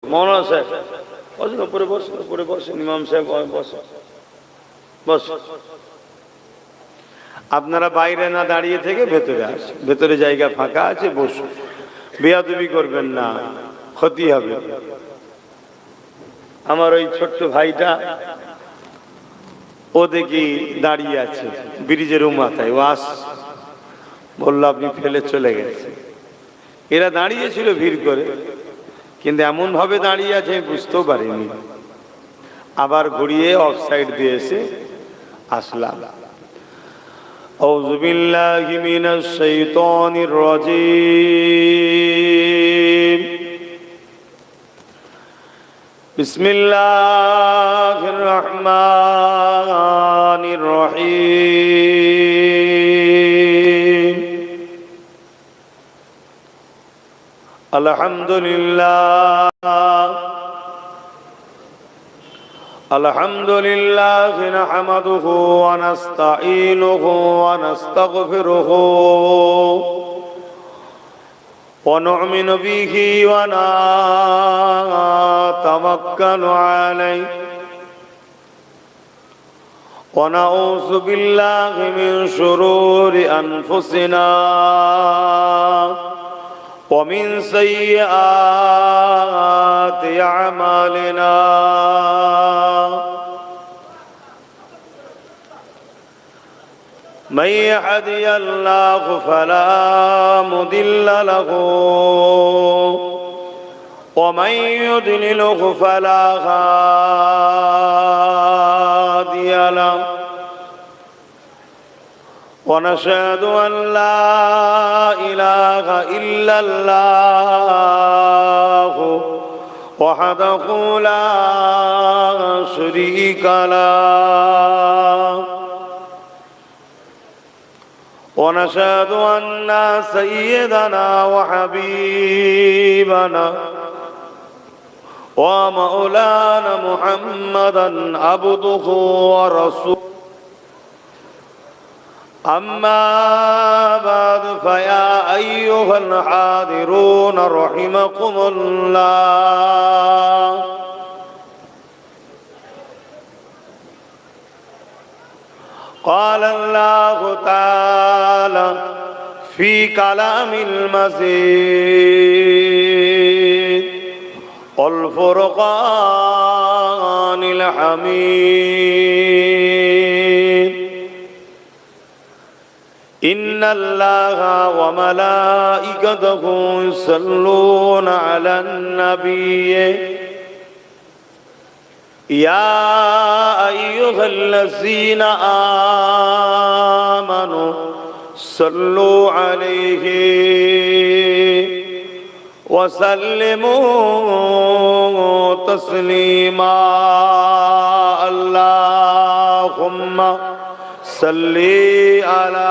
মৌলানা সাহেব বসেন, উপরে বসেন, উপরে বসেন, ইমাম সাহেব বসেন, বসেন। আপনারা বাইরে না দাঁড়িয়ে থেকে ভেতরে আসেন, ভেতরে জায়গা ফাঁকা আছে, বসুন। বেয়াদবি করবেন না, ক্ষতি হবে। আমার ওই ছোট্ট ভাইটা ও দেখি দাঁড়িয়ে আছে ব্রিজের মাথায়, ও আস বললো আপনি ফেলে চলে গেছে। এরা দাঁড়িয়েছিল ভিড় করে, কিন্তু এমন ভাবে দাঁড়িয়ে আছে বুঝতেও পারিনি। আবার ঘুরিয়ে অফ সাইড দিয়ে এসে আসলাম। আউযু বিল্লাহি মিনাশ শাইতানির রাজীম। বিসমিল্লাহির রহমানির রহিম। আলহামদুলিল্লাহ নাহমাদুহু ওয়া নাস্তাঈনুহু ওয়া নাস্তাগফিরুহু ওয়া নু'মিনু বিহি ওয়া নাতাওয়াক্কালু আলাইহি ওয়া নাউযু বিল্লাহি মিন শুরুরি আনফুসিনা ومن سيئات أعمالنا من يهدي الله فلا مضل له ومن يضلله فلا هادي له ونشهد أن لا إله إلا الله وحده لا شريك له ونشهد أن سيدنا وحبيبنا ومولانا محمدا عبده ورسوله. أما بعد فيا أيها الحاضرون رحمكم الله قال الله تعالى في كلام المزيد والفرقان الحميد إن الله وملائكته يصلون على النبي يا أيها الذين آمنوا صلوا عليه وسلموا تسليما اللهم صل على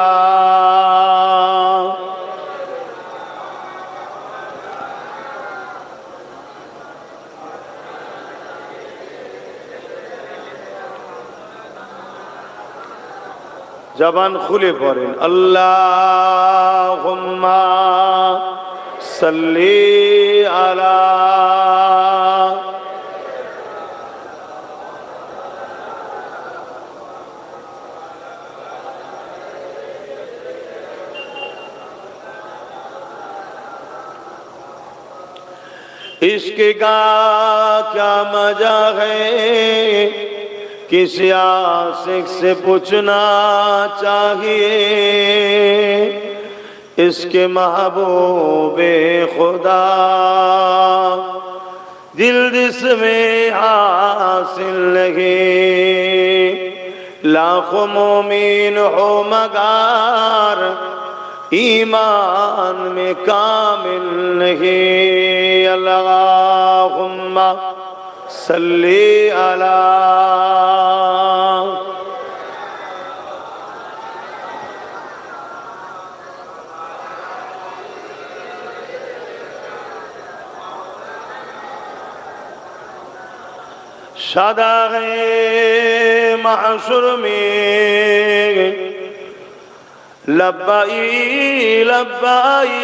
জবান খুলে পড়েন আল্লাহুম্মা সাল্লি আলা इश्क का क्या मजा है किसी आशिक से पूछना चाहिए इसके महबूबे खुदा दिल जिसमें हासिल नहीं लाखों मोमिन हो मगर ईमान में कामिल नहीं अल्लाहुम्मा सल्ली अला शादाए महशुर में लब्बाई लब्बाई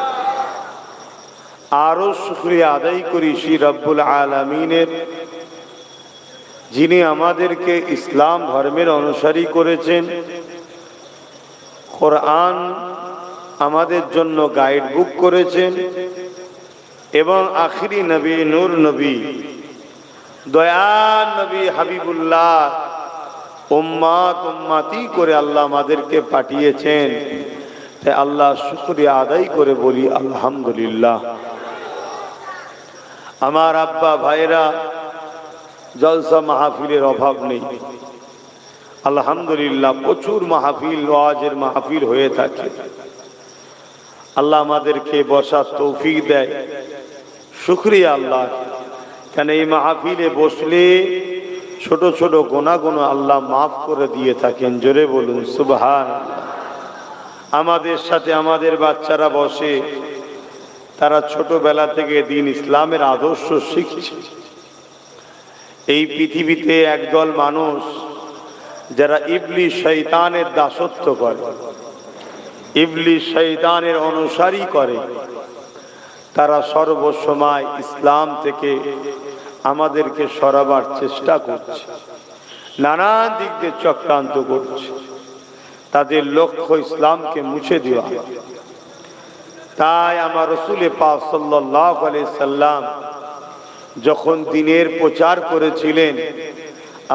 আরো শুকরিয়া আদায় করি শ্রী রব্বুল আলামিনের, যিনি আমাদেরকে ইসলাম ধর্মের অনুসারী করেছেন, কোরআন আমাদের জন্য গাইড বুক করেছেন, এবং আখিরি নবী নূর নবী দয়ার নবী হাবিবুল্লাহ উম্মাত উম্মাতি করে আল্লাহ আমাদেরকে পাঠিয়েছেন। তাই আল্লাহ শুকরিয়া আদায় করে বলি আলহামদুলিল্লাহ। আমার আব্বা ভাইরা, জলসা মাহফিলের অভাব নেই আলহামদুলিল্লাহ, প্রচুর মাহফিল ওয়াজের মাহফিল হয়ে থাকে। আল্লাহ আমাদেরকে বসার তৌফিক দেয়, শুকরিয়া আল্লাহ। কেন এই মাহফিলে বসলে ছোট ছোট গুনাহ আল্লাহ মাফ করে দিয়ে থাকেন, জোরে বলুন সুবহানাল্লাহ। আমাদের সাথে আমাদের বাচ্চারা বসে, তারা ছোটবেলা থেকে দ্বীন ইসলামের আদর্শ শিখছে। এই পৃথিবীতে একদল মানুষ যারা ইবলিস শয়তানের দাসত্ব করে, ইবলিস শয়তানের অনুসারী করে, তারা সর্বসময় ইসলাম থেকে আমাদেরকে সরাবার চেষ্টা করছে, নানান দিক দিয়ে চক্রান্ত করছে। তাদের লক্ষ্য ইসলামকে মুছে দেওয়া। তাই আমার রাসূল পাক সাল্লাল্লাহু আলাইহি সাল্লাম যখন দ্বীনের প্রচার করেছিলেন,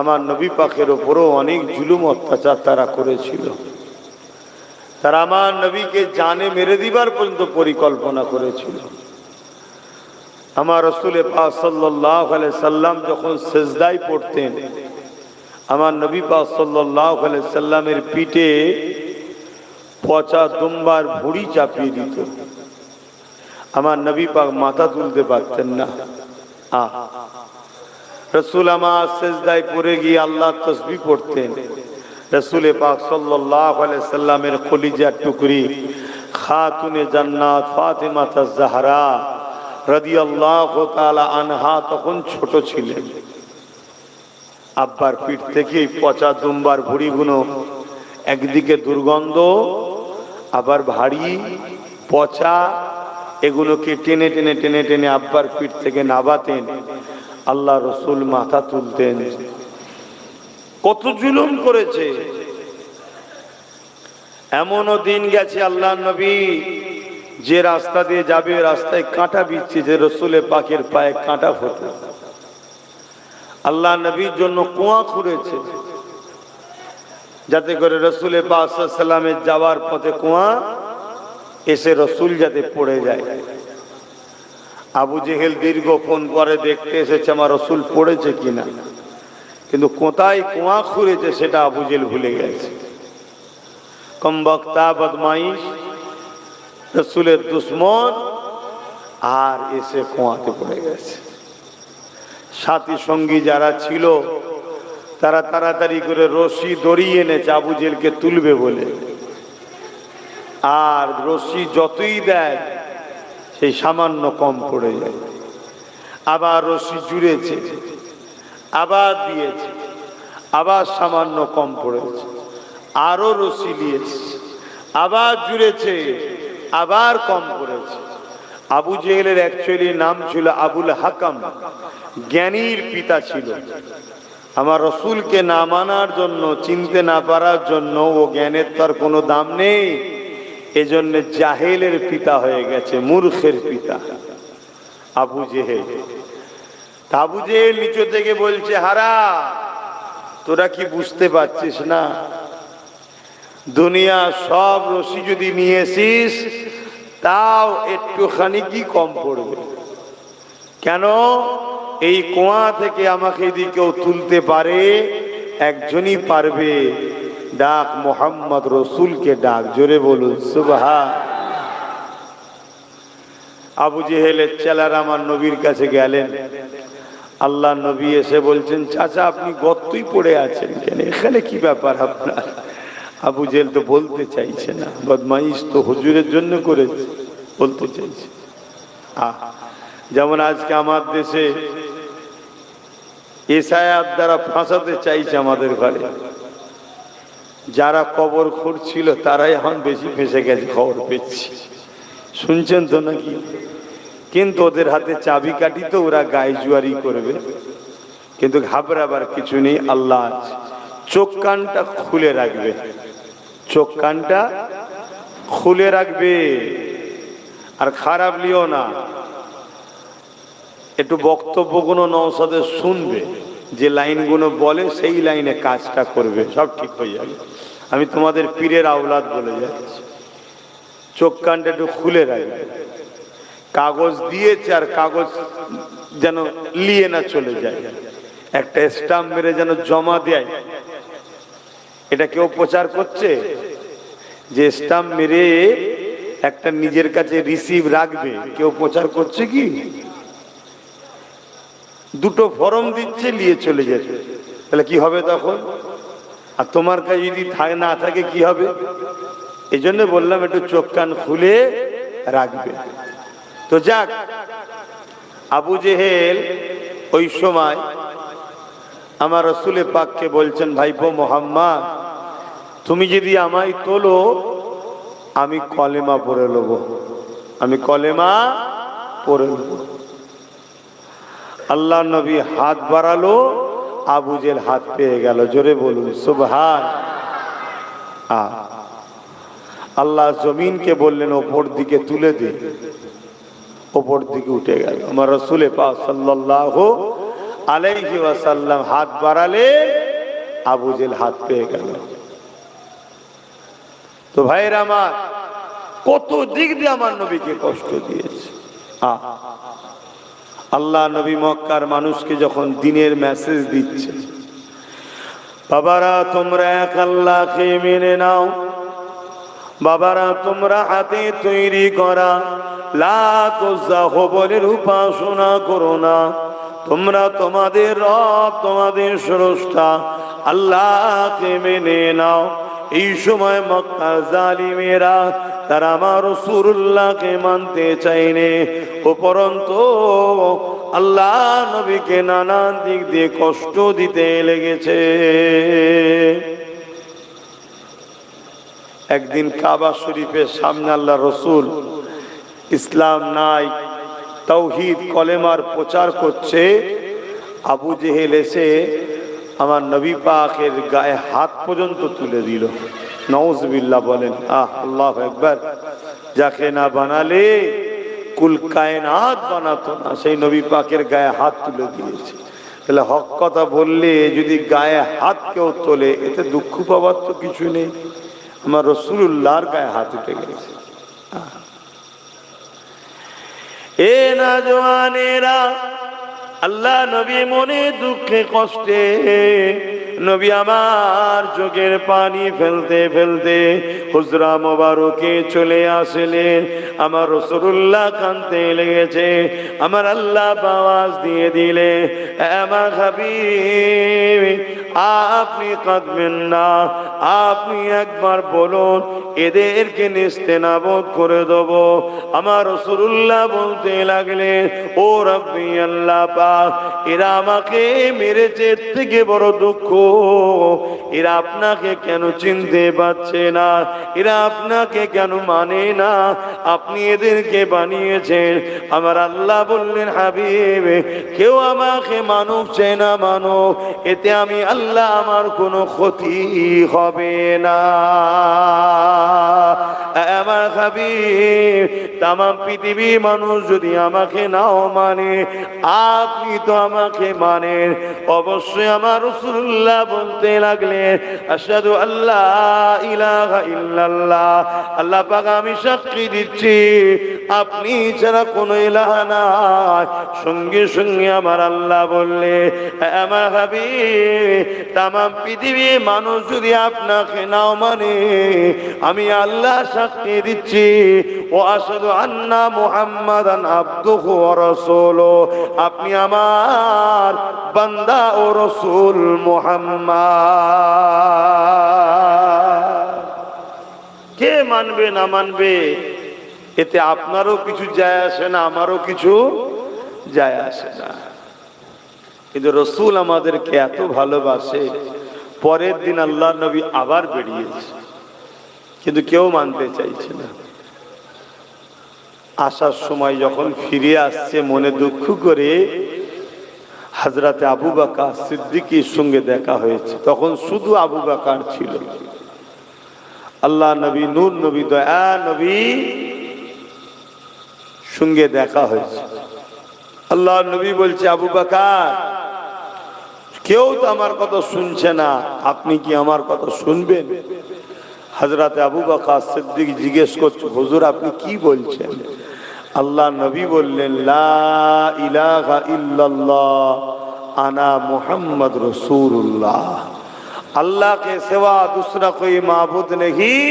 আমার নবী পাকের উপরও অনেক জুলুম অত্যাচার তারা করেছিল। তারা আমার নবীকে জানে মেরে দিবার পর্যন্ত পরিকল্পনা করেছিল। আমার রাসূল পাক সাল্লাল্লাহু আলাইহি সাল্লাম যখন সিজদায় পড়তেন, আমার নবী পাক সাল্লাল্লাহু আলাইহি সাল্লামের পিঠে পচা দুম্বার ভুঁড়ি চাপিয়ে দিত। আমার নবী পাক মাথা তুলতে পারতেন না। রাসূল আমার সিজদায় পড়ে গিয়ে আল্লাহ তাসবিহ পড়তেন। রাসূল পাক সাল্লাল্লাহু আলাইহি সাল্লামের কলিজার টুকরি খাতুনে জান্নাত ফাতেমা আয-জাহরা রাদিয়াল্লাহু তাআলা আনহা তখন ছোট ছিলেন। আব্বার পিঠ থেকে পচা দুম্বার ভুঁড়িগুলো একদিকে দুর্গন্ধ, আবার ভারী পচা, এগুলোকে টেনে টেনে টেনে টেনে আব্বার পিঠ থেকে নাবাতেন। আল্লাহ রসুল মাথা তুলতেন। কত জুলুম করেছে। এমনও দিন গেছে আল্লাহ নবী যে রাস্তা দিয়ে যাবে রাস্তায় কাঁটা বিচ্ছে, যে রসুলের পাকের পায়ে কাঁটা ফোটে। আল্লাহ নবীর জন্য কুয়া খুঁড়েছে যাতে করে রসুলের পাক সাল্লাল্লাহু আলাইহি সাল্লামের যাওয়ার পথে কুয়া এসে রসুল যাতে পড়ে যায়। আবু জেহেল দীর্ঘক্ষণ পরে দেখতে এসেছে আমার রসুল পড়েছে কিনা, কিন্তু কোথায় কুয়া খুঁড়েছে সেটা আবু জেহেল ভুলে গেছে। কমবক্তা বদমাইশ রসুলের দুশ্মন, আর এসে কুয়াতে পড়ে গেছে। সাথী সঙ্গী যারা ছিল তারা তাড়াতাড়ি করে রশি দড়ি এনেছে আবু জেহেলকে তুলবে বলে, আর রশি যতই দেয় সেই সামান্য কম পড়ে যায়। আবার রশি জুড়েছে, আবার দিয়েছে, আবার সামান্য কম পড়েছে, আরো রশি দিয়েছে, আবার জুড়েছে, আবার কম পড়েছে। আবু জেহেলের অ্যাকচুয়ালি নাম ছিল আবুল হাকাম, জ্ঞানীর পিতা ছিল। আমার রসুলকে না মানার জন্য, চিনতে না পারার জন্য, ও জ্ঞানের তার কোনো দাম নেই, এজন্য জাহেলের পিতা হয়ে গেছে, মূর্খের পিতা আবু জেহেল। আবু জেহেল নিচু থেকে বলছে, হারা তোরা কি বুঝতে পারছিস না, দুনিয়া সব রশি যদি নিয়ে আসিস তাও একটুখানি কি কম পড়বে। কেন? এই কুয়া থেকে আমাকে যদি কেউ তুলতে পারে, একজনই পারবে, ডাক মোহাম্মদ রসুলকে ডাক, জোরে বলুন সুবহান। আবু জেহেলের ছেলেরা আমার নবীর কাছে গেলেন। আল্লাহ নবী এসে বলছেন, চাচা আপনি গর্তই পড়ে আছেন কেন, এখানে কি ব্যাপার আপনার? আবু জেহেল তো বলতে চাইছে না, বদমাইশ তো হুজুরের জন্য করেছে, বলতে চাইছে। যেমন আজকে আমার দেশে এসআইআর দ্বারা ফাঁসাতে চাইছে আমাদের ঘরে, যারা কবর খুঁড়ছিল তারাই এখন বেশি ফেঁসে গেছে, খবর পেয়েছি, শুনছেন তো নাকি? কিন্তু ওদের হাতে চাবিকাঠি, তো ওরা গায়ে জুয়ারি করবে, কিন্তু ঘাবড়াবার কিছু নেই, আল্লাহ আছে। চোখ কানটা খুলে রাখবে, চোখ কানটা খুলে রাখবে, আর খারাপ লিও না। একটু বক্তব্যগুলো নওশাদের শুনবে, যে লাইনগুলো বলে সেই লাইনে কাজটা করবে, সব ঠিক হয়ে যাবে। আমি তোমাদের পীরের আওলাদ বলে যাচ্ছি, চোখ কানটা একটু খুলে রাখবে। কাগজ দিয়েছে, আর কাগজ যেন লিয়ে না চলে যায়, একটা স্টাম্প মেরে যেন জমা দেয়। এটা কেউ প্রচার করছে যে স্টাম্প মেরে একটা নিজের কাছে রিসিভ রাখবে, কেউ প্রচার করছে কি? দুটো ফর্ম দিচ্ছে, নিয়ে চলে যেতে, তাহলে কি হবে তখন? আর তোমার কাছে যদি না থাকে কি হবে? এই জন্য বললাম একটু চোখ কান খুলে রাখবে। তো যাক, আবু জেহেল ওই সময় আমার রসুল পাককে বলছেন, ভাইপো মোহাম্মদ, তুমি যদি আমায় তোলো, আমি কলেমা পড়ে নেব, আমি কলেমা পড়ে নেব। আল্লাহ নবী হাত বাড়ালো, আবু জেহেল হাত পেয়ে গেল। জোরে বলুন সুবহান। আল্লাহ জমিনকে বললেন ওপর দিকে তুলে দে, ওপর দিকে উঠে গেল। আমার রাসূল পাক সাল্লাল্লাহু আলাইহি ওয়াসাল্লাম হাত বাড়ালে, আবু জেহেল হাত পেয়ে গেল। তো ভাইরা আমার, কত দিক দিয়ে আমার নবীকে কষ্ট দিয়েছে। আল্লাহ নবী মক্কার মানুষকে যখন দিনের মেসেজ দিচ্ছে, বাবারা তোমরা এক আল্লাহকে মেনে নাও, বাবারা তোমরা হাতে তৈরি করা লাত উজ্জা হুবলের উপাসনা করো না, তোমরা তোমাদের রব, তোমাদের স্রষ্টা আল্লাহকে মেনে নাও। এই সময় মক্কার জালিমেরা তারা আমার রাসূলুল্লাহকে মানতে চাইনে, উপরন্তু আল্লাহ নবীকে নানান দিক দিয়ে কষ্ট দিতে লেগেছে। একদিন কাবা শরীফের সামনে আল্লাহ রসুল ইসলাম নাই, তাওহীদ কলেমার প্রচার করছে। আবু জেহেল এসে আমার নবী পাকের গায়ে হাত পর্যন্ত তুলে দিল। নাউজুবিল্লাহ বলেন। আল্লাহু আকবার। যাকে না বানালে কুল কায়নাত বানাতো না, সেই নবী পাকের গায়ে হাত তুলে দিয়েছে। তাহলে হক কথা বললে যদি গায়ে হাত কেউ তোলে, এতে দুঃখ পাবার তো কিছু নেই। আমার রাসূলুল্লাহর গায়ে হাত উঠে গেছে। এ নওজওয়ানেরা, আল্লাহ নবী মনে দুঃখে কষ্টে, নবী আমার চোখের পানি ফেলতে ফেলতে হুজরা মোবারকে চলে আসলেন। আমার রাসূলুল্লাহ কাঁদতে লেগেছে। আমার আল্লাহ আওয়াজ দিয়ে দিলে, আমার হাবিব আপনি কাঁদবেন না, আপনি একবার বলুন এদেরকে নেস্তেনাবুদ করে দেব। আমার রাসূলুল্লাহ বলতে লাগলেন, ও রব্বি আল্লাহ পাক, এরা আমাকে মেরেছে, থেকে বড় দুঃখ, এরা আপনাকে কেন চিনতে পারছে না, এরা আপনাকে কেন মানে না, আপনি এদেরকে বানিয়েছেন। আমার আল্লাহ বললেন, হাবিব কেউ আমাকে মানুক চায় না মানুক, এতে আমি আল্লাহ আমার কোনো ক্ষতি হবে না। আমার হাবিব তাম পৃথিবীর মানুষ যদি আমাকে নাও মানে, আপনি তো আমাকে মানেন। অবশ্যই আমার রাসূলুল্লাহ বলতে লাগলেন, আশহাদু আল্লাহ ইলাহা ইল্লাল্লাহ, আল্লাহ পাক আমি সাক্ষী দিচ্ছি আপনি ছাড়া কোনো ইলাহ নাই। সঙ্গে সঙ্গে আমার আল্লাহ বললে, আমার হাবিব তামাম পৃথিবীর মানুষ যদি আপনাকে নাও মানে, আমি আল্লাহ সাক্ষী দিচ্ছি ও আশহাদু আন্না মুহাম্মাদান আবদুহু ওয়া রাসূলুহু, আপনি আমার বান্দা ও রাসূল মুহাম্মদ। কে মানবে না মানবে এতে আপনারও কিছু যায় আসে না, আমারও কিছু যায় আসে না। কিন্তু রাসূল আমাদেরকে এত ভালোবাসে, পরের দিন আল্লাহ নবী আবার বেরিয়েছে, কিন্তু কেউ মানতে চাইছে না। আসার সময় যখন ফিরে আসছে মনে দুঃখ করে, হযরতে আবু বকর সিদ্দিকীর সঙ্গে দেখা হয়েছে। তখন শুধু আবু বকর ছিল। আল্লাহ নবী, নূর নবী, দয়া নবী সঙ্গে দেখা হয়েছে। আল্লাহ নবী বলছে, আবু বকর, কেউ তো আমার কথা শুনছে না, আপনি কি আমার কথা শুনবেন? হযরতে আবু বকর সিদ্দিক জিজ্ঞেস করছে, হুজুর আপনি কি বলছেন? আল্লাহ নবী বললেন, লা ইলাহা ইল্লাল্লাহ আনা মুহাম্মদ रसूलुल्लाह, अल्लाह के सिवा दूसरा कोई माबूद नहीं,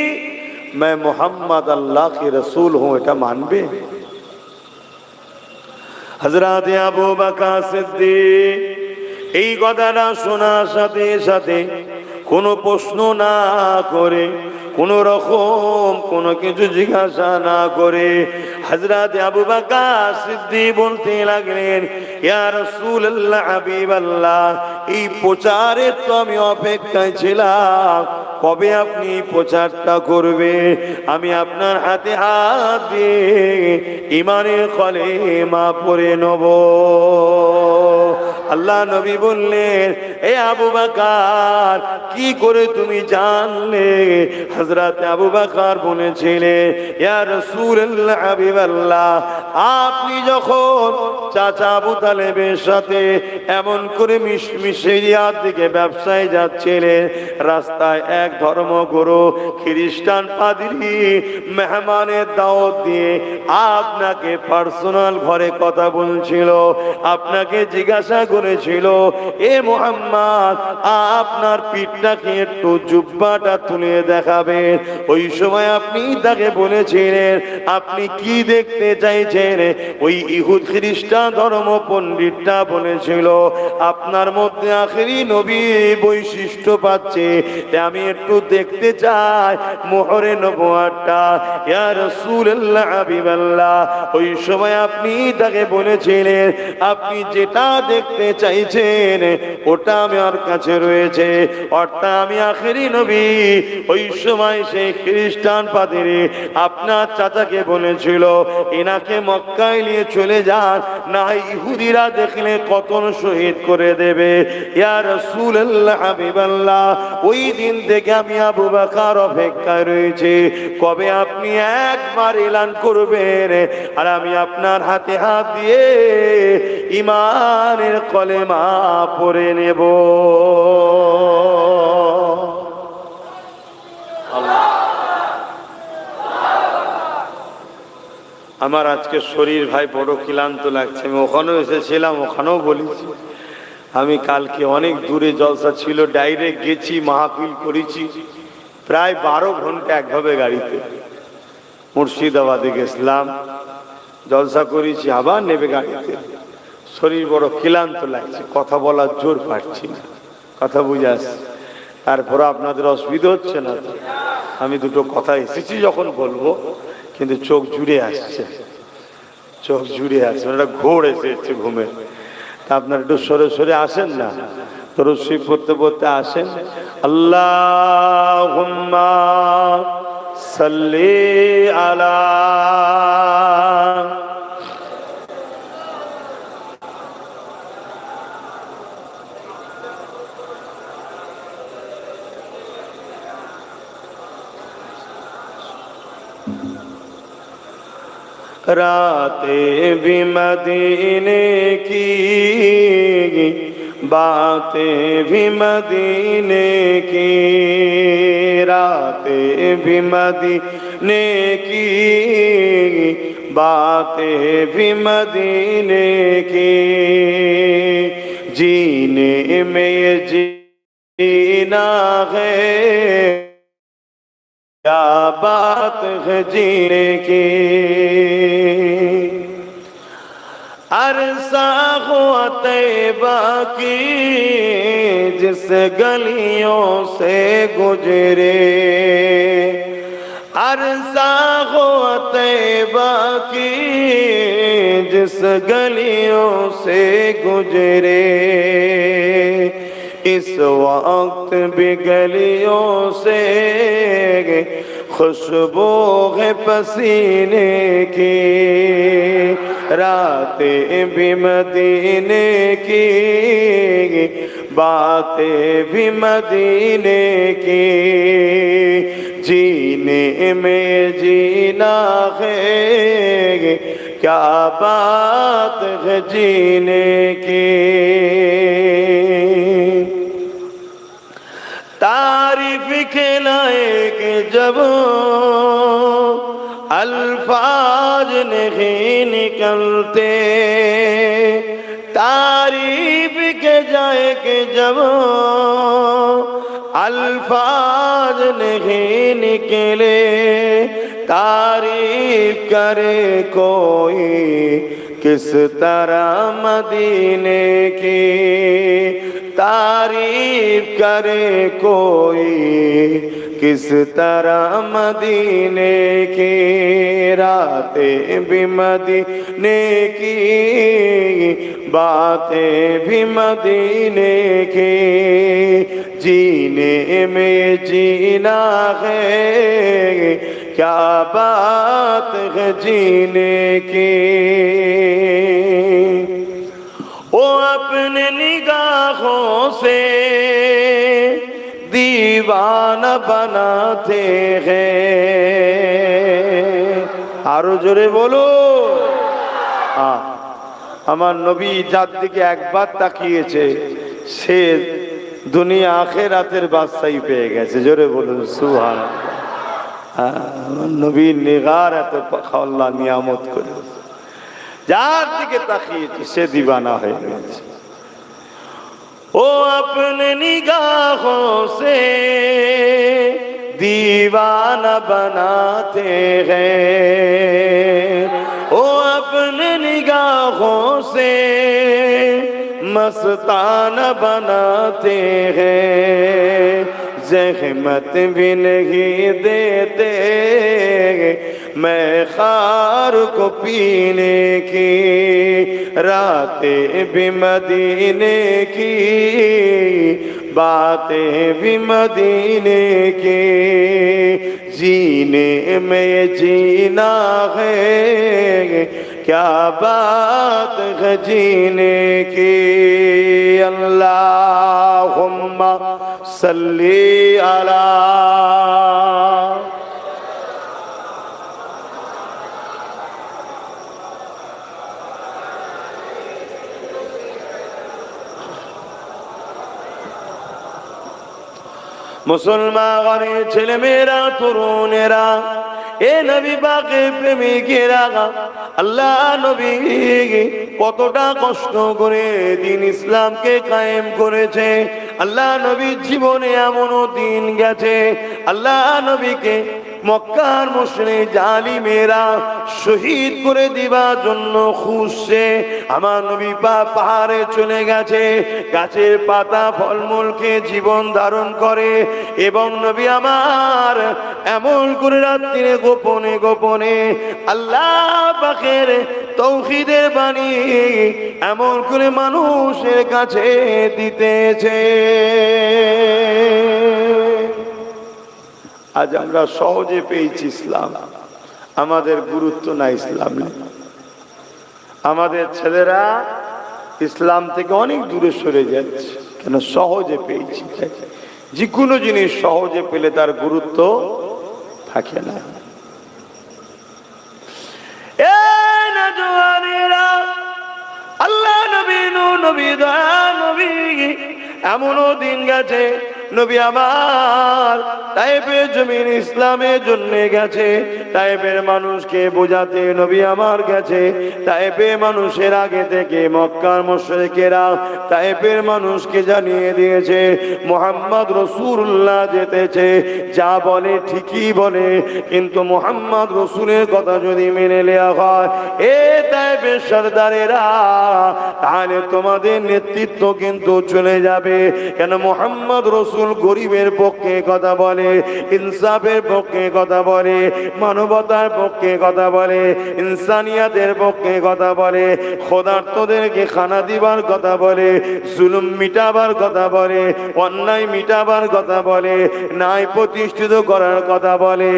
मैं मोहम्मद अल्लाह के रसूल हूँ, এটা মানবে? হযরত আবু বকর সিদ্দিক এই কথাটা শোনার সাথে সাথে কোনো প্রশ্ন না করে, কোনো রকম কোনো কিছু জিজ্ঞাসা না করে হযরত আবু বকর সিদ্দিক বলতে লাগলেন, ইয়া রাসূলুল্লাহ, হাবিবাল্লাহ, এই প্রচারের তো আমি অপেক্ষায় ছিলাম, কবে আপনি প্রচারটা করবে? আমি আপনার হাতে হাত দিয়ে ঈমানের কলেমা পড়ে নেব। আল্লাহ নবী বললেন, এ আবু বকর, কি করে তুমি জানলে? হযরত আবু বকর বলেছিলেন, ইয়া রাসূলুল্লাহ, হাবিবাল্লাহ, আপনি যখন চাচা আবু তালেবের সাথে এমন করে মিশরিয়ার দিকে ব্যবসায় যাচ্ছিলেন, রাস্তায় এক ধর্মগুরু খ্রিস্টান পাদ্রী মেহমানের দাওয়াত দিয়ে আপনাকে পার্সোনাল ঘরে কথা বলছিল, আপনাকে জিজ্ঞাসা করেছিল, এ মুহাম্মদ, আপনার পিঠটাকে একটু জুব্বাটা তুলে দেখাবেন। ওই সময় আপনি তাকে বলেছিলেন, আপনি কি দেখতে চাইছেন? ওই ইহুদ খ্রিস্টান ধর্ম পণ্ডিতটা বলেছিল, আপনার মধ্যে আখেরি নবী বৈশিষ্ট্য পাচ্ছে, আমি একটু দেখতে চাই মোহরে নবুয়াতটা। ইয়া রাসূলুল্লাহ, হাবিবাল্লাহ, ওই সময় আপনি তাকে বলেছিলেন, আপনি যেটা দেখতে চাইছেন ওটা আমার কাছে রয়েছে, অর্থাৎ আমি আখেরি নবী। ওই সময় সেই খ্রিস্টান পাদ্রী আপনার চাচাকে বলেছিল, এনাকে মক্কায় নিয়ে চলে যান, না ইহুদিরা দেখলে কতল শহীদ করে দেবে। ইয়া রাসূলুল্লাহ, হাবিবাল্লাহ, ওই দিন থেকে আমি আবু বকর অপেক্ষায় রয়েছে, কবে আপনি একবার এলান করবেন আর আমি আপনার হাতে হাত দিয়ে ঈমানের কলেমা পড়ে নেব। আমার আজকে শরীর ভাই বড় ক্লান্ত লাগছে। আমি ওখানেও এসেছিলাম, ওখানেও বলেছি, আমি কালকে অনেক দূরে জলসা ছিল, ডাইরেক্ট গেছি, মাহফিল করেছি, প্রায় 12 ঘন্টা একভাবে গাড়িতে। মুর্শিদাবাদে গেছিলাম, জলসা করেছি, আবার নেবে গাড়িতে। শরীর বড় ক্লান্ত লাগছে, কথা বলার জোর পাচ্ছি না, কথা বুঝে আসছে। তারপরে আপনাদের অসুবিধা হচ্ছে না তো? আমি দুটো কথা এসেছি যখন বলবো, কিন্তু চোখ জুড়ে আসছে, চোখ জুড়ে আসছে, একটা ঘোর এসেছে ঘুমে। তা আপনার একটু সরে সরে আসেন না, তো রসি পড়তে পড়তে আসেন। আল্লাহুম্মা সাল্লি আলা रातें भी मदीने की, बातें भी मदीने की, रातें भी मदीने की, बातें भी मदीने की, जीने में ये जीना है, क्या बात है जीने की। अरसा हुआ तैबा की जिस गलियों से गुजरे, अरसा हुआ तैबा की जिस गलियों से गुजरे, इस वक्त भी गलियों से खुशबू है पसीने की, रातें भी मदीने की, बातें भी मदीने की, जीने में जीना है, क्या बात है जीने की। तारीफ के लायक जब अल्फाज नहीं निकलते, तारीफ के लायक जब अल्फाज नहीं निकले, तारीफ करे कोई किस तरह मदीने की, तारीफ करे कोई किस तरह मदीने की, रातें भी मदीने की, बातें भी मदीने की, जीने में जीना है, क्या बात है जीने की। वो अपने निगाहों से दीवाना बनाते हैं। आरो जोरे बोलो। আমার নবী যার দিকে একবার তাকিয়েছে সে দুনিয়া আখিরাতের বাদশাহী পেয়ে গেছে। জোরে বলুন সুবহানাল্লাহ। আমার নবীর নিগার এত আল্লাহ নিয়ামত করে, যার দিকে তাকিয়েছে সে দিবানা হয়ে গেছে। ও अपने निगाहों से दीवाना बनाते हैं, ओ अपने निगाहों से मस्ताना बनाते हैं, ज़हमत भी नहीं देते मैं खार को पीने की, रातें भी मदीने की, बातें भी मदीने की, जीने में जीना है, क्या बात है जीने की। अल्लाहुम्मा सल्ली अला মুসলমানের ছেলে মেয়েরা তরুণেরা এ নবী পাকের প্রেমিকেরা আল্লাহ নবী কতটা কষ্ট করে দিন ইসলামকে কায়েম করেছে। আল্লাহ নবীর জীবনে এমনও দিন গেছে আল্লাহ নবীকে মক্কার মুশরিক জালিমেরা শহীদ করে দিবার জন্য খুঁজছে। আমার নবী পাহাড়ে চলে গেছে, গাছের পাতা ফলমূল খেয়ে জীবন ধারণ করে, এবং নবী আমার এমন করে রাত্রিরে গোপনে গোপনে আল্লাহ পাকের তৌহিদের বাণী এমন করে মানুষের কাছে দিতেছে। আজ আমরা সহজে পেয়েছি ইসলাম, আমাদের গুরুত্ব না ইসলামে। আমাদের ছেলেরা ইসলাম থেকে অনেক দূরে সরে যাচ্ছে, কেন? সহজে পেয়েছি। যে কোনো জিনিস সহজে পেলে তার গুরুত্ব থাকে না। আল্লাহ নবী নবী দয়া নবী এমনও দিন গেছে নবী আমার তায়েফের জমিন ইসলামের জন্য গেছে, তায়েফের মানুষকে বোঝাতে নবী আমার গেছে। তায়েফের মানুষের আগে থেকে মক্কার মুশরিকেরা তায়েফের মানুষকে জানিয়ে দিয়েছে মুহাম্মদ রাসূলুল্লাহ যেতেছে। যা বলে ঠিকই বলে, কিন্তু মুহাম্মদ রাসূলের কথা যদি মেনে নেওয়া হয় এ তায়েফের সরদারেরা, তাহলে তোমাদের নেতৃত্ব কিন্তু চলে যাবে। কেন? মুহাম্মদ রাসূল রসুল গরিবের পক্ষে কথা বলে, ইনসাফের পক্ষে কথা বলে, মানবতার পক্ষে কথা বলে, ইনসানিয়াতের পক্ষে কথা বলে, ক্ষুধার্তদেরকে খানা দিবার কথা বলে, জুলুম মিটাবার কথা বলে, অন্যায় মিটাবার কথা বলে, ন্যায় প্রতিষ্ঠিত করার কথা বলে।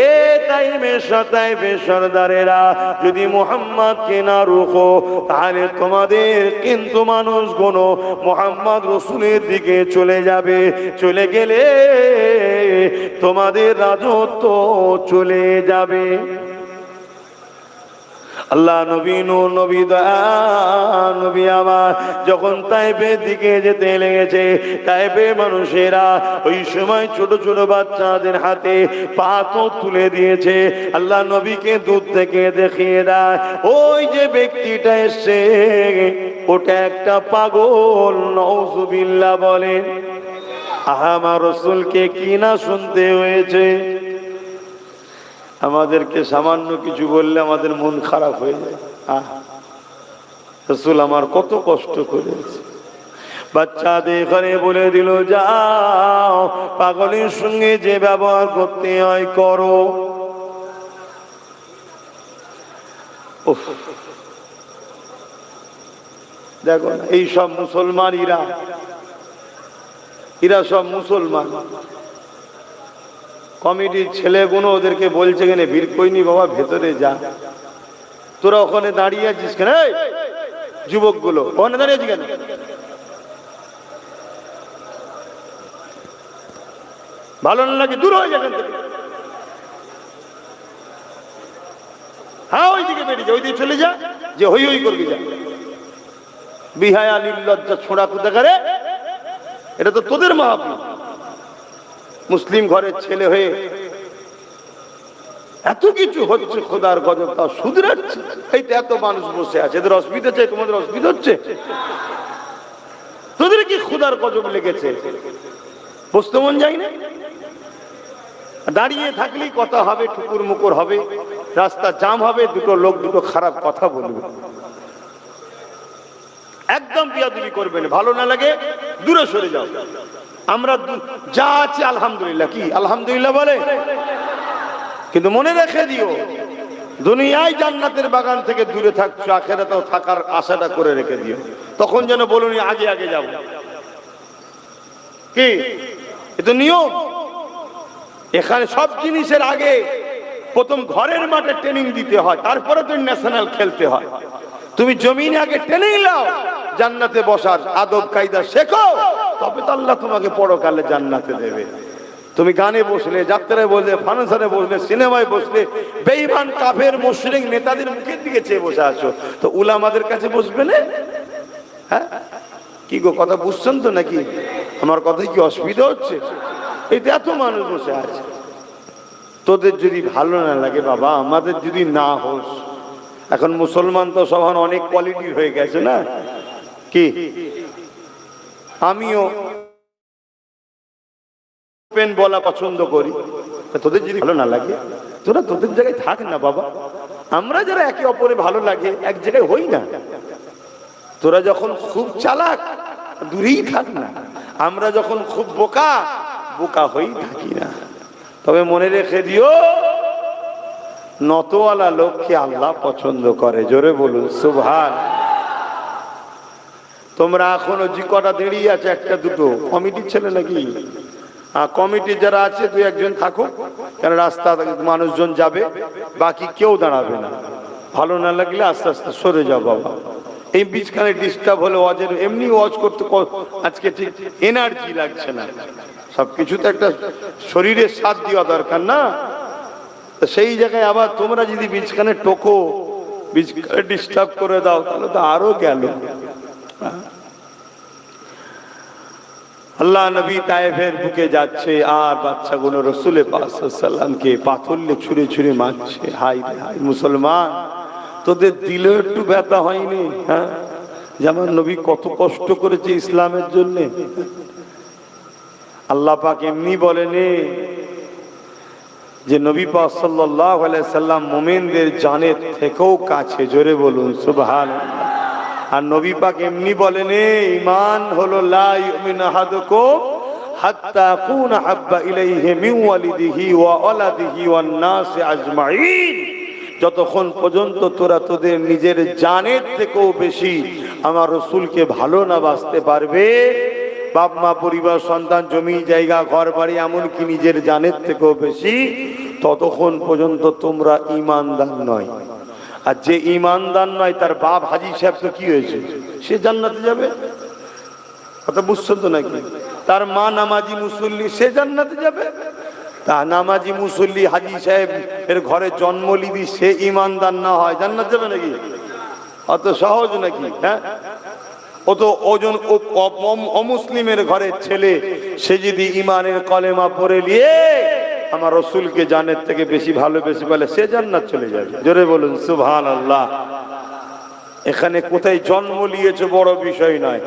এ তাইফের সরদারেরা, যদি মুহাম্মদকে না রুখো তাহলে তোমাদের কিন্তু মানুষগুলো মুহাম্মদ রসুলের দিকে চলে যাবে, চলে গেলে তোমাদের রাজত্ব চলে যাবে। আল্লাহ নবী নূর নবী নবী আমার যখন তাইফের দিকে যেতে লেগেছে, তাইফের মানুষেরা ওই সময় ছোট ছোট বাচ্চাদের হাতে পাথর তুলে দিয়েছে। আল্লাহ নবীকে দূর থেকে দেখিয়ে দেয়, ওই যে ব্যক্তিটা এসছে ওটা একটা পাগল। নাউযুবিল্লাহ বলেন। আমার রাসূলকে কি না শুনতে হয়েছে। আমাদেরকে সামান্য কিছু বললে আমাদের মন খারাপ হয়ে যায়। রাসূল আমার কত কষ্ট করেছে। বাচ্চাদের এখানে বলে দিল, যাও পাগলের সঙ্গে যে ব্যবহার করতে হয় করো। দেখো এই সব মুসলমান, এরা সব মুসলমান। কমিটির ছেলেগুলো ওদেরকে বলছে কেন ভিড় কইনি বাবা, ভেতরে যা। তোরা ওখানে দাঁড়িয়ে আছিস কেন? যুবকগুলো ওখানে দাঁড়িয়ে আছিস কেন? ভালো না লাগে দূর হয়ে যাবেন। হ্যাঁ ওইদিকে বেরিয়ে যা, ওইদিকে চলে যা, যে হই হই করবি যা। বিহায়া নির্লজ্জা ছোড়া কোথাকারে, এটা তো তোদের মাহফিল। মুসলিম ঘরের ছেলে হয়ে এত কিছু হচ্ছে, খোদার গজব তা শুধরাচ্ছে। এইটা এত মানুষ বসে আছে, এদের অসুবিধা চাই, তোমাদের অসুবিধা হচ্ছে। তোদের কি খোদার গজব লেগেছে? বসতে মন যায় না? দাঁড়িয়ে থাকলেই কথা হবে, ঠুকুর মুকুর হবে, রাস্তা জাম হবে, দুটো লোক দুটো খারাপ কথা বলবে। একদম বিয়াদবি করবে না, ভালো না লাগে দূরে সরে যাও। আমরা যা আছে আলহামদুলিল্লাহ, কি আলহামদুলিল্লাহ বলে। কিন্তু মনে রেখে দিও, দুনিয়ায় জান্নাতের বাগান থেকে দূরে থাকছো, আখিরাতেও থাকার আশাটা করে রেখে দিও। তখন যেন বলুনি আগে আগে যাব। কি এটা নিয়ম। এখানে সব জিনিসের আগে প্রথম ঘরের মাঠে ট্রেনিং দিতে হয়, তারপরে তো ন্যাশনাল খেলতে হয়। তুমি জমিনে আগে ট্রেনিং নাও, জান্নাতে বসার আদব কায়দা শেখো, তবে তো আল্লাহ তোমাকে পরকালে জান্নাতে দেবে। তুমি গানে বসলে, যাত্রায় বসলে, ফাংশনে বসলে, সিনেমায় বসলে, বেঈমান কাফের মুশরিক নেতাদের মুখের দিকে চেয়ে বসে আছো, তো উলামাদের কাছে বসবে না? হ্যাঁ কি গো, কথা বুঝছেন তো নাকি? আমার কথায় কি অসুবিধা হচ্ছে? এটা এত মানুষ বসে আছে। তোদের যদি ভালো না লাগে বাবা, আমাদের যদি না হোস। এখন মুসলমান তো সব অনেক কোয়ালিটির হয়ে গেছে না কি? আমিও পেন বলা পছন্দ করি। তোদের যদি ভালো না লাগে, তোরা তোদের জায়গায় থাক না বাবা। আমরা যারা একে অপরে ভালো লাগে এক জায়গায় হই না। তোরা যখন খুব চালাক দূরেই থাক না, আমরা যখন খুব বোকা বোকা হই থাকি না। তবে মনে রেখে দিও, নতওয়ালা লোককে আল্লাহ পছন্দ করে। জোরে বলুন সুবহান। তোমরা এখনো যে কটা দাঁড়িয়ে আছে, একটা দুটো কমিটির ছেলে নাকি? কমিটি যারা আছে দুই একজন থাকো, কেন রাস্তা মানুষজন যাবে, বাকি কেউ দাঁড়াবে না। ভালো না লাগলে আস্তে আস্তে সরে যাও বাবা। এই বীজখানে ডিস্টার্ব হলে ওয়াজের এমনি ওয়াজ করতে আজকে ঠিক এনার্জি লাগছে না। সবকিছু তো একটা শরীরের সাথ দেওয়া দরকার না? সেই জায়গায় আবার তোমরা যদি বীজখানে টোকো, বীজখানে ডিস্টার্ব করে দাও, তাহলে তো আরো গেল। আল্লাহ নবী তায়েফের বুকে যাচ্ছে, আর বাচ্চাগুলো রসুল পাক সাল্লাল্লাহু আলাইহি ওয়াসাল্লামকে পাথর ছুঁড়ে ছুঁড়ে মারছে। হাই রে হাই মুসলমান, তোদের দিলে একটু ব্যথা হয়নি? হ্যাঁ, যেমন নবী কত কষ্ট করেছে ইসলামের জন্য। আল্লাহ পাক এমনি বলেনি যে নবী পাক সাল্লাল্লাহু আলাইহি সাল্লাম মুমিনদের জানের থেকেও কাছে। জোরে বলুন সুবহানাল্লাহ। আর নবী পাক এমনি বলেনি ঈমান হলো লা ইউমিনু আহাদুকুম হাত্তা কুনা হাব্বা ইলাইহি মিন ওয়ালিদিহি ওয়া ওয়ালাদিহি ওয়ান নাস আজমাইন, যতক্ষণ পর্যন্ত তোরা তোদের নিজের জানের থেকেও বেশি আমার রাসূলকে ভালো না বাসতে পারবে, বাপ মা পরিবার সন্তান জমি জায়গা ঘর বাড়ি এমনকি নিজের জানের থেকেও বেশি, ততক্ষণ পর্যন্ত তোমরা ঈমানদার নয়। আর যে ঈমানদার নয় তার বাপ হাজী সাহেব তো কি হয়েছে, সে জান্নাতে যাবে, কথা বুঝছেন তো নাকি? তার মা নামাজি মুসল্লি, সে জান্নাতে যাবে। তা নামাজি মুসল্লি হাজী সাহেব এর ঘরে জন্ম লিদি সে ঈমানদার না হয় জান্নাত যাবে নাকি? অত সহজ নাকি? হ্যাঁ, ও তো ওজন অমুসলিমের ঘরের ছেলে, সে যদি ঈমানের কলেমা পড়ে নিয়ে আমার রাসূলকে জানের থেকে বেশি ভালোবেসে বলে, সে জান্নাত চলে যাবে। জোরে বলুন সুবহানাল্লাহ। এখানে কোথায় জন্ম নিয়েছে বড় বিষয় নয়,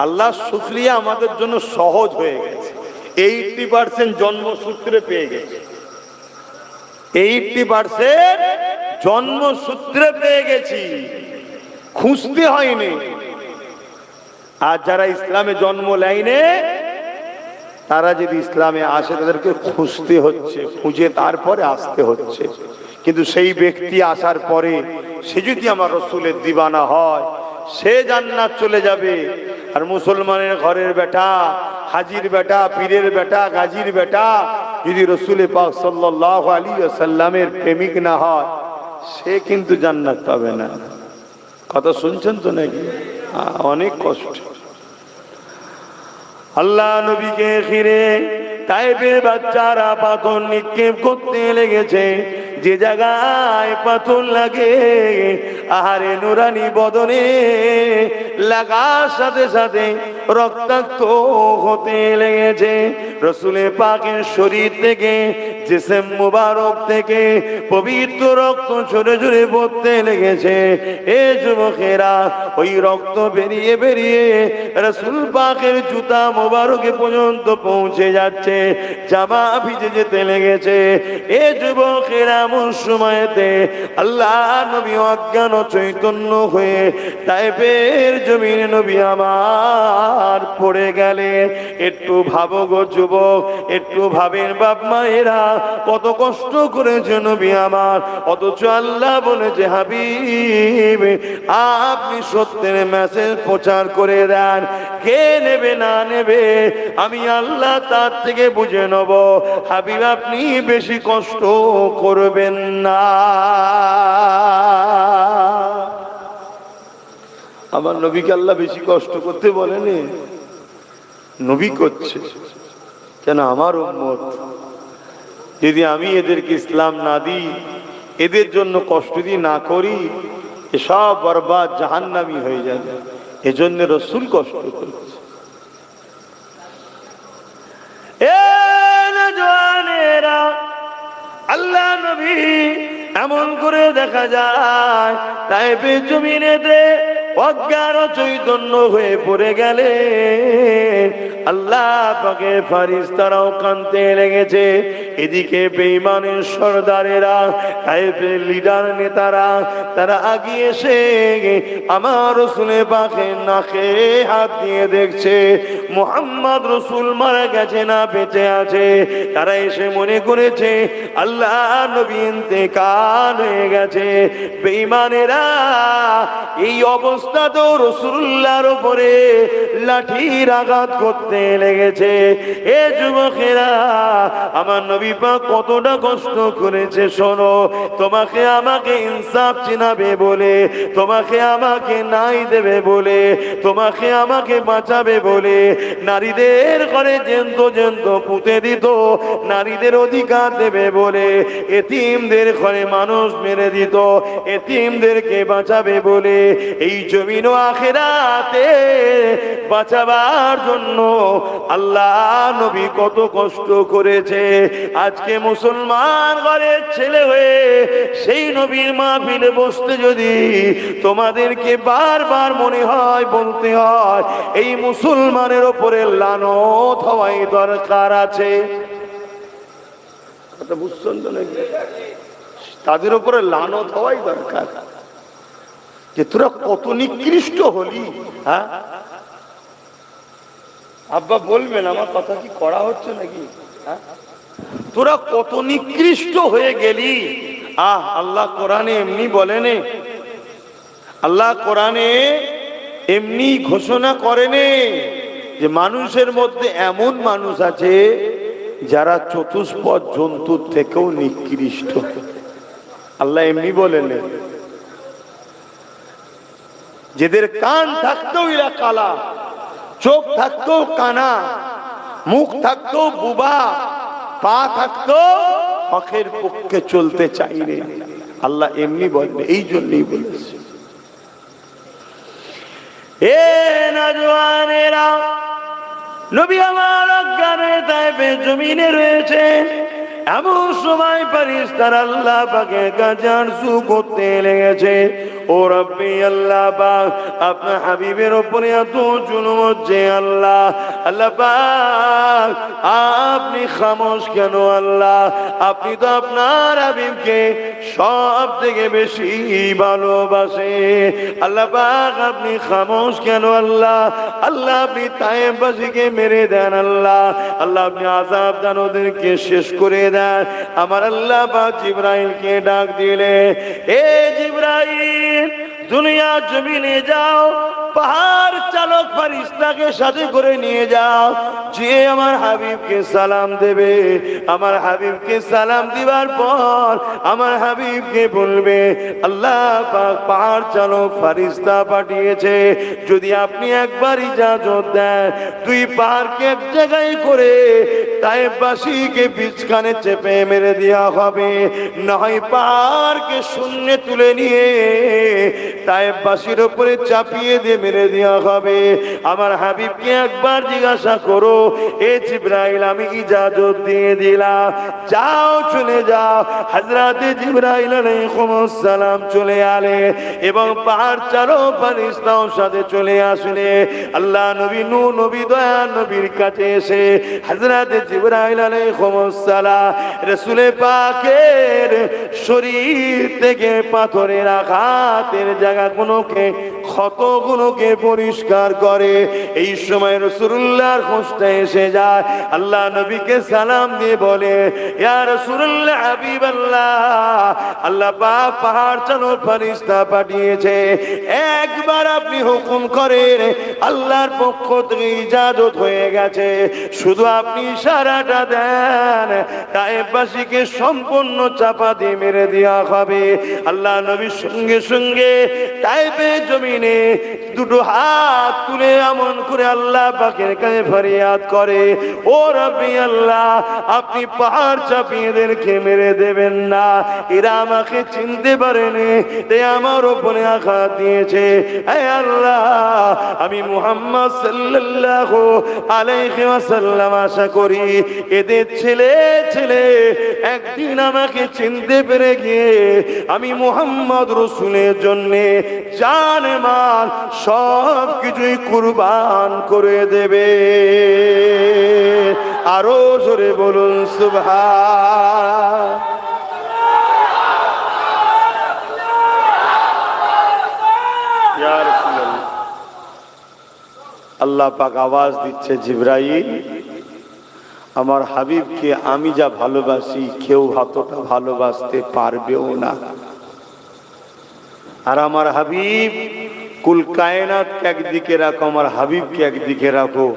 আল্লাহ শুকরিয়া আমাদের জন্য সহজ হয়ে গেছে। 80% জন্মসূত্রে পেয়ে গেছে, 80% জন্মসূত্রে পেয়ে গেছি, খুঁজতে হয়নি। আর যারা ইসলামে জন্ম লাইনে, তারা যদি ইসলামে আসে তাদেরকে খুঁজতে হচ্ছে, খুঁজে তারপরে আসতে হচ্ছে। কিন্তু সেই ব্যক্তি আসার পরে সে যদি আমার রাসূলের দিওয়ানা হয়, সে জান্নাত চলে যাবে। আর মুসলমানের ঘরের বেটা, হাজির বেটা, পীরের বেটা, গাজীর বেটা যদি রাসূল পাক সাল্লাল্লাহু আলাইহি ওয়াসাল্লামের প্রেমিক না হয়, সে কিন্তু জান্নাত পাবে না। কথা শুনছেন তো নাকি? অনেক কষ্ট। আল্লাহ নবীকে ঘিরে তায়েফের বাচ্চারা পাথর নিক্ষেপ করতে লেগেছে। যে জায়গায় পাথর লাগে, আহারে নুরানি বদনে লাগার সাথে সাথে রক্তাক্ত হতে লেগেছে। রাসূলের পাকের শরীর থেকে, জিসম মুবারক থেকে পবিত্র রক্ত ঝরে ঝরে পড়তে লেগেছে। এ যুবকেরা, ওই রক্ত বেরিয়ে বেরিয়ে রাসূল পাকের জুতা মুবারকে পর্যন্ত পৌঁছে যাচ্ছে, জামা ভিজে যেতে লেগেছে। এ যুবকেরা, এমন সময়তে আল্লাহ নবী অজ্ঞান চৈতন্য হয়ে তায়েফের জমিনে নবী আমার পড়ে গেলে। একটু ভাবো গো যুবক, একটু ভাবেন বাপ মায়েরা, কত কষ্ট করেছে নবী আমার, অথচ আল্লাহ বলেছে হাবিব আপনি সত্যের মেসেজ প্রচার করে দেন, কে নেবে না নেবে আমি আল্লাহ তার থেকে বুঝে নেব। হাবিব আপনি বেশি কষ্ট করবেন না। আমার নবীকে আল্লাহ বেশি কষ্ট করতে বলেনি, নবী করছে কেন? আমার উম্মত, যদি আমি এদেরকে ইসলাম না দিই, এদের জন্য কষ্ট দিয়ে না করি, এসব বরবাদ জাহান্নামী হয়ে যাবে। এজন্য রাসূল কষ্ট করছে। আল্লাহ নবী এমন করে দেখা যায় তায়েফের জমিনেতে অজ্ঞান চৈতন্য হয়ে পড়ে গেলে আল্লাহ পাকের ফেরেশতারাও কাঁদতে লেগেছে। এদিকে বেঈমানের সরদারেরা, তায়েফের লিডার নেতারা, তারা আগিয়ে এসে আমার রাসূলের পাকের নাকে হাত দিয়ে দেখছে মুহাম্মদ রাসূল মারা গেছে না বেঁচে আছে। তারা এসে মনে করেছে আল্লাহ নবী ইন্তেকাল হয়ে গেছে। বেঈমানেরা এই অবস্থাতেও রাসূলুল্লাহর উপরে লাঠির আঘাত করতে লেগেছে। এ যুবকেরা, আমার নবী পাক কতটা কষ্ট করেছে শোনো। তোমাকে আমাকে ইনসাফ চিনাবে বলে, তোমাকে আমাকে নাই দেবে বলে, তোমাকে আমাকে বাঁচাবে বলে নারীদের ঘরে জ্যান্ত জ্যান্ত পুঁতে দিত, নারীদের অধিকার দেবে বলে এতিমদের ঘরে মানুষ মেরে দিত, এতিমদেরকে বাঁচাবে বলে এই জমিন ও আখিরাতে বাঁচাবার জন্য আল্লাহ নবী কত কষ্ট করেছে। আজকে মুসলমান ঘরের ছেলে হয়ে সেই নবীর মাহফিলে বসতে যদি তোমাদেরকে বারবার মনে হয়, বলতে হয় এই মুসলমানের উপরে লানত হওয়াই দরকার আছে। কথা বুঝছেন তো নাকি? তাদের উপরে লানত হওয়াই দরকার, যে তোরা কত নিকৃষ্ট হলি। হ্যাঁ, আব্বা বলবেন আমার কথা কি করা হচ্ছে নাকি? হ্যাঁ, তোরা কত নিকৃষ্ট হয়ে গেলি। আল্লাহ কোরআনে এমনি বলেনে, আল্লাহ কোরআনে এমনি ঘোষণা করেনে যে মানুষের মধ্যে এমন মানুষ আছে যারা চতুষ্পদ জন্তুর থেকেও নিকৃষ্ট। আল্লাহ এমনি বলেন, যেদের কান থাকতেও এরা কালা, চোখ থাকতেও কানা, মুখ থাকতেও বুবা, পা থাকতেও হকের পক্ষে চলতে চাইলে। আল্লাহ এমনি বলেন, এই জন্যই বলেছে এ নওজওয়ানেরা, নবী আমার অজ্ঞানে তাইফে জমিনে রয়েছে। এমন সময় ফেরেশতারা আল্লাহ পাকের কাছে আরজু করতে লেগেছে, ও রব্বি আল্লাহ পাক, আপনার হাবিবের উপরে এত জুলুম হচ্ছে আল্লাহ, আল্লাহ পাক আপনি খামোশ কেন আল্লাহ? আপনি তো আপনার হাবিবকে সব থেকে বেশি ভালোবাসে, আল্লাহ পাক আপনি খামোশ কেন আল্লাহ? আল্লাহ আপনি তায়েফবাসীকে মেরে দেন আল্লাহ, আল্লাহ আপনি আযাব দান, ওদেরকে শেষ করে দেন। আমার আল্লাহ পাক জিবরাইলকে ডাক দিলে, এ জিবরাইল দুনিয়া জমিনে যাও, পাহাড় চালক ফেরেশতাকে সাথে করে নিয়ে যাও, যে আমার হাবিবকে সালাম দেবে। আমার হাবিবকে সালাম দিবার পর আমার হাবিবকে বলবে, আল্লাহ পাক পাহাড় চালক ফেরেশতা পাঠিয়েছে, যদি আপনি একবার ইজাজত দেন, দুই পাহাড়কে এক জায়গায় করে তায়েফবাসীকে বিচখানে চেপে মেরে দেওয়া হবে, নয় পাহাড়কে শূন্য তুলে নিয়ে তায়েফবাসীর উপরে চাপিয়ে দিয়ে মেরে দেওয়া হবে। আমার হাবিবকে একবার জিজ্ঞাসা করো, এ জিবরাইল আমি ইজাজত দিয়ে দিলাম, যাও চলে যাও। হযরতে জিবরাইল আলাইহিস সালাম চলে আলে এবং পাহাড় চালক ফেরেশতাও সাথে চলে আসলে আল্লাহ নবী নূহ নবী দয়া নবীর কাছে এসে হযরতে জিবরাইল আলাইহিস সালাম রাসূল পাকের শরীর থেকে পাথরের আঘাতের জায়গাগুলোকে, ক্ষতগুলোকে পরিষ্কার করে। এই সময় রাসূলুল্লাহর হোশটা এসে যায়, আল্লাহ নবীকে সালাম দিয়ে বলে, ইয়া রাসূলুল্লাহ হাবিবাল্লাহ, আল্লাহ পাক পাহাড় চালক ফেরেশতা পাঠিয়েছে, একবার আপনি হুকুম করেন, আল্লাহর পক্ষ থেকে ইজাজত হয়ে গেছে, শুধু আপনি ইশারাটা দেন, তায়েফবাসীকে সম্পূর্ণ চাপা দিয়ে মেরে দেওয়া হবে। আল্লাহ নবী সঙ্গে সঙ্গে তায়েফে জমিনে দুটো হাত তুলে এমন করে আল্লাহ পাকের কাছে ফরিয়াদ করে, ও রব্বি আল্লাহ, আপনি পাহাড় চাপিয়ে এদেরকে মেরে দেবেন না, এরা আমাকে চিনতে পারেনি, তাই আমার উপরে আঘাত দিয়েছে। হে আল্লাহ, আমি মুহাম্মদ সাল্লাল্লাহু আলাইহি ওয়াসাল্লাম আশা করি এদের ছেলে ছেলে একদিন আমাকে চিনতে পেরে গিয়ে আমি মুহাম্মদ রাসূলের জন্য জান মাল সব কিছুই কুরবান করে দেবে। আরো জোরে বলুন সুবহান। ইয়া রাসূলুল্লাহ, আল্লাহ পাক আওয়াজ দিচ্ছে, জিবরাইল আমার হাবিবকে আমি যা ভালোবাসি কেউ অতটা ভালোবাসতে পারবেও না। আর আমার হাবিব কুল কায়নাতকে একদিকে রাখো, আমার হাবিবকে একদিকে রাখো,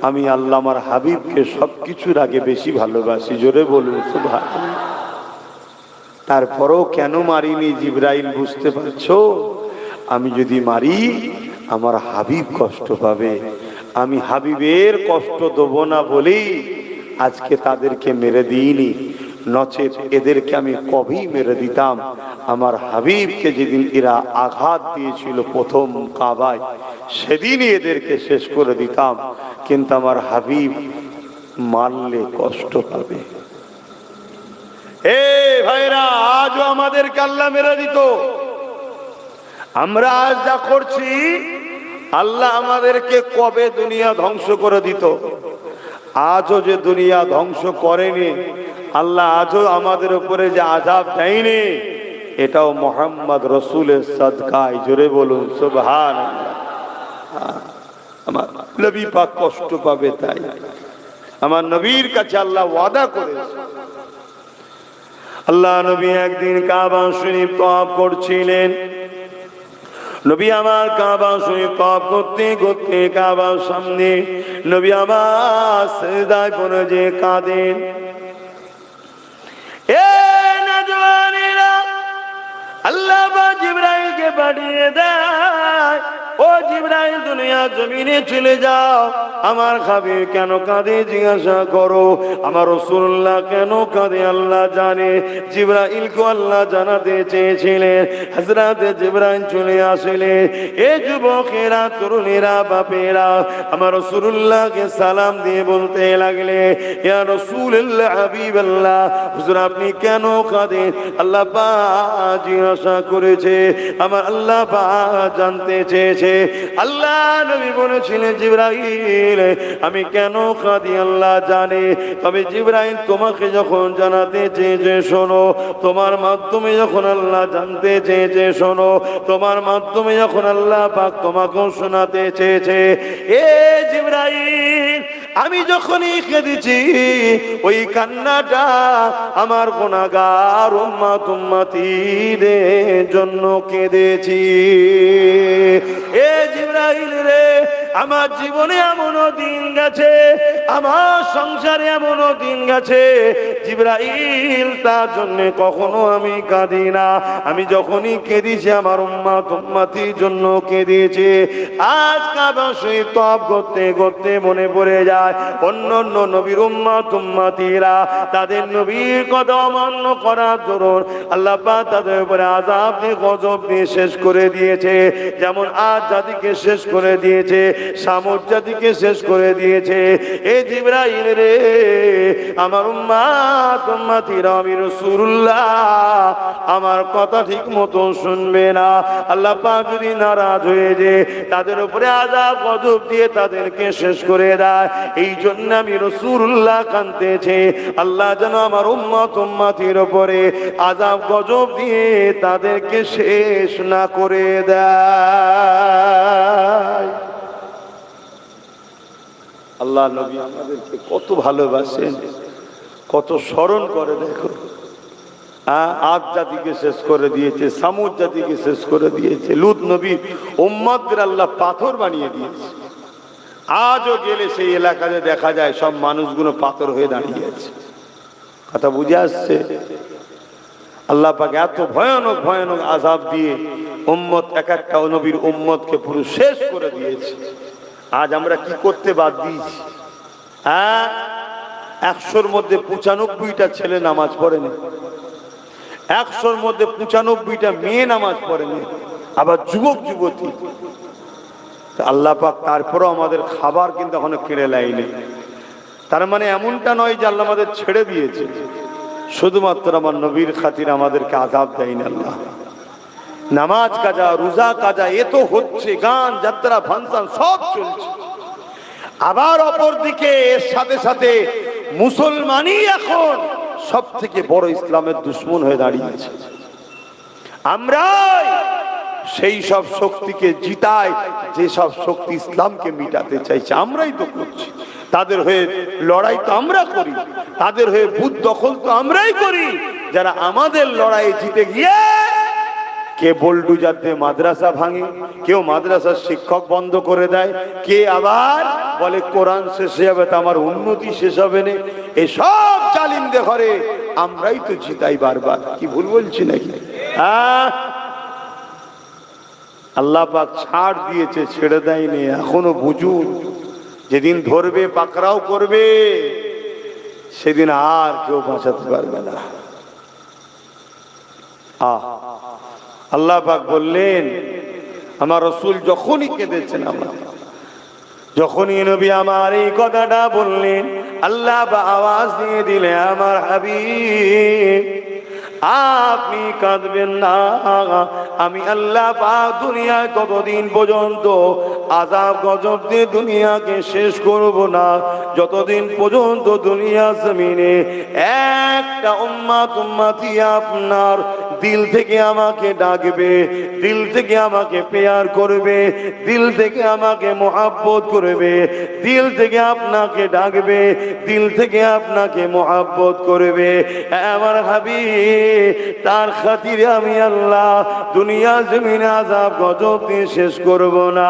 আমি আল্লাহ আমার হাবিবকে সবকিছুর আগে বেশি ভালোবাসি। জোরে বলুন সুবহানাল্লাহ। তারপরও কেন মারিনি জিবরাইল বুঝতে পারছো? আমি যদি মারি আমার হাবিব কষ্ট পাবে, আমি হাবিবের কষ্ট দেব না বলেই আজকে তাদেরকে মেরে দিইনি, নচেত এদেরকে আমি কবেই মেরে দিতাম। আমার হাবিবকে যেদিন এরা আঘাত দিয়েছিল প্রথম কাবায়, সেদিনই এদেরকে শেষ করে দিতাম, কিন্তু আমার হাবিব মারলে কষ্ট পাবে। এ ভাইরা, আজও আমাদেরকে আল্লাহ মেরে দিত। আমরা আজ যা করছি, আল্লাহ আমাদেরকে কবে দুনিয়া ধ্বংস করে দিত। আজও যে দুনিয়া ধ্বংস করেনি, আল্লাহ আজও আমাদের উপরে যে আযাব দেয়নি, এটাও মুহাম্মদ রাসূলের সাদকায়। জোরে বলুন সুবহানাল্লাহ। আমার নবী পাক কষ্ট পাবে, তাই আমার নবীর কাছে আল্লাহ ওয়াদা করেছে। আল্লাহ নবী একদিন কাবা শরীফ তওয়াফ করছিলেন। নবী আমার কাবা শরীফ তওয়াফ করতে করতে কাবার সামনে নবী আমার সিজদায় পড়ে যে কাঁদেন। এ নওজওয়ানেরা, আল্লাহ পাক জিবরাইলকে পাঠিয়ে দেয়, ও জিবরাইল দুনিয়া জমিনে চলে যাও, আমার হাবিব কেন কাঁদে জিজ্ঞাসা করো, আমার রাসূলুল্লাহ কেন কাঁদে আল্লাহ জানে। জিবরাইলকে আল্লাহ জানাতে চেয়েছিলেন। হযরত জিবরাইল চলে আসলেন। এ যুবকেরা, তরুণেরা, বাপেরা, আমার রাসূলুল্লাহকে সালাম দিয়ে বলতে লাগলে, ইয়া রাসূলুল্লাহ, হাবিবাল্লাহ, হুজুর আপনি কেন কাঁদেন? আল্লাহ পাক জিজ্ঞাসা করেছে, আমার আল্লাহ পাক জানতে চেয়েছে। আল্লাহ নবী বলেছিলেন, জিবরাইল আমি কেন কাঁদি আল্লাহ জানে, তবে জিবরাইল তোমাকে যখন জানাতে চেয়েছে শোনো, তোমার মাধ্যমে যখন আল্লাহ জানতে চেয়েছে শোনো, তোমার মাধ্যমে যখন আল্লাহ পাক তোমাকেও শোনাতে চেয়েছে। এ জিবরাইল, আমি যখনই কেঁদেছি ওই কান্নাটা আমার গুনাহগার উম্মত উম্মতীদের জন্য কেঁদেছি। এ জিবরাইল রে, আমার জীবনে এমনও দিন গেছে, আমার সংসারে এমনও দিন গেছে, জিবরাইল তার জন্য কখনো আমি কাঁদি না। আমি যখনই কেঁদেছি আমার উম্মত উম্মতির জন্য কেঁদেছি। আজ কাবা শরীফ তওয়াফ করতে করতে মনে পড়ে যায় অন্য অন্য নবীর উম্মত উম্মতিরা তাদের নবীর কথা অমান্য করার দরুন আল্লাহ পাক তাদের উপরে আযাব দিয়ে গজব দিয়ে শেষ করে দিয়েছে। যেমন আদ জাতিকে শেষ করে দিয়েছে, সামুদ জাতিকে শেষ করে দিয়েছে। এ জিবরাইল রে, আমার উম্মত উম্মতিরা, আমি রাসূলুল্লাহ আমার কথা ঠিক মতো শুনবে না। আল্লাহ পাক যদি নারাজ হয়ে যে তাদের উপরে আযাব গজব দিয়ে তাদেরকে শেষ করে দেয়, এই জন্য আমি রাসূলুল্লাহ কাঁদতেছি, আল্লাহ যেন আমার উম্মত উম্মতির উপরে আযাব গজব দিয়ে তাদেরকে শেষ না করে দেয়। আল্লাহ নবী আমাদেরকে কত ভালোবাসেন, কত স্মরণ করে। দেখো, আদ জাতিকে শেষ করে দিয়েছে, সামুদ জাতিকে শেষ করে দিয়েছে, লূত নবী উম্মতদের আল্লাহ পাথর বানিয়ে দিয়েছে। আজও গেলে সেই এলাকাতে দেখা যায় সব মানুষগুলো পাথর হয়ে দাঁড়িয়ে আছে। কথা বুঝে আসছে? আল্লাহ পাক এত ভয়ানক ভয়ানক আযাব দিয়ে উম্মত, এক একটা নবীর উম্মতকে পুরো শেষ করে দিয়েছে। আজ আমরা কি করতে বাদ দিয়েছি? 100-র মধ্যে 95টা ছেলে নামাজ পড়েনি, 100-র মধ্যে 95টা মেয়ে নামাজ পড়েনি, আবার যুবক যুবতী। আল্লাহ পাক তারপরও আমাদের খাবার কিন্তু এখনো কেড়ে লাইনি। তার মানে এমনটা নয় যে আল্লাহ আমাদের ছেড়ে দিয়েছে, শুধুমাত্র আমার নবীর খাতির আমাদেরকে আযাব দেয়নি আল্লাহ। নামাজ কাজা, রোজা কাজা এ তো হচ্ছে, গান যাত্রা ফাংশন সব চলছে। আবার অপর দিকে এর সাথে সাথে মুসলমানই এখন সব থেকে বড় ইসলামের দুশ্মন হয়ে দাঁড়িয়েছে। আমরা সেই সব শক্তিকে জিতাই, যে সব শক্তি ইসলামকে মিটাতে চাইছে, আমরাই তো করছি। তাদের হয়ে লড়াই তো আমরা করি, তাদের হয়ে বুথ দখল তো আমরাই করি। যারা আমাদের লড়াই জিতে গিয়ে কে বোল্ডুজার দিয়ে মাদ্রাসা ভাঙে, কেউ মাদ্রাসার শিক্ষক বন্ধ করে দেয়, কে আবার বলে কোরআন শেষ হয়ে যাবে তো আমার উন্নতি শেষ হবে না। এসব জালিমদের ঘরে আমরাই তো জিতাই বারবার। কি ভুল বলছি নাকি? আল্লাহ পাক ছাড় দিয়েছে, ছেড়ে দেয়নি। এখনো বুঝুন, যেদিন ধরবে পাকড়াও করবে সেদিন আর কেউ বাঁচাতে পারবে না। আল্লাহ পাক বললেন, আমার রাসূল যখনই কেঁদেছেন, আমার যখনই নবী আমার এই কথাটা বললেন, আল্লাহ পাক আওয়াজ দিয়ে দিলে, আমার হাবিব আপনি কাঁদবেন না। আমি আল্লাহ পাক দুনিয়ায় ততদিন পর্যন্ত আযাব গজব দিয়ে দুনিয়াকে শেষ করব না, যতদিন পর্যন্ত দুনিয়া জমিনে একটা উম্মত উম্মতি আপনার দিল থেকে আমাকে ডাকবে, দিল থেকে আমাকে পেয়ার করবে, দিল থেকে আমাকে মোহাব্বত করবে, দিল থেকে আপনাকে ডাকবে, দিল থেকে আপনাকে মোহাব্বত করবে। আমার হাবিব, তার খাতিরে আমি আল্লাহ দুনিয়া জমিনে আযাব গজব দিয়ে শেষ করব না।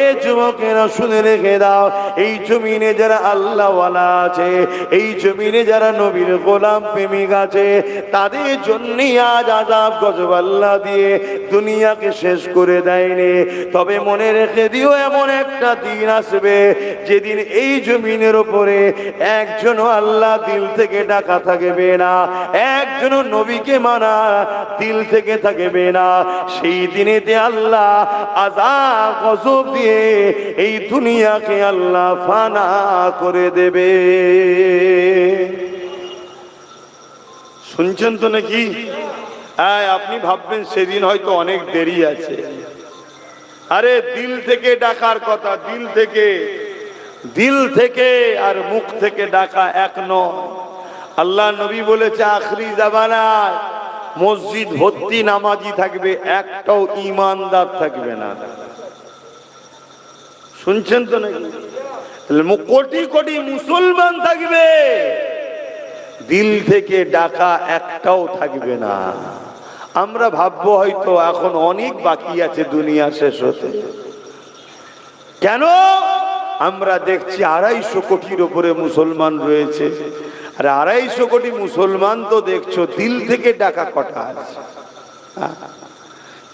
এই যুবকেরা শুনে রেখে দাও, এই জমিনে যারা আল্লাহ ওয়ালা আছে, এই জমিনে যারা নবীর গোলাম প্রেমিক আছে, তাদের জন্যই আজ আযাব গজব আল্লাহ দিয়ে দুনিয়াকে শেষ করে দেয়নি। তবে মনে রেখে দিও, এমন একটা দিন আসবে যেদিন এই জমিনের উপরে একজনও আল্লাহ দিল থেকে ডাকা থাকবে না, একজনও নবীকে মানা দিল থেকে থাকবে না। সেই দিনেতে আল্লাহ আযাব গজব দিয়ে এই দুনিয়াকে আল্লাহ ফানা করে দেবে। শুনছেন তো নাকি? আপনি ভাববেন সেদিন হয়তো অনেক দেরি আছে। আরে দিল থেকে ডাকার কথা, দিল থেকে, দিল থেকে আর মুখ থেকে ডাকা এক নয়। আল্লাহ নবী বলেছে আখরি জামানায় মসজিদ ভর্তি নামাজি থাকবে, একটাও ঈমানদার থাকবে না। শুনছেন তো নাকি? কোটি কোটি মুসলমান থাকবে, দিল থেকে ডাকা একটাও থাকবে না। আমরা ভাববো হয়তো এখন অনেক বাকি আছে দুনিয়া শেষ হতে। কেন? আমরা দেখছি 250 কোটির উপরে মুসলমান রয়েছে, আর 250 কোটি মুসলমান তো দেখছো দিল থেকে ডাকা কটা আছে?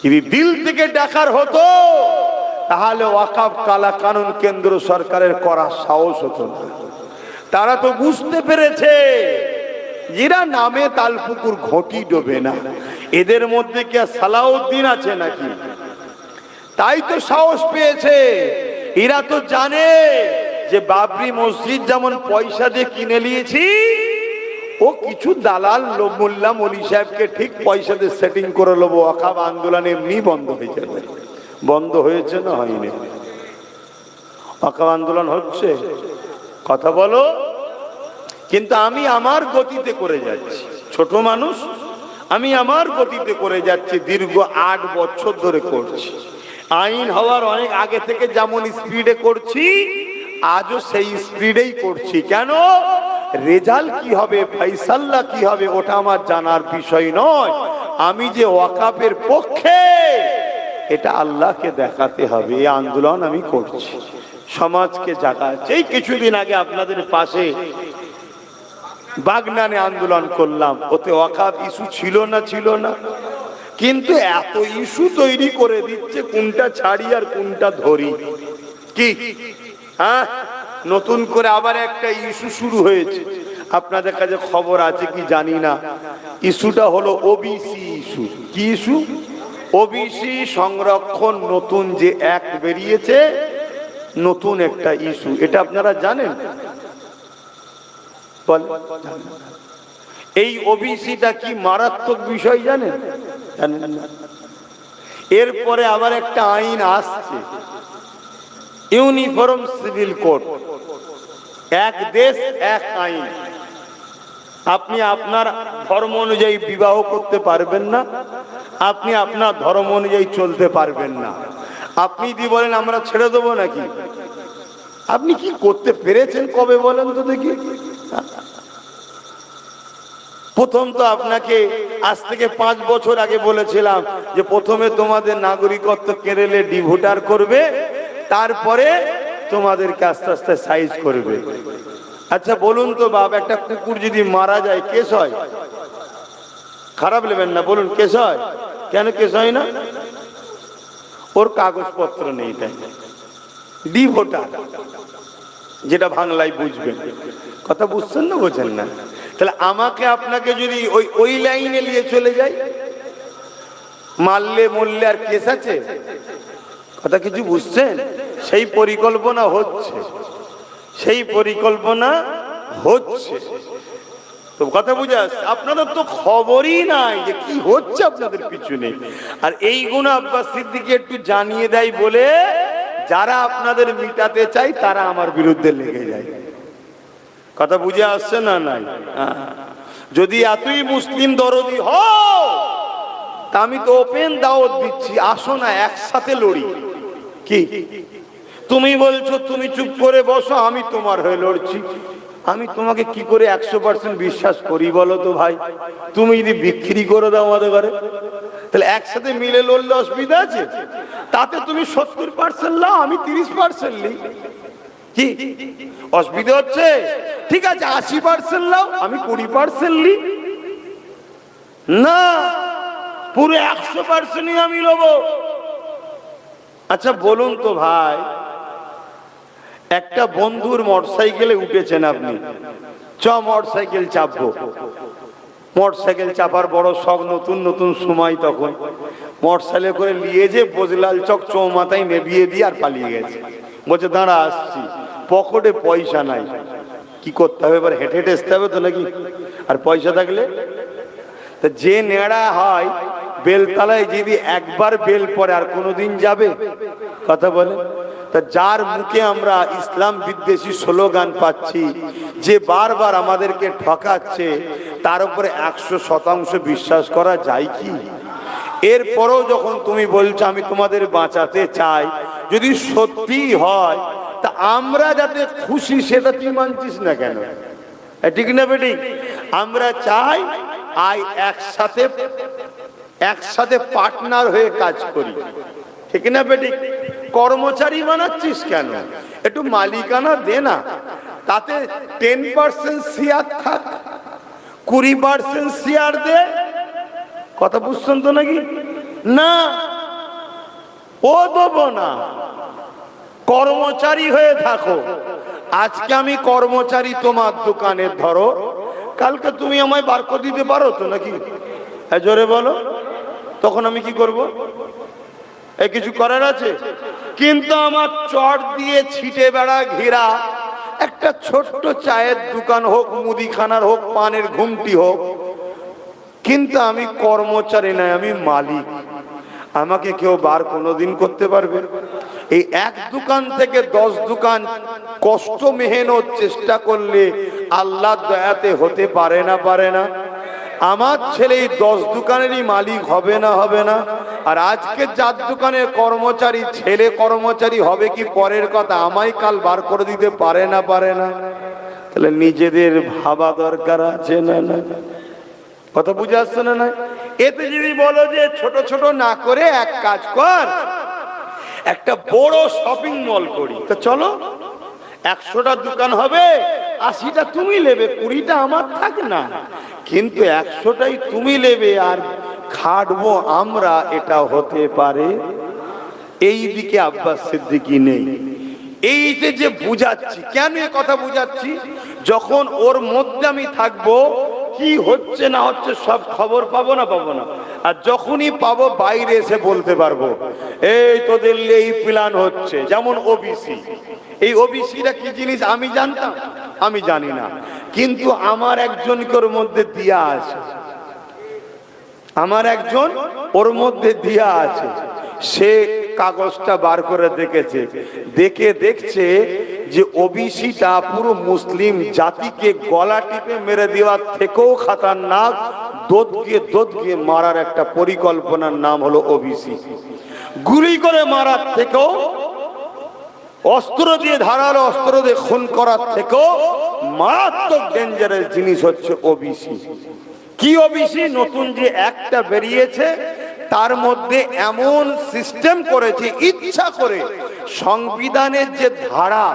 যদি দিল থেকে ডাকার হতো তাহলে ওয়াকফ কালা কানুন কেন্দ্র সরকারের করার সাহস হতো না। তারা তো বুঝতে পেরেছে এরা নামে তালপুকুর ঘটি ডোবে না, এদের মধ্যে কি সালাউদ্দিন আছে নাকি? তাই তো সাহস পেয়েছে। এরা তো জানে যে বাবরি মসজিদ যেমন পয়সা দিয়ে কিনে নিয়েছি, ও কিছু দালাল মোল্লা মলি সাহেবকে ঠিক পয়সা দিয়ে সেটিং করে নেবো, ওয়াকফ আন্দোলন এমনি বন্ধ হয়ে যাবে। বন্ধ হয়েছে না হয়নি? ওয়াকফ আন্দোলন হচ্ছে, কথা বলো। কিন্তু আমি আমার গতিতে করে যাচ্ছি, ছোট মানুষ, আমি আমার গতিতে করে যাচ্ছি। দীর্ঘ 8 বছর ধরে করছি। আইন হওয়ার অনেক আগে থেকে যেমন স্পিডে করছি, আজও সেই স্পিডেই করছি। কেন? রেজাল্ট কি হবে, ফাইসাল্লা কি হবে, ওটা আমার জানার বিষয় নয়। আমি যে ওয়াকফের পক্ষে, এটা আল্লাহকে দেখাতে হবে। এই আন্দোলন আমি করছি, সমাজকে জাগাচ্ছি। এই কিছুদিন আগে আপনাদের পাশে বাগনানে আন্দোলন করলাম, ওতে ওয়াকফ ইস্যু ছিল না? ছিল না? কিন্তু এত ইস্যু তৈরি করে দিচ্ছে, কোনটা ছাড়ি আর কোনটা ধরি। কি নতুন করে আবার একটা ইস্যু শুরু হয়েছে, আপনাদের কাছে খবর আছে কি জানি না। ইস্যুটা হলো ওবিসি ইস্যু। কি ইস্যু? ওবিসি সংরক্ষণ, নতুন যে অ্যাক্ট বেরিয়েছে, নতুন একটা ইস্যু। এটা আপনারা জানেন? এই ওবিসিটা কি মারাত্মক বিষয় জানেন? জানেন না? এরপরে আবার একটা আইন আসছে, ইউনিফর্ম সিভিল কোড, এক দেশ এক আইন। আপনি আপনার ধর্ম অনুযায়ী বিবাহ করতে পারবেন না, আপনি আপনার ধর্ম অনুযায়ী চলতে পারবেন না। আপনি যদি বলেন আমরা ছেড়ে দেবো নাকি? আপনি কি করতে পেরেছেন কবে বলেন তো দেখি? প্রথম তো আপনাকে আজ থেকে 5 বছর আগে বলেছিলাম যে প্রথমে তোমাদের নাগরিকত্ব কেড়ে ডিভোটার করবে, তারপরে তোমাদেরকে আস্তে আস্তে সাইজ করবে। আচ্ছা বলুন তো বাপ, একটা কুকুর যদি মারা যায় কেস হয়? খারাপ নেবেন না, বলুন কেস হয়? কেন কেস হয় না? ওর কাগজপত্র নেই, তাই ডিভোটার, যেটা বাংলায় বুঝবেন। কথা বুঝছেন না? বোঝেন না? তাহলে আমাকে আপনাকে যদি ওই লাইনে নিয়ে চলে যাই, মারলে মরলে আর কেস আছে? কথা কিছু বুঝছেন? সেই পরিকল্পনা হচ্ছে, সেই পরিকল্পনা হচ্ছে। তো কথা বুঝে আসছে? আপনাদের তো খবরই নাই যে কি হচ্ছে আপনাদের পিছনে। আর এইগুলো আব্বাস সিদ্দিকী একটু জানিয়ে দেয় বলে যারা আপনাদের মিটাতে চাই তারা আমার বিরুদ্ধে লেগে যায়। কথা বুঝে আসছে না? নাই? যদি এতই মুসলিম দরদি হও তা আমি তো ওপেন দাওয়াত দিচ্ছি, আসো না একসাথে লড়ি। কি তুমি বলছো তুমি চুপ করে বসো, আমি তোমার হয়ে লড়ছি। আমি তোমাকে কি করে 100% বিশ্বাস করি বলো তো ভাই? তুমি যদি বিক্রি করে দাও আমাদের ঘরে, তাহলে একসাথে মিলে লড়লে অসুবিধা আছে? তাতে তুমি 70% লাও, আমি 30% লি, কি অসুবিধা হচ্ছে? ঠিক আছে 80% লাও, আমি 20% লি। না, পুরো 100%ই আমি লব। আচ্ছা বলুন তো ভাই, একটা বন্ধুর মোটরসাইকেলে উঠেছেন আপনি, চ মোটরসাইকেল চাপবো। মোটরসাইকেল চাপার বড় শখ, নতুন নতুন সময় তখন। মোটরসাইকেল করে নিয়ে যে বজলাল চক চৌমাথায় নেবিয়ে দিয়ে আর পালিয়ে গেছে। বলছে দাঁড়া আসছি, পকেটে পয়সা নাই। কি করতে হবে এবার? হেঁটে হেঁটে আসতে হবে তো নাকি? আর পয়সা থাকলে তা যে নেড়া হয় বেলতলায় যদি একবার বেল পড়ে আর কোনোদিন যাবে? কথা বলে। তা যার মুখে আমরা ইসলাম বিদ্বেষী স্লোগান পাচ্ছি, যে বারবার আমাদেরকে ঠকাচ্ছে, তার উপরে 100% বিশ্বাস করা যায় কি? এরপরেও যখন তুমি বলছো আমি তোমাদের বাঁচাতে চাই, যদি সত্যি হয় তা আমরা যাতে খুশি সেটা তুই মানছিস না কেন? ঠিক না বেটি? আমরা চাই একসাথে পার্টনার হয়ে কাজ করি, ঠিক না বেটি? কর্মচারী বানাচ্ছিস কেন? একটু মালিকানা দে না, তাতে 10% শেয়ার থাক, 20% শেয়ার দে। কথা বুঝছেন তো নাকি? না, ও দেবো না, কর্মচারী হয়ে থাকো। আজকে আমি কর্মচারী তোমার দোকানে, ধরো কালকে তুমি আমায় বার করে দিতে পারো তো নাকি? জোরে বলো, তখন আমি কি করব? এই কিছু করার আছে? কিন্তু আমার চট দিয়ে ছিটে বেড়া ঘেরা একটা ছোট্ট চায়ের দোকান হোক, মুদিখানার হোক, পানের ঘুমটি হোক, কিন্তু আমি কর্মচারী নয়, আমি মালিক। আমাকে কেউ বার কোনোদিন করতে পারবে? এই এক দোকান থেকে 10 দোকান কষ্ট মেহনত চেষ্টা করলে আল্লাহর দয়াতে হতে পারে না? পারে না? আমার ছেলে এই 10 দোকানেরই মালিক হবে না? হবে না? আর আজকে যার দোকানের কর্মচারী, ছেলে কর্মচারী হবে কি পরের কথা, আমায় কাল বার করে দিতে পারে না? পারে না? তাহলে নিজেদের ভাবা দরকার আছে না? না, কথা বুঝে আসছে না? না, এতে যদি বলো যে ছোট ছোট না করে এক কাজ কর, একটা বড় শপিং মল করি, তো চলো 100টা দোকান হবে, 80টা তুমি নেবে, 20টা আমার থাক না, কিন্তু 100টাই তুমি নেবে আর খাটবো আমরা, এটা হতে পারে? এই দিকে আব্বাস সিদ্দিকী নেই। এই যে বুঝাচ্ছি, কেন এ কথা বুঝাচ্ছি? যখন ওর মধ্যে আমি থাকবো, কি হচ্ছে না হচ্ছে সব খবর পাবো না? পাবো না? আর যখনই পাবো বাইরে এসে বলতে পারবো, এই তোদের এই প্ল্যান হচ্ছে। যেমন ওবিসি, এই ওবিসিটা কি জিনিস আমি জানতাম? আমি জানি না, কিন্তু আমার একজনকে ওর মধ্যে দিয়া আছে, আমার একজন ওর মধ্যে দিয়া আছে, সে কাগজটা বার করে দেখেছে, দেখে দেখছে যে ওবিসিটা পুরো মুসলিম জাতিকে গলা টিপে মেরে দেওয়ার থেকেও খাতারনাক, দোদ গিয়ে মারার একটা পরিকল্পনার নাম হলো ওবিসি। গুলি করে মারার থেকেও, অস্ত্র দিয়ে, ধারালো অস্ত্র দিয়ে খুন করার থেকেও মারাত্মক ডেঞ্জারাস জিনিস হচ্ছে ওবিসি। কি ওবিসি? নতুন যে একটা বেরিয়েছে, তার মধ্যে এমন সিস্টেম করেছে ইচ্ছা করে, সংবিধানের যে ধারা,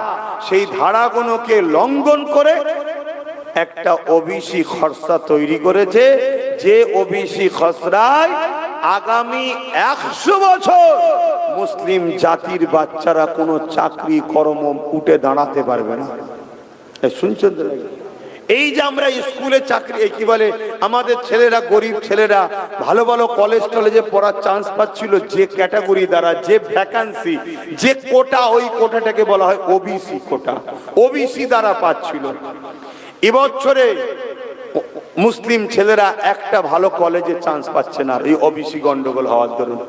সেই ধারাগুলোকে লঙ্ঘন করে একটা ওবিসি খসড়া তৈরি করেছে, যে ওবিসি খসড়ায় আগামী 100 বছর মুসলিম জাতির বাচ্চারা কোনো চাকরি কর্ম উঠে দাঁড়াতে পারবে না। শুনছেন তো? এই যে আমরা স্কুলে চাকরি, কি বলে, আমাদের ছেলেরা, গরিব ছেলেরা ভালো ভালো কলেজ টলেজে পড়ার চান্স পাচ্ছিল, যে ক্যাটাগরি দ্বারা, যে ভ্যাকান্সি, যে কোটা, ওই কোটাটাকে বলা হয় ওবিসি কোটা, ওবিসি দ্বারা পাচ্ছিল। এবছরে মুসলিম ছেলেরা একটা ভালো কলেজে চান্স পাচ্ছে না, এই ওবিসি গন্ডগোল হওয়ার দরুন।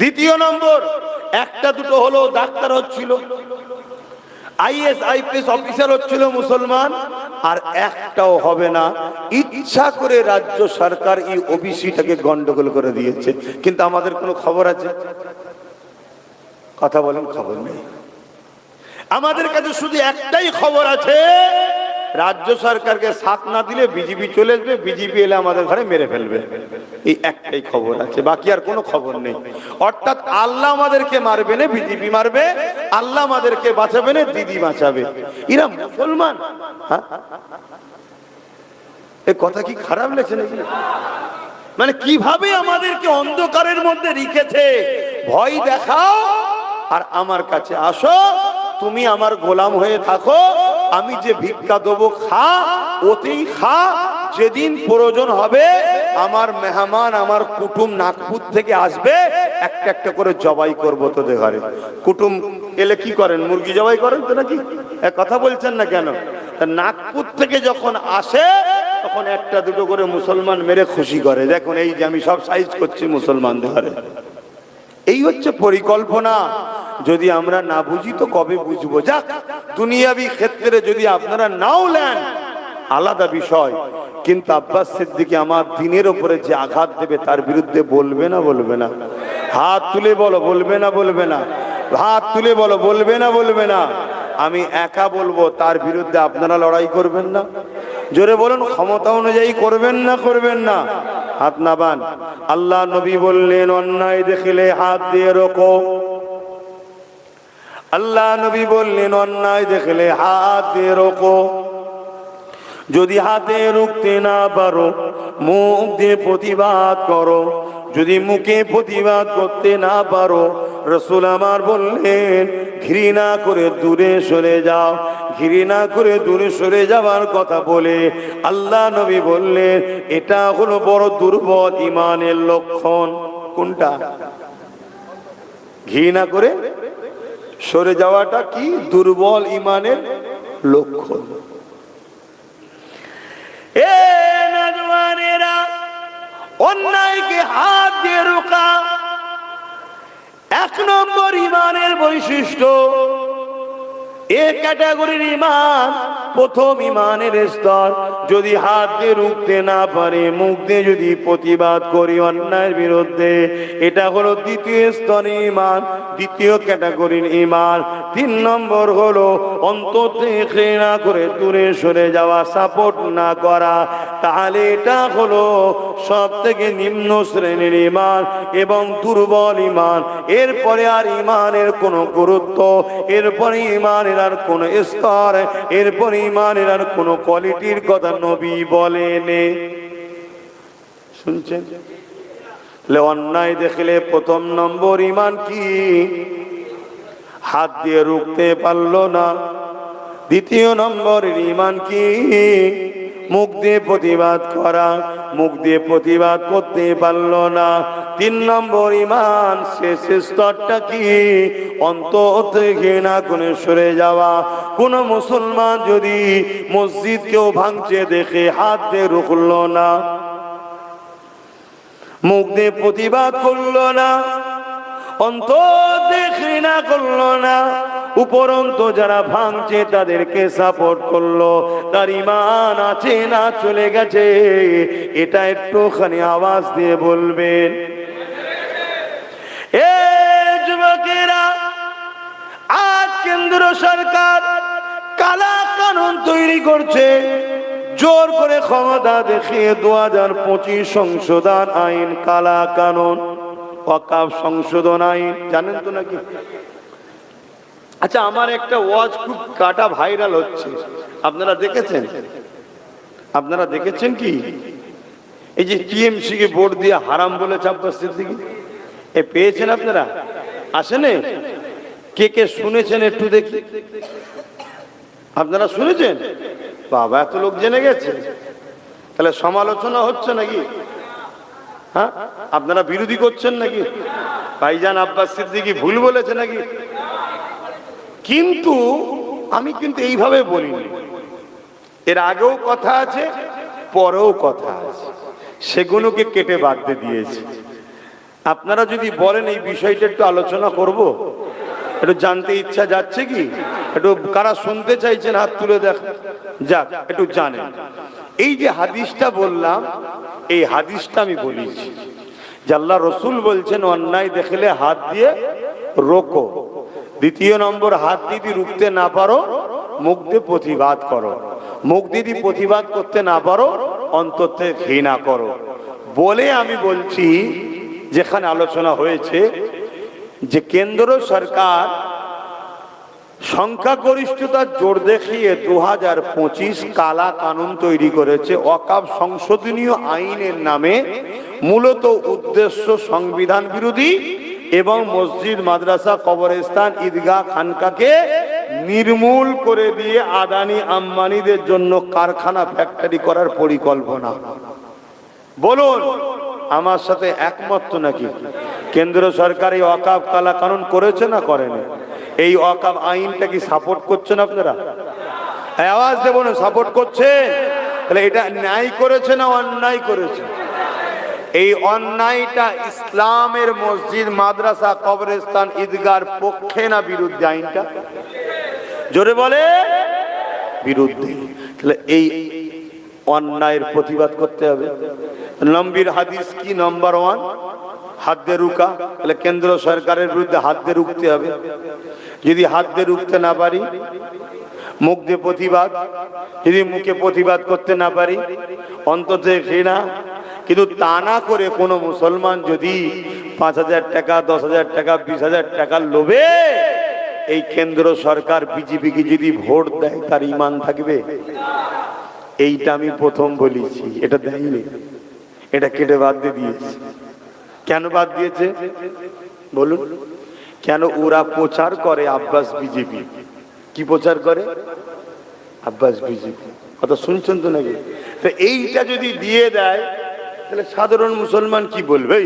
দ্বিতীয় নম্বর, একটা দুটো হলো ডাক্তার হচ্ছিল, আইএস আইপিএস অফিসার হচ্ছিল মুসলমান, আর একটাও হবে না। ইচ্ছা করে রাজ্য সরকার এই ওবিসিটাকে গন্ডগোল করে দিয়েছে, কিন্তু আমাদের কোনো খবর আছে? কথা বলেন, খবর নেই। আমাদের কাছে শুধু একটাই খবর আছে, রাজ্য সরকারকে সাথ না দিলে বিজেপি চলে আসবে, বিজেপি এলে আমাদের ঘরে মেরে ফেলবে। এই একটাই খবর আছে, বাকি আর কোনো খবর নেই। অর্থাৎ আল্লাহ আমাদেরকে মারবে না, বিজেপি মারবে, আল্লাহ আমাদেরকে বাঁচাবে না, দিদি বাঁচাবে। এরা মুসলমান? হ্যাঁ, এই কথা কি খারাপ লেগেছে নাকি? মানে কিভাবে আমাদেরকে অন্ধকারের মধ্যে রেখেছে, ভয় দেখাও আর আমার কাছে আসো, তুমি আমার গোলাম হয়ে থাকো, আমি যে ভিক্ষা দেবো খা, ওতেই খা, যেদিন প্রয়োজন হবে আমার মেহমান, আমার কুটুম নাগপুর থেকে আসবে, একটা একটা করে জবাই করবো তোদের ঘরে। কুটুম এলে কি করেন? মুরগি জবাই করেন তো নাকি? কথা বলছেন না কেন? নাগপুর থেকে যখন আসে তখন একটা দুটো করে মুসলমান মেরে খুশি করে, দেখুন এই যে আমি সব সাইজ করছি মুসলমানদের ঘরে। এই হচ্ছে পরিকল্পনা। যদি আমরা না বুঝি তো কবে বুঝবো? যাক, দুনিয়াবি ক্ষেত্রে যদি আপনারা নাও নেন আলাদা বিষয়, কিন্তু আব্বাস সিদ্দিকী আমার দিনের উপরে যে আঘাত দেবে তার বিরুদ্ধে বলবে না বলবে না? হাত তুলে বলো, বলবে না বলবে না? হাত তুলে বলো, বলবে না বলবে না? আমি একা বলবো, তার বিরুদ্ধে আপনারা লড়াই করবেন না? জোরে বলুন, ক্ষমতা অনুযায়ী করবেন না করবেন না? হাত নাবান। আল্লাহ নবী বললেন, অন্যায় দেখলে হাত দিয়ে রোকো। আল্লাহ নবী বললেন, অন্যায় দেখলে হাত দিয়ে রোকো। যদি হাতে রুখতে না পারো, মুখ দিয়ে প্রতিবাদ করো। যদি মুখে প্রতিবাদ করতে না পারো, রাসূল আমার বললেন, ঘৃণা করে দূরে সরে যাও। ঘৃণা করে দূরে সরে যাওয়ার কথা বলে আল্লাহ নবী বললেন, এটা হলো বড় দুর্বল ঈমানের লক্ষণ। কোনটা? ঘৃণা করে সরে যাওয়াটা কি দুর্বল ঈমানের লক্ষণ। এ নওজওয়ানেরা, অন্যায়কে হাত দিয়ে রোকা এক নম্বর ঈমানের বৈশিষ্ট্য। এ ক্যাটাগরির ঈমান, প্রথম ঈমানের স্তর। যদি হাত দিয়ে রুখতে না পারে, মুখ দিয়ে যদি প্রতিবাদ করি অন্যায়ের বিরুদ্ধে, এটা হলো দ্বিতীয় স্তরের ঈমান, দ্বিতীয় ক্যাটাগরির ঈমান। 3 নম্বর হলো অন্তর থেকে ঘৃণা করে দূরে সরে যাওয়া, সাপোর্ট না করা। তাহলে এটা হলো সব থেকে নিম্ন শ্রেণীর ঈমান এবং দুর্বল ঈমান। এরপরে আর ঈমানের কোনো গুরুত্ব, এরপরে ঈমানের আর কোনো স্তর, এরপরে ঈমানের আর কোনো কোয়ালিটির কথা নবী বলেন। শুনছেন? অন্যায় দেখলে প্রথম নম্বর ঈমান কি? হাত দিয়ে রুখতে পারলো না। দ্বিতীয় নম্বর ঈমান কি? মুখ দিয়ে প্রতিবাদ করা, মুখ দিয়ে প্রতিবাদ করতে পারলো না। 3 নম্বর ঈমান, শেষ স্তরটা কি? অন্তর থেকে ঘৃণা করে সরে যাওয়া। কোন মুসলমান যদি মসজিদ কেউ ভাঙছে দেখে হাত দিয়ে রুখলো না, মুখ দিয়ে প্রতিবাদ করলো না, অন্তর দিয়ে ঘৃণা করলো না, উপরন্তু যারা ভাঙছে তাদেরকে সাপোর্ট করলো, তার ঈমান আছে না চলে গেছে? এটা একটুখানি আওয়াজ দিয়ে বলবেন। এ যুবকেরা, আজ কেন্দ্র সরকার কালা কানুন তৈরি করছে, জোর করে ক্ষমতা দেখিয়ে 2025 সংশোধন আইন, কালা কানুন, ওয়াকফ সংশোধন আইন, জানেন তো নাকি? আচ্ছা, আমার একটা ওয়াজ খুব কাটা ভাইরাল হচ্ছে, আপনারা দেখেছেন? আপনারা দেখেছেন কি? এই যে টিএমসি কে ভোট দিয়ে হারাম বলেছে আব্বাস সিদ্দিকী, এ পেয়েছেন আপনারা? আসেন, কে কে শুনেছেন একটু দেখি। আপনারা শুনেছেন? বাবা, এত লোক জেনে গেছে, তাহলে সমালোচনা হচ্ছে নাকি? হ্যাঁ, আপনারা বিরোধী করছেন নাকি? ভাইজান আব্বাস সিদ্দিকী ভুল বলেছে নাকি? কিন্তু আমি কিন্তু এইভাবে বলিনি, এর আগেও কথা আছে, পরেও কথা আছে, সেগুলোকে কেটে বাদ দিয়েছি। আপনারা যদি বলেন এই বিষয়টা একটু আলোচনা করব, একটু জানতে ইচ্ছা যাচ্ছে কি? একটু কারা শুনতে চাইছেন হাত তুলে দেখ, যাক একটু জানেন। এই যে হাদিসটা বললাম, এই হাদিসটা আমি বলেছি যে আল্লাহ রসুল বলছেন অন্যায় দেখলে হাত দিয়ে রোকো। দ্বিতীয় নম্বর, হাত যদি রুখতে না পারো মুখ দিয়ে প্রতিবাদ করো। মুখ যদি প্রতিবাদ করতে না পারো অন্তর থেকে ঘৃণা করো। বলে আমি বলছি, যেখানে আলোচনা হয়েছে যে কেন্দ্র সরকার সংখ্যাগরিষ্ঠতার জোর দেখিয়ে 2025 কালা কানুন তৈরি করেছে ওয়াকফ সংশোধনীয় আইনের নামে। মূলত উদ্দেশ্য সংবিধান বিরোধী এবং মসজিদ, মাদ্রাসা, কবরস্থান, ঈদগাহ, খানকাকে নির্মূল করে দিয়ে আদানি আম্বানিদের জন্য কারখানা, ফ্যাক্টরি করার পরিকল্পনা। বলুন আমার সাথে একমত তো নাকি? কেন্দ্র সরকার এই ওয়াকফ কালা কানুন করেছে না করেনি? এই ওয়াকফ আইনটা কি সাপোর্ট করছেন আপনারা? আওয়াজ দেব না, সাপোর্ট করছে? তাহলে এটা ন্যায় করেছে না অন্যায় করেছে? এই অন্যায়টা ইসলামের মসজিদ, মাদ্রাসা, কবরস্থান, ঈদগাহর পক্ষে না বিরুদ্ধে? আইনটা জোরে বলে বিরুদ্ধে। তাহলে এই অন্যায়ের প্রতিবাদ করতে হবে। নবীর হাদিস কি? নম্বর 1 হাত দিয়ে রুকা। তাহলে কেন্দ্র সরকারের বিরুদ্ধে হাত দিয়ে রুখতে হবে। যদি হাত দিয়ে রুখতে না পারি মুখ দিয়ে প্রতিবাদ। যদি মুখে প্রতিবাদ করতে না পারি অন্তর থেকে ঘৃণা। কিন্তু তা না করে কোনো মুসলমান যদি 5,000 টাকা, 10,000 টাকা, 20,000 টাকার লোভে এই কেন্দ্র সরকার বিজেপিকে যদি ভোট দেয় তার ঈমান থাকবে? এইটা আমি প্রথম বলেছি, এটা দেয়নি, এটা কেটে বাদ দিয়ে দিয়েছে। কেন বাদ দিয়েছে বলুন? কেন? ওরা প্রচার করে আব্বাস বিজেপি। কি প্রচার করে? আব্বাস বিজেপি। কথা শুনছেন তো নাকি? তো এইটা যদি দিয়ে দেয় তাহলে সাধারণ মুসলমান কি বলবে?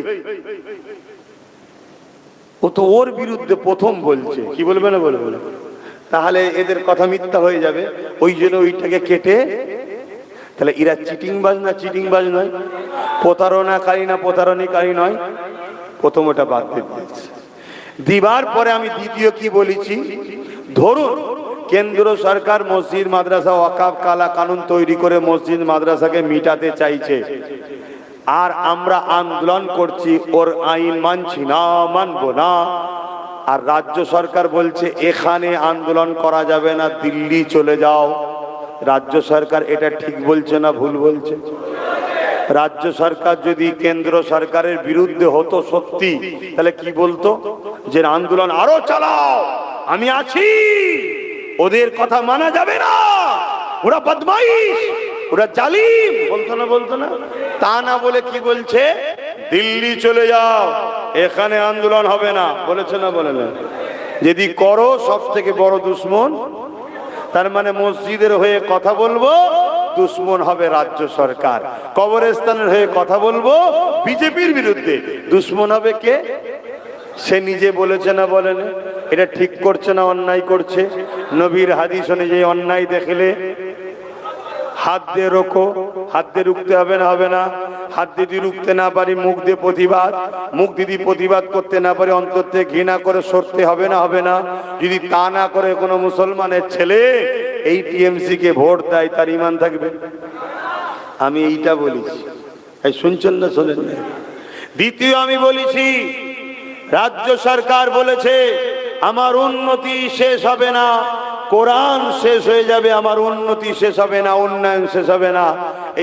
ও তো ওর বিরুদ্ধে প্রথম বলছে, কি বলবে না বলবে না? তাহলে এদের কথা মিথ্যা হয়ে যাবে। ওই জন্য ওইটাকে কেটে, তাহলে এরা চিটিংবাজ না চিটিংবাজ নয়? প্রতারণাকারী না প্রতারণাকারী নয়? প্রথম ওটা বাদ দিয়ে দিয়েছে। দিবার পরে আমি দ্বিতীয় কি বলেছি? ধরুন কেন্দ্র সরকার মসজিদ, মাদ্রাসা, ওয়াকফ কালা কানুন তৈরি করে মসজিদ, মাদ্রাসাকে মিটাতে চাইছে, আর আমরা আন্দোলন করছি, ওর আইন মানছি না, মানবো না। আর রাজ্য সরকার বলছে এখানে আন্দোলন করা যাবে না, দিল্লি চলে যাও। রাজ্য সরকার এটা ঠিক বলছে না ভুল বলছে? রাজ্য সরকার যদি কেন্দ্র সরকারের বিরুদ্ধে হতো সত্যি, তাহলে কি বলতো? যে আন্দোলন আরো চালাও, আমি আছি, ওদের কথা মানা যাবে না, ওরা বদমাইশ, ওরা জালিম, বলতো না? বলতো না? তা না বলে কি বলছে? দিল্লি চলে যাও, এখানে আন্দোলন হবে না। বলেছে না বলে না? যদি করো সব থেকে বড় দুশ্মন। তার মানে মসজিদের হয়ে কথা বলবো, দুশ্মন হবে রাজ্য সরকার। কবরস্থানের হয়ে কথা বলবো বিজেপির বিরুদ্ধে, দুশ্মন হবে কে? সে নিজে বলেছে না বলেন? এটা ঠিক করছে না অন্যায় করছে? নবীর হাদিস অনুযায়ী অন্যায় দেখলে হাত দিয়ে রোখো। হাত দিয়ে রুখতে হবে না? হবে না? হাত দিয়ে রুখতে না পারি মুখ দিয়ে প্রতিবাদ। মুখ যদি প্রতিবাদ করতে না পারি অন্তর থেকে ঘৃণা করে সরতে হবে না? হবে না? যদি তা না করে কোনো মুসলমানের ছেলে এই টিএমসি কে ভোট দেয় তার ঈমান থাকবে? আমি এইটা বলেছি। এই শুনছেন না শোনেন না? দ্বিতীয় আমি বলেছি রাজ্য সরকার বলেছে আমার উন্নতি শেষ হবে না, কোরআন শেষ হয়ে যাবে, আমার উন্নতি শেষ হবে না, উন্নয়ন শেষ হবে না।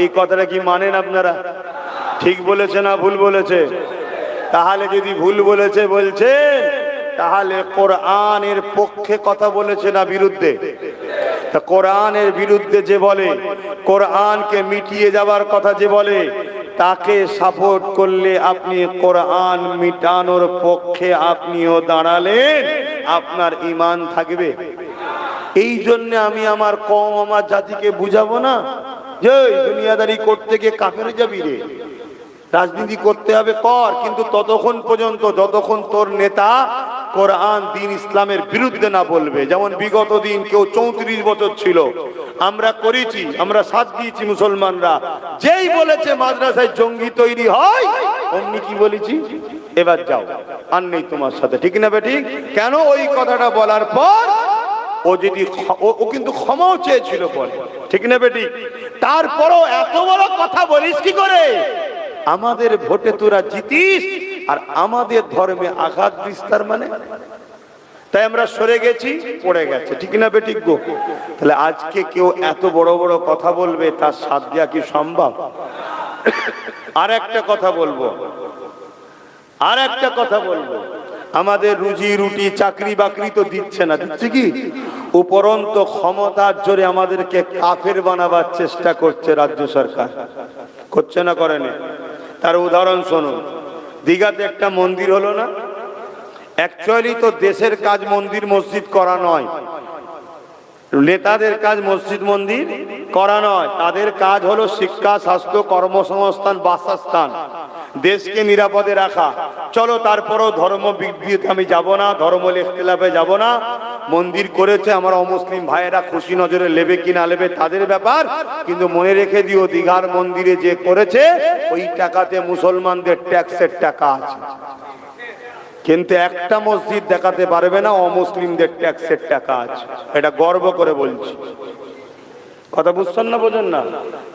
এই কথাটা কি মানেন আপনারা? ঠিক বলেছে না ভুল বলেছে? তাহলে যদি ভুল বলেছে বলছেন, তাহলে কোরআনের পক্ষে কথা বলেছে না বিরুদ্ধে? তা কোরআনের বিরুদ্ধে যে বলে, কোরআনকে মিটিয়ে যাবার কথা যে বলে, তাকে সাপোর্ট করলে আপনি কোরআন মিটানোর পক্ষে আপনিও দাঁড়ালেন, আপনার ঈমান থাকবে? এই জন্য আমি আমার কওম, আমার জাতিকে বুঝাবো না যে দুনিয়াদারি করতে গিয়ে কাফের যাবি রে, রাজনীতি করতে হবে কর, কিন্তু ততক্ষণ পর্যন্ত যতক্ষণ তোর নেতা কোরআন দিন ইসলামের বিরুদ্ধে না বলবে। যেমন বিগত দিন কেউ 34 বছর ছিল, আমরা করেছি, আমরা সাথ দিয়েছি মুসলমানরা। যেই বলেছে মাদ্রাসায় জঙ্গি তৈরি হয়, অমনি কি বলেছি? এবার যাও, আর নেই তোমার সাথে। ঠিক না বেঠিক? কেন? ওই কথাটা বলার পর ও যদি ও কিন্তু ক্ষমাও চেয়েছিল পরে, ঠিক না বেটি? তারপরও এত বড় কথা বলিস কি করে? আমাদের ভোটে তোরা জিতিস আর আমাদের ধর্মে আঘাত দিস, তার মানে? তাই আমরা সরে গেছি, পড়ে গেছে, ঠিক না বেটি গো? তাহলে আজকে কেউ এত বড় বড় কথা বলবে, তার সাথ দেওয়া কি সম্ভব? আর একটা কথা বলবো, আমাদের রুজি রুটি চাকরি বাকরি তো দিচ্ছে না, দিচ্ছে কি? উপরন্ত ক্ষমতার জোরে আমাদেরকে কাফের বানাবার চেষ্টা করছে রাজ্য সরকার, করছে না করেনি? তার উদাহরণ শুনুন, দীঘাতে একটা মন্দির হলো না? অ্যাকচুয়ালি তো দেশের কাজ মন্দির মসজিদ করা নয়, নেতাদের কাজ মসজিদ মন্দির করা নয়, তাদের কাজ হলো শিক্ষা, স্বাস্থ্য, কর্মসংস্থান, বাসস্থান, দেশকে নিরাপদে রাখা। চলো, তারপরও ধর্ম বিদ্বেষে আমি যাব না, ধর্ম ইখতিলাফে যাব না। মন্দির করেছে, আমার অমুসলিম ভাইয়েরা খুশি নজরে নেবে কি না নেবে তাদের ব্যাপার, কিন্তু মনে রেখে দিও, দীঘার মন্দিরে যে করেছে ওই টাকাতে মুসলমানদের ট্যাক্সের টাকা আছে, কিন্তু একটা মসজিদ দেখাতে পারবে না অমুসলিমদের ট্যাক্সের টাকা আছে। এটা গর্ব করে বলছি, কথা বুঝছেন না, বোঝেন না?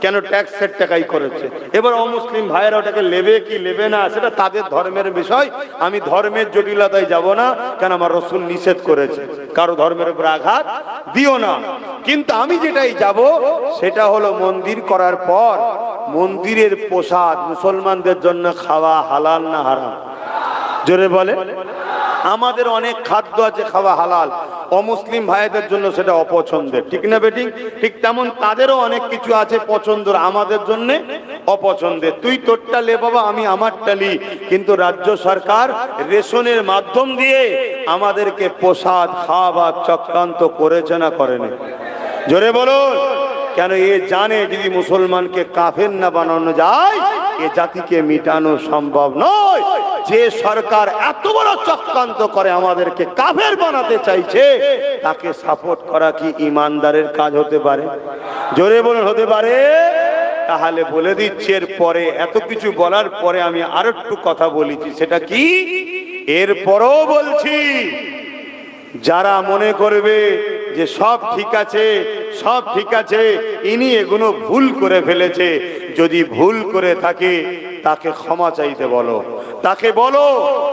কেন ট্যাক্সের টাকাই করেছে। এবার অমুসলিম ভাইয়েরা ওটাকে নেবে কি নেবে না সেটা তাদের ধর্মের বিষয়, আমি ধর্মের জটিলতায় যাব না, কেন আমার রাসূল নিষেধ করেছে কারো ধর্মের উপর আঘাত দিও না। কিন্তু আমি যেটাই যাব সেটা হলো মন্দির করার পর মন্দিরের প্রসাদ মুসলমানদের জন্য খাওয়া হালাল না হারাম? জোরে বলে। আমাদের অনেক খাদ্য আছে খাওয়া হালাল, অমুসলিম ভাইদের জন্য সেটা অপছন্দের, ঠিক না বেটি? ঠিক তেমন তাদেরও অনেক কিছু আছে পছন্দের, আমাদের জন্য অপছন্দের। তুই তোরটা লে বাবা, আমি আমারটা লি, কিন্তু রাজ্য সরকার রেশনের মাধ্যম দিয়ে আমাদেরকে প্রসাদ খাওয়াবার চক্রান্ত করেছে না করেনি? জোরে বলুন। কেন? এ জানে যদি মুসলমানকে কাফের না বানানো যায় এ জাতিকে মিটানো সম্ভব নয়। যে সরকার এত বড় চক্রান্ত করে আমাদেরকে কাফের বানাতে চাইছে, তাকে সাপোর্ট করা কি ইমানদারের কাজ হতে পারে? জোরে বলুন, হতে পারে? তাহলে বলে দিচ্ছি, এর পরে এত কিছু বলার পরে আমি আরো একটু কথা বলেছি, সেটা কি? এরপরও বলছি, যারা মনে করবে যে সব ঠিক আছে, সব ঠিক আছে, ইনি এগুলো ভুল করে ফেলেছে, যদি ভুল করে থাকে তাকে ক্ষমা চাইতে বলো, তাকে বলো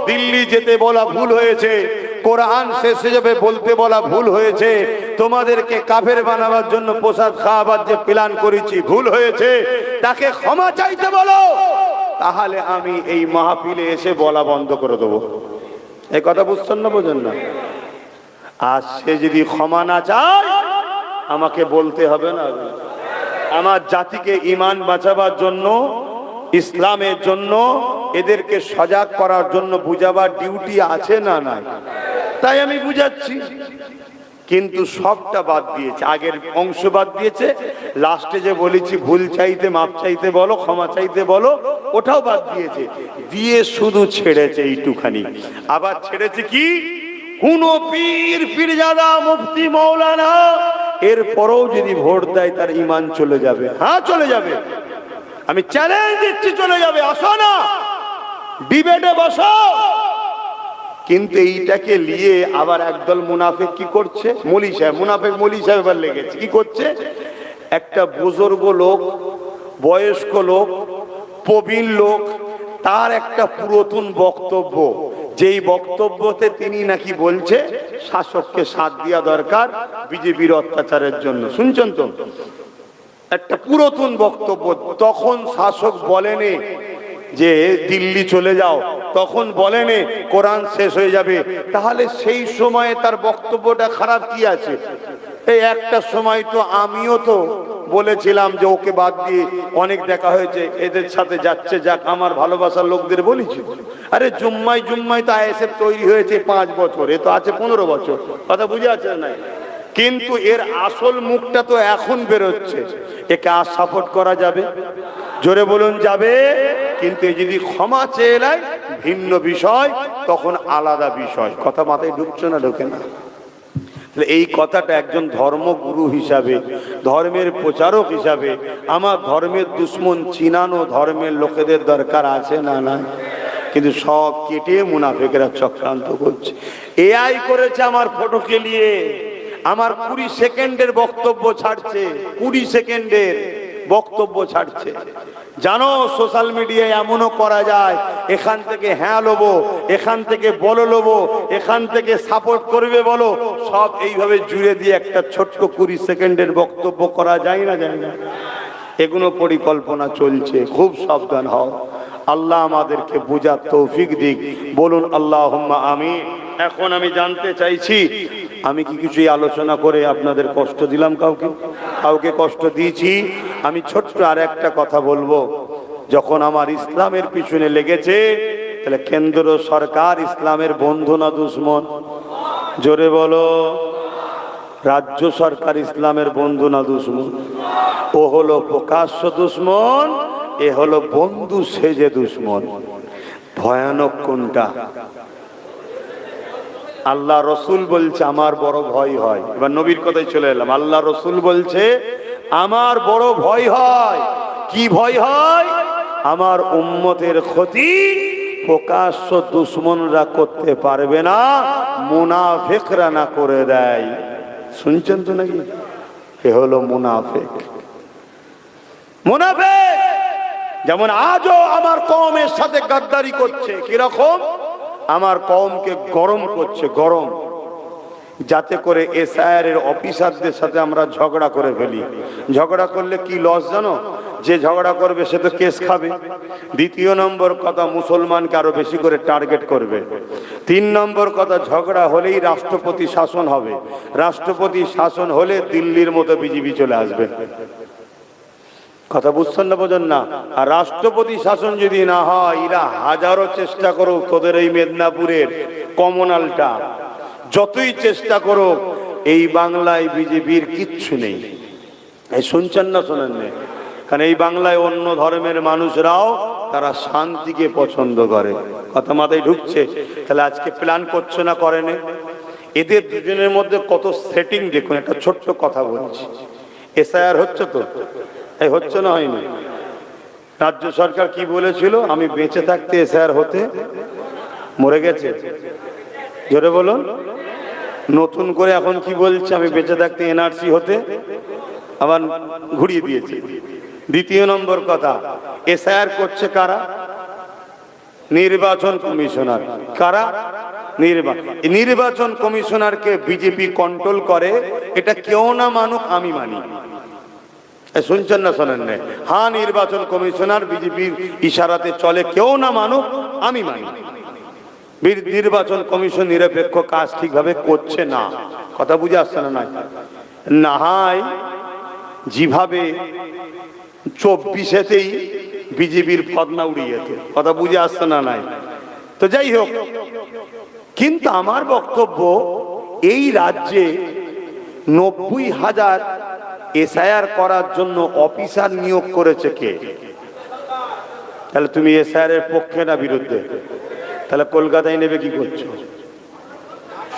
দিল্লি যেতে বলা ভুল হয়েছে, কোরআন শেষ হিসেবে বলতে বলা ভুল হয়েছে, তোমাদেরকে কাফের বানাবার জন্য প্রসাদ খাওয়াবার যে প্ল্যান করেছি ভুল হয়েছে, তাকে ক্ষমা চাইতে বলো। তাহলে আমি এই মাহফিলে এসে বলা বন্ধ করে দেবো। এই কথা বুঝছেন না, বোঝেন না? আর সে যদি ক্ষমা না চায় আমাকে বলতে হবে না? আমার জাতিকে ঈমান বাঁচাবার জন্য, ইসলামের জন্য, এদেরকে সজাগ করার জন্য বুঝাবার ডিউটি আছে না নাই? তাই আমি বুঝাচ্ছি, কিন্তু সবটা বাদ দিয়েছে, আগের অংশ বাদ দিয়েছে। লাস্টে যে বলেছি ভুল চাইতে মাপ চাইতে বলো, ক্ষমা চাইতে বলো, ওটাও বাদ দিয়েছে, দিয়ে শুধু ছেড়েছে এইটুখানি। আবার ছেড়েছে কি? কোন পীর পীরজাদা মুফতি মৌলানা এরপরও যদি ভোট দেয় তার ঈমান চলে যাবে। হ্যাঁ, চলে যাবে, আমি চ্যালেঞ্জ দিচ্ছি, চলে যাবে। আসো না, ডিবেটে বসো। কিন্তু এইটাকে নিয়ে আবার একদল মুনাফিক কি করছে? মৌলী সাহেব, মুনাফিক মৌলী সাহেব এবার লেগেছে, কি করছে? একটা বুজুর্গ লোক, বয়স্ক লোক, প্রবীণ লোক, তার একটা পুরাতন বক্তব্য, যেই বক্তব্যতে তিনি নাকি বলছে শাসককে সাথ দেওয়া দরকার বিজেপির অত্যাচারের জন্য। শুনছেন তো? একটা পুরাতন বক্তব্য। তখন শাসক বলেনি যে দিল্লি চলে যাও, তখন বলেনি কোরআন শেষ হয়ে যাবে। তাহলে সেই সময়ে তার বক্তব্যটা খারাপ কি আছে? এই একটা সময় তো আমিও তো বলেছিলাম যে ওকে বাদ দিয়ে অনেক দেখা হয়েছে, এদের সাথে যাচ্ছে, যাক, আমার ভালোবাসার লোকদের বলেছি। আরে জুম্মাই জুম্মাই তো আইএসএফ তৈরি হয়েছে 5 বছর, এ তো আছে 15 বছর, কথা বুঝে আছে না? কিন্তু এর আসল মুখটা তো এখন বেরোচ্ছে। একে আর সাপোর্ট করা যাবে? জোরে বলুন, যাবে? কিন্তু যদি ক্ষমা চেয়ে নেয় ভিন্ন বিষয়, তখন আলাদা বিষয়। কথা মাথায় ঢুকছে না? ঢোকে না? এই কথাটা একজন ধর্মগুরু হিসাবে, ধর্মের প্রচারক হিসাবে আমার ধর্মের দুশ্মন চিনানো ধর্মের লোকেদের দরকার আছে না নাই? কিন্তু সব কেটে মুনাফিকরা চক্রান্ত করছে। এআই করেছে আমার ফটোকে নিয়ে, আমার 20 সেকেন্ডের বক্তব্য ছাড়ছে, 20 সেকেন্ডের বক্তব্য ছাড়ছে। জানো সোশ্যাল মিডিয়ায় এমনও করা যায়, এখান থেকে হ্যাঁ লোবো, এখান থেকে বলো লোবো, এখান থেকে সাপোর্ট করবে বলো, সব এইভাবে জুড়ে দিয়ে একটা ছোট্ট 20 সেকেন্ডের বক্তব্য করা যায় না, যায় না? এগুলো পরিকল্পনা চলছে, খুব সাবধান হও। আল্লাহ আমাদেরকে বুঝার তৌফিক দিক, বলুন আল্লাহুম্মা আমিন। এখন আমি জানতে চাইছি, আমি কি কিছুই আলোচনা করে আপনাদের কষ্ট দিলাম? কাউকে কষ্ট দিয়েছি? আমি ছোট্ট আর একটা কথা বলবো, যখন আমার ইসলামের পিছনে লেগেছে, তাহলে কেন্দ্র সরকার ইসলামের বন্ধু না দুশ্মন? জোরে বলো। রাজ্য সরকার ইসলামের বন্ধু না দুশ্মন? ও হলো প্রকাশ্য দুশ্মন, এ হলো বন্ধু সেজে দুশ্মন। ভয়ানক কোনটা? আল্লাহ রসুল বলছে আমার বড় ভয় হয়। এবার নবীর কথায় চলে এলাম। আল্লাহ রসুল বলছে আমার বড় ভয় হয়। কি ভয় হয়? আমার উম্মতের ক্ষতি প্রকাশ্য দুশ্মনরা করতে পারবে না, মুনাফিকরা না করে দেয়। শুনছেন তো নাকি? এ হলো মুনাফিক। মুনাফিক যেমন আজও আমার কওমের সাথে গাদ্দারি করছে। কিরকম? আমার কওমকে গরম করছে, গরম, যাতে করে এসআইআর এর অফিসারদের সাথে আমরা ঝগড়া করে ফেলি। ঝগড়া করলে কি লস জানো? যে ঝগড়া করবে সে তো কেস খাবে। দ্বিতীয় নম্বর কথা, মুসলমানকে আরো বেশি করে টার্গেট করবে। 3 নম্বর কথা, ঝগড়া হলেই রাষ্ট্রপতি শাসন হবে। রাষ্ট্রপতি শাসন হলে দিল্লির মতো বিজেপি চলে আসবে। কথা বুঝছেন না? বোঝেন না? আর রাষ্ট্রপতি শাসন যদি না হয়, এরা হাজারো চেষ্টা করুক, তোদের এই মেদিনীপুরের কমনালটা যতই চেষ্টা করো, এই বাংলায় বিজেপির কিচ্ছু নেই। এই শুনছেন না? শোনেন না? কারণ এই বাংলায় অন্য ধর্মের মানুষরাও তারা শান্তিকে পছন্দ করে। কথা মাথায় ঢুকছে? তাহলে আজকে প্ল্যান করছে না, করেনি? এদের দুজনের মধ্যে কত সেটিং দেখুন। একটা ছোট্ট কথা বলছি, এসআইআর হচ্ছে তো, এই হচ্ছে না, হয়নি? রাজ্য সরকার কি বলেছিল? আমি বেঁচে থাকতে এসআইআর হতে, মরে গেছে। জোরে বলুন। নতুন করে এখন কি বলছে? আমি বেঁচে থাকতে এনআরসি হতে, আবার ঘুরিয়ে দিয়েছে। দ্বিতীয় নম্বর কথা, এসআইআর করছে কারা? নির্বাচন কমিশনার। কারা? নির্বাচন কমিশনারকে বিজেপি কন্ট্রোল করে। এটা কেউ না মানুক, আমি মানি। শুনছেন না? শোনেন না? হ্যাঁ, নির্বাচন কমিশনার বিজেপির ইশারাতে চলে, কেউ না মানুক, আমি মানি। নির্বাচন কমিশন নিরপেক্ষ কাজ ঠিকভাবে করছে না। কথা বুঝে আসছে না? না হয় যেভাবে 24-এতেই বিজেপির ফদনা উড়িয়েছে। কথা বুঝে আসছে না? নাই তো যাই হোক, কিন্তু আমার বক্তব্য, এই রাজ্যে 90,000 এসআইআর করার জন্য অফিসার নিয়োগ করেছে কে? তাহলে তুমি এসআইআর এর পক্ষে না বিরুদ্ধে? তাহলে কলকাতায় নেবে কি করছো?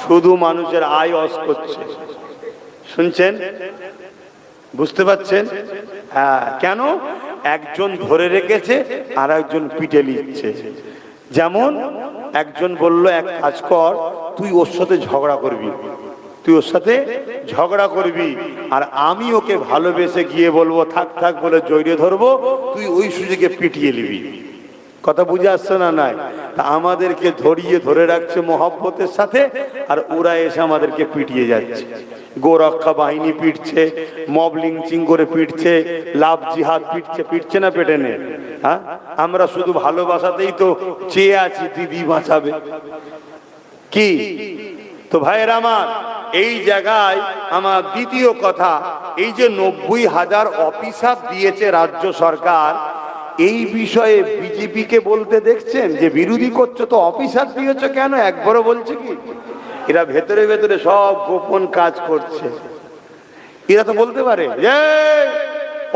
শুধু মানুষের আয় অস করছে। শুনছেন? বুঝতে পারছেন? হ্যাঁ। কেন? একজন ধরে রেখেছে আর একজন পিটে নিচ্ছে। যেমন একজন বলল, এক কাজ কর, তুই ওর সাথে ঝগড়া করবি, তুই ওর সাথে ঝগড়া করবি, আর আমি ওকে ভালোবেসে গিয়ে বলবো থাক থাক বলে জড়িয়ে ধরবো, তুই ওই সুযোগে পিটিয়ে নিবি। কথা বুঝে আসছে না? নাই। তা আমাদেরকে ধরে রাখছে মহব্বতের সাথে, আর ওরা এসে আমাদেরকে পিটিয়ে যাচ্ছে। গোরক্ষা বাহিনী পিটছে, মব লিঞ্চিং করে পিটছে, লাভ জিহাদ পিটছে না পেটে নে? হ্যাঁ, আমরা শুধু ভালোবাসাতেই তো চেয়ে আছি দিদি বাঁচাবে। কি তো ভাইয়ের আমার, এই জায়গায় আমার দ্বিতীয় কথা, এই যে 90,000 অফিসার দিয়েছে রাজ্য সরকার, এই বিষয়ে বিজেপিকে বলতে দেখছেন যে বিরোধী করছো তো অফিসার দিয়েছো কেন? একবারও বলছে কি? এরা ভেতরে ভেতরে সব গোপন কাজ করছে। এরা তো বলতে পারে যে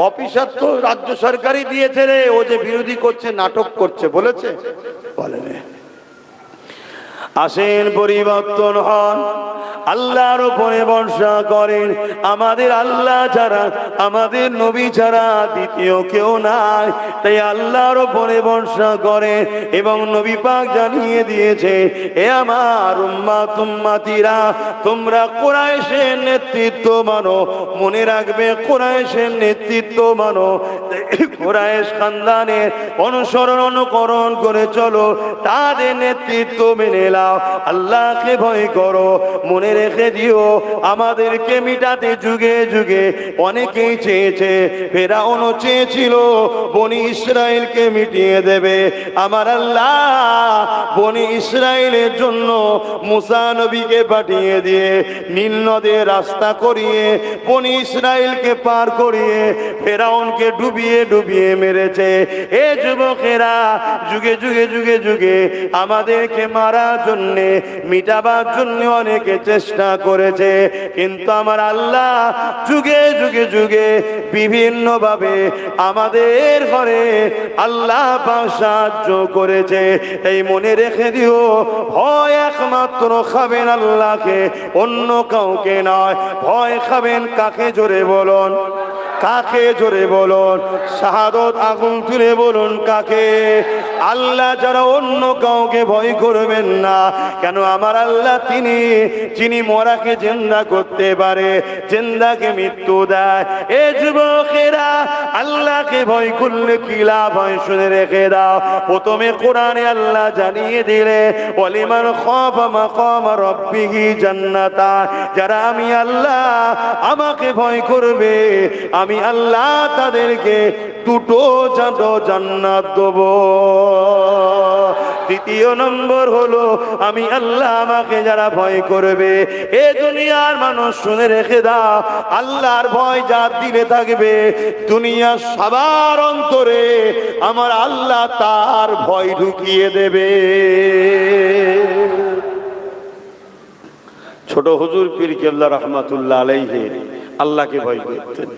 অফিসার তো রাজ্য সরকারই দিয়েছে রে, ও যে বিরোধী করছে, নাটক করছে, বলেছে? বলেনি। আসেন পরিবর্তন হন, আল্লাহর উপরে ভরসা করেন। আমাদের আল্লাহ ছাড়া, আমাদের নবী ছাড়া দ্বিতীয় কেউ নাই, তাই আল্লাহর উপরে ভরসা করেন। এবং নবী পাক জানিয়ে দিয়েছে, এ আমার উম্মাত উম্মাতিরা, তোমরা কুরাইশের নেতৃত্ব মানো। মনে রাখবে, কুরাইশের নেতৃত্ব মানো, কুরাইশ খানদানের অনুকরণ করে চলো, তাদের নেতৃত্ব মেনে নাও, আল্লাহকে ভয় করো। মনে রেখে দিও, আমাদেরকে মিটাতে যুগে যুগে অনেকেই চেয়েছে। ফেরাউনও চেয়েছিল বনি ইসরায়েলকে মিটিয়ে দেবে। আমার আল্লাহ বনি ইসরায়েলের জন্য মুসা নবীকে পাঠিয়ে দিয়ে নীল নদের রাস্তা করিয়ে বনি ইসরায়েলকে পার করিয়ে ফেরাউনকে ডুবিয়ে ডুবিয়ে মেরেছে। এ যুবকেরা, যুগে যুগে যুগে যুগে আমাদেরকে মারার জন্যে, মিটাবার জন্য অনেকে চেষ্টা করেছে, কিন্তু আমার আল্লাহ যুগে যুগে যুগে বিভিন্ন ভাবে আমাদের ঘরে আল্লাহ পাক সাহায্য করেছে। এই মনে রেখে দিও, ভয় একমাত্র খাবেন আল্লাহকে, অন্য কাউকে নয়। ভয় খাবেন কাকে? জোরে বলুন, কাকে? জোরে বলুন, শাহাদত আগুন তুলে বলুন, কাকে? আল্লাহ যারা, অন্য কাউকে ভয় করবেন না। কেন? আমার আল্লাহ তিনি, যিনি মরাকে জিন্দা করতে পারে, জিন্দাকে মৃত্যু দেয়। এ যুবকেরা, আল্লাহকে ভয় করলে কি লাভ হয় শুনে রেখে দাও। প্রথমে কোরআনে আল্লাহ জানিয়ে দিলে, ওয়ালিমান খাফা মাকাম রাব্বিহি জান্নাতা, যারা আমি আল্লাহ আমাকে ভয় করবে, আমি আল্লাহ তাদেরকে দুটো জান্নাত দেব। দ্বিতীয় নম্বর হলো, আমি আল্লাহ আমাকে যারা ভয় করবে, এ দুনিয়ার মানুষ শুনে রেখে দাও, আল্লাহর ভয় যার দিলে থাকবে, দুনিয়ার সবার অন্তরে আমার আল্লাহ তার ভয় ঢুকিয়ে দেবে। ছোট হুজুর পীর কেবলা রহমাতুল্লাহ আলাইহি আল্লাহকে ভয় করতেন।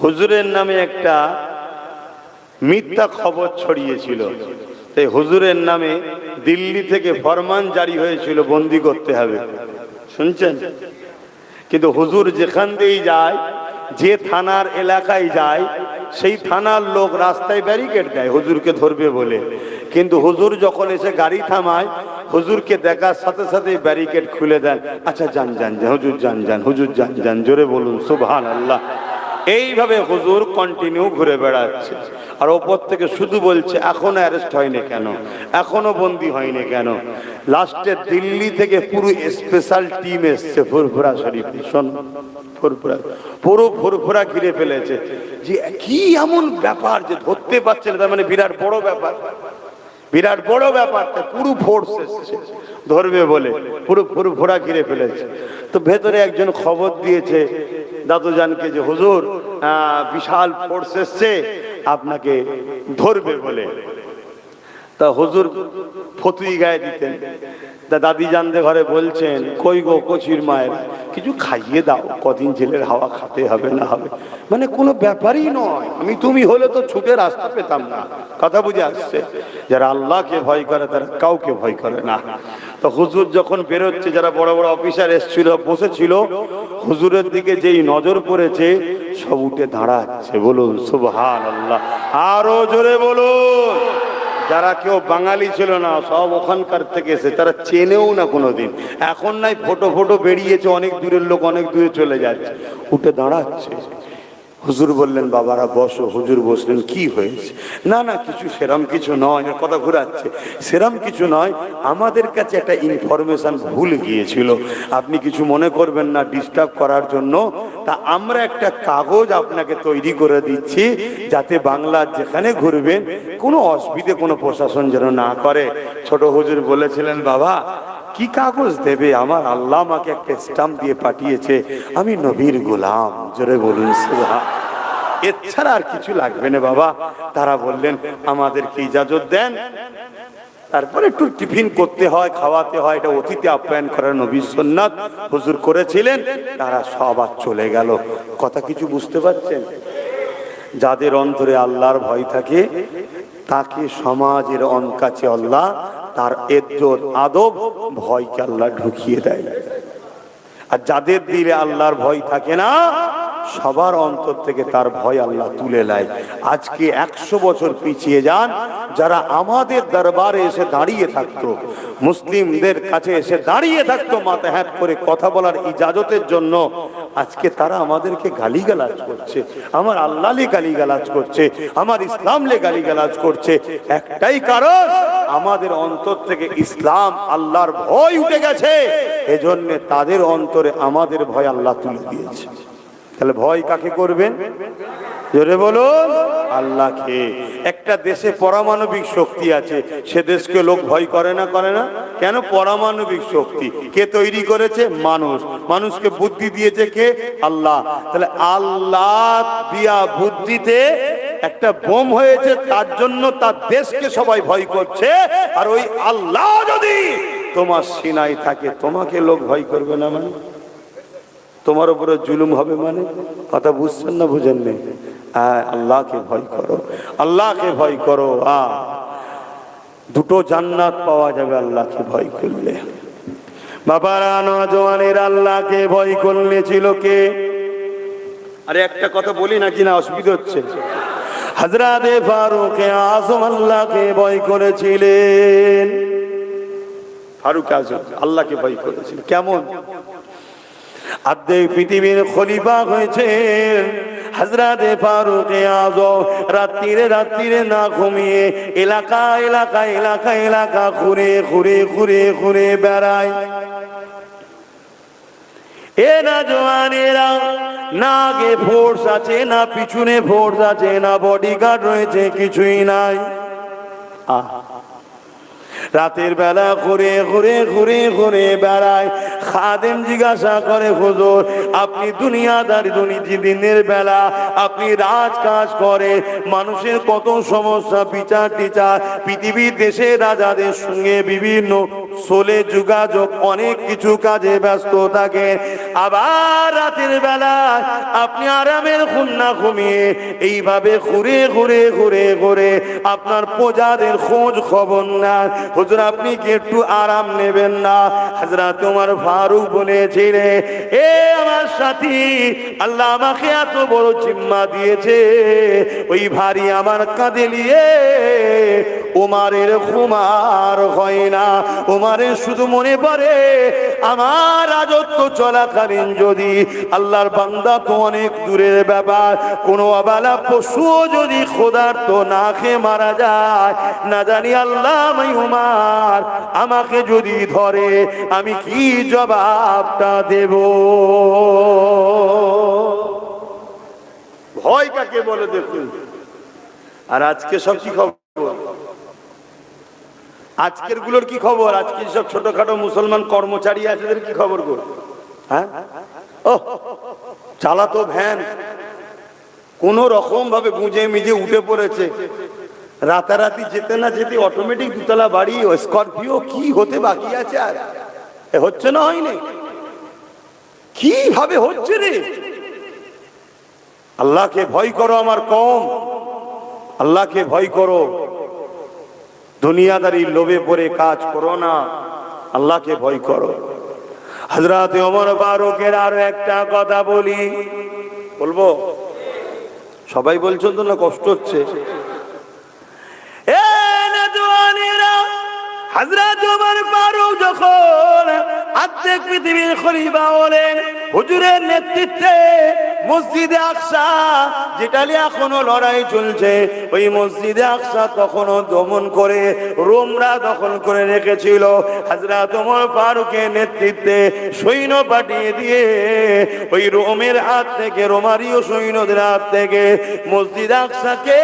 হুজুরের নামে একটা মিথ্যা খবর ছড়িয়েছিল, তাই হুজুরের নামে দিল্লি থেকে ফরমান জারি হয়েছিল, বন্দি করতে হবে। শুনছেন? কিন্তু হুজুর যেখান দিয়েই যায়, যে থানার এলাকায় যায়, সেই থানার লোক রাস্তায় ব্যারিকেড দেয় হুজুরকে ধরবে বলে। কিন্তু হুজুর যখন এসে গাড়ি থামায়, হুজুরকে দেখার সাথে সাথে ব্যারিকেড খুলে দেন। আচ্ছা যান যান, হুজুর যান যান, হুজুর যান যান, জোরে বলুন সুবহানাল্লাহ। এইভাবে হুজুর কন্টিনিউ ঘুরে বেড়াচ্ছে, আর ওপর থেকে শুধু বলছে এখনো অ্যারেস্ট হয়নি কেন, এখনো বন্দি হয়নি কেন। লাস্টে দিল্লি থেকে পুরো স্পেশাল টিম এসছে ফুরফুরা শরীফে। শোন, ফুরফুরা পুরো ফুরফুরা ঘিরে ফেলেছে, যে কি এমন ব্যাপার যে ধরতে পারছে না, তার মানে বিরাট বড় ব্যাপার, বিরাট বড় ব্যাপার। পুরো ফোর্স এসছে ধরবে বলে, পুরো ফুরফুরা ঘিরে ফেলেছে। তো ভেতরে একজন খবর দিয়েছে দাদুজানকে যে হুজুর বিশাল ফোর্স এসছে আপনাকে ধরবে বলে। তা হুজুর ফতুই গায়ে দিতেন। তা দাদি জানতে ঘরে বলছেন, কই গো কচির মায়ের, কিছু খাইয়ে দাও, কদিন জেলের হাওয়া খেতে হবে না হবে। মানে কোনো ব্যাপারই নয়, আমি তুমি হলে তো ছুটে রাস্তা পেতাম না। কথা বুঝে আসছে? যারা আল্লাহকে ভয় করে তারা কাউকে ভয় করে না। তো হুজুর যখন বেরোচ্ছে, যারা বড় বড় অফিসার এসেছিল, বসেছিল, হুজুরের দিকে যেই নজর পড়েছে, সব উঠে দাঁড়াচ্ছে। বলুন সুবহানাল্লাহ, আরো জোরে বলুন। যারা কেউ বাঙালি ছিল না, সব ওখানকার থেকে এসে, তারা চেনেও না কোনোদিন। এখন নাই ফটো বেরিয়েছে, অনেক দূরের লোক অনেক দূরে চলে যাচ্ছে, উঠে দাঁড়াচ্ছে। হুজুর বললেন বাবারা বসো। হুজুর বসলেন। কি হয়েছে? না না কিছু, সেরম কিছু নয়, কথা ঘুরাচ্ছে, সেরম কিছু নয়, আমাদের কাছে একটা ইনফরমেশন ভুল গিয়েছিল, আপনি কিছু মনে করবেন না, ডিস্টার্ব করার জন্য। তা আমরা একটা কাগজ আপনাকে তৈরি করে দিচ্ছি, যাতে বাংলার যেখানে ঘুরবেন কোনো অসুবিধে কোনো প্রশাসন যেন না করে। ছোট হুজুর বলেছিলেন, বাবা কি কাগজ দেবে, আমার আল্লাহ আমাকে একটা স্টাম্প দিয়ে পাঠিয়েছে, আমি নবীর গোলাম। জোরে বলুন সুবহান। এছাড়া আর কিছু লাগবে না বাবা। তারা বললেন আমাদেরকে ইজাজত দেন। তারপরে একটু টিফিন করতে হয়, খাওয়াতে হয়, এটা অতিথি আপ্যায়ন করার নবীর সুন্নাত, হুজুর করেছিলেন। তারা সব আর চলে গেল। কথা কিছু বুঝতে পারছেন? যাদের অন্তরে আল্লাহর ভয় থাকে, তাকে সমাজের কাছে আল্লাহ তার ইজ্জত আদব ভয়কে আল্লাহ ঢুকিয়ে দেয়। আর যাদের দিলে আল্লাহর ভয় থাকে না, সবার অন্তর থেকে তার ভয় আল্লাহ তুলে নেয়। আজকে 100 বছর পিছিয়ে যান, যারা আমাদের দরবারে এসে দাঁড়িয়ে থাকতো, মুসলিমদের কাছে এসে দাঁড়িয়ে থাকতো মাথা হ্যাট করে কথা বলার ইজাজতের জন্য, আজকে তারা আমাদেরকে গালিগালাজ করছে, আমার আল্লাহ লে গালিগালাজ করছে, আমার ইসলাম লে গালিগালাজ করছে। একটাই কারণ, আমাদের অন্তর থেকে ইসলাম আল্লাহর ভয় উঠে গেছে, এজন্য তাদের অন্তরে আমাদের ভয় আল্লাহ তুলে দিয়েছে। তাহলে ভয় কাকে করবেন? জোরে বলুন, আল্লাহকে। একটা দেশে পারমাণবিক শক্তি আছে, সে দেশকে লোক ভয় করে না? করে না কেন? পারমাণবিক শক্তি কে তৈরি করেছে? মানুষ। মানুষকে বুদ্ধি দিয়েছে কে? আল্লাহ। তাহলে আল্লাহ দিয়া বুদ্ধিতে একটা বোম হয়েছে, তার জন্য তার দেশকে সবাই ভয় করছে। আর ওই আল্লাহ যদি তোমার সিনায় থাকে, তোমাকে লোক ভয় করবে না? মানে তোমার উপরে জুলুম হবে মানে? কথা বুঝছেন না বুঝেন নেই? আল্লাহকে ভয় করো, আল্লাহকে ভয় করো। দুটো জান্নাত পাওয়া যাবে আল্লাহকে ভয় করলে। বাবারা, নওজওয়ানের আল্লাহকে ভয় করলে ছিল কে? আরে একটা কথা বলি নাকি, না অসুবিধা হচ্ছে? হযরতে ফারুক আযম আল্লাহকে ভয় করেছিলেন। ফারুক আযম আল্লাহকে ভয় করেছিলেন। কেমন? অর্ধেক পৃথিবীর খলিফা হয়েছেন হযরতে ফারুক আযম। রাত্রিরে রাত্রিরে না ঘুমিয়ে এলাকা এলাকা এলাকা এলাকা ঘুরে ঘুরে ঘুরে ঘুরে বেড়ায়। এ না জওয়ানেরা, না আগে ফোর্স আছে, না পিছনে ফোর্স আছে, না বডিগার্ড রয়েছে, কিছুই নাই। রাতের বেলা ঘুরে ঘুরে ঘুরে ঘুরে বেড়ায়। খাদেম জিজ্ঞাসা করে, হুজুর আপনি দুনিয়াদারি, দিনের বেলা আপনি রাজকাজ করে, মানুষের কত সমস্যা, বিচার টিচার, পৃথিবীর দেশের রাজাদের সঙ্গে বিভিন্ন সোলে যোগাযোগ, অনেক কিছু কাজে ব্যস্ত থাকে। আবার রাতের বেলা আপনি আরামের ঘুম না ঘুমিয়ে এইভাবে ঘুরে ঘুরে ঘুরে ঘুরে আপনার প্রজাদের খোঁজ খবর না। হুজুর আপনি কি একটু আরাম নেবেন না? হযরত ওমর ফারুক বলেছিলেন, এ আমার সাথী, আল্লাহ আমাকে এত বড় জিম্মা দিয়েছে, ওই ভারী আমার কাঁধে নিয়ে ওমরের ঘুম আর হয় না। ওমরের শুধু মনে পড়ে, আমার রাজত্ব চলাকালীন যদি আল্লাহর বান্দা তো অনেক দূরের ব্যাপার, কোনো অবালা পশুও যদি ক্ষুধার্ত না খেয়ে মারা যায়, না জানি আল্লাহ উমর আমাকে যদি ধরে আমি কি জবাবটা দেব? ভয় কাকে বলে দেখুন। আর আজকে সব কি খবর? আজকের গুলোর কি খবর? আজকে সব ছোটখাটো মুসলমান কর্মচারী আছে, এদের কি খবর গো? হ্যাঁ, ও চালাতো ভ্যান কোন রকম ভাবে গুঁজে মিজে উঠে পড়েছে, রাতারাতি যেতে না যেতে অটোমেটিক দুতলা বাড়ি, স্করপিও, কি হতে বাকি আছে? আর হচ্ছে না, হয়নি, কিভাবে হচ্ছে রে? আল্লাহকে ভয় করো আমার কওম, আল্লাহকে ভয় করো। দুনিয়াদারি লোভে পড়ে কাজ করো না, আল্লাহকে ভয় করো। হযরত ওমর ফারুকের আরো একটা কথা বলি, বলবো? সবাই বলছেন তো, না কষ্ট হচ্ছে? হযরত ওমর ফারুক যখন অর্ধেক পৃথিবীর খলিফা হলেন, হুজুরের নেতৃত্বে মসজিদে আকসা, যেটা নিয়ে এখনো লড়াই চলছে, ওই মসজিদে আকসা তখনও দমন করে রোমরা দখল করে রেখেছিল। হযরত ওমর ফারুকের নেতৃত্বে সৈন্য পাঠিয়ে দিয়ে ওই রোমের হাত থেকে, রোমারীয় সৈন্যদের হাত থেকে মসজিদ আকসাকে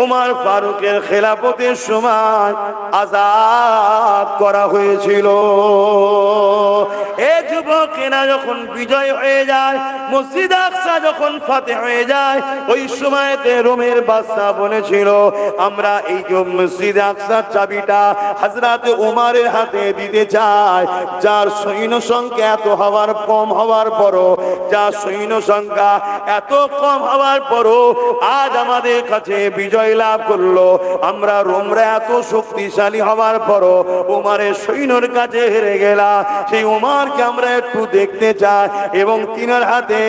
ওমর ফারুকের খেলাফতের সময় আজাদ করা হয়েছিল। এ যুবকেরা যখন বিজয় হয়ে যায়, মসজিদ আকসা যখন ফাতেহ হয়ে যায়, ওই সময়তে রোমের বাদশা বলেছিল আমরা এই মসজিদ আকসার চাবিটা হযরত উমরের হাতে দিতে চাই, যার সৈন্য সংখ্যা এত হওয়ার কম হওয়ার পরও, যার সৈন্য সংখ্যা এত কম হওয়ার পরও আজ আমাদের কাছে বিজয় লাভ করলো। আমরা রোমরা এত শক্তিশালী হওয়ার পরও উমরের সৈন্যর কাছে হেরে গেলাম। সেই উমরকে আমরা একটু দেখতে চাই এবং তিনার হাতে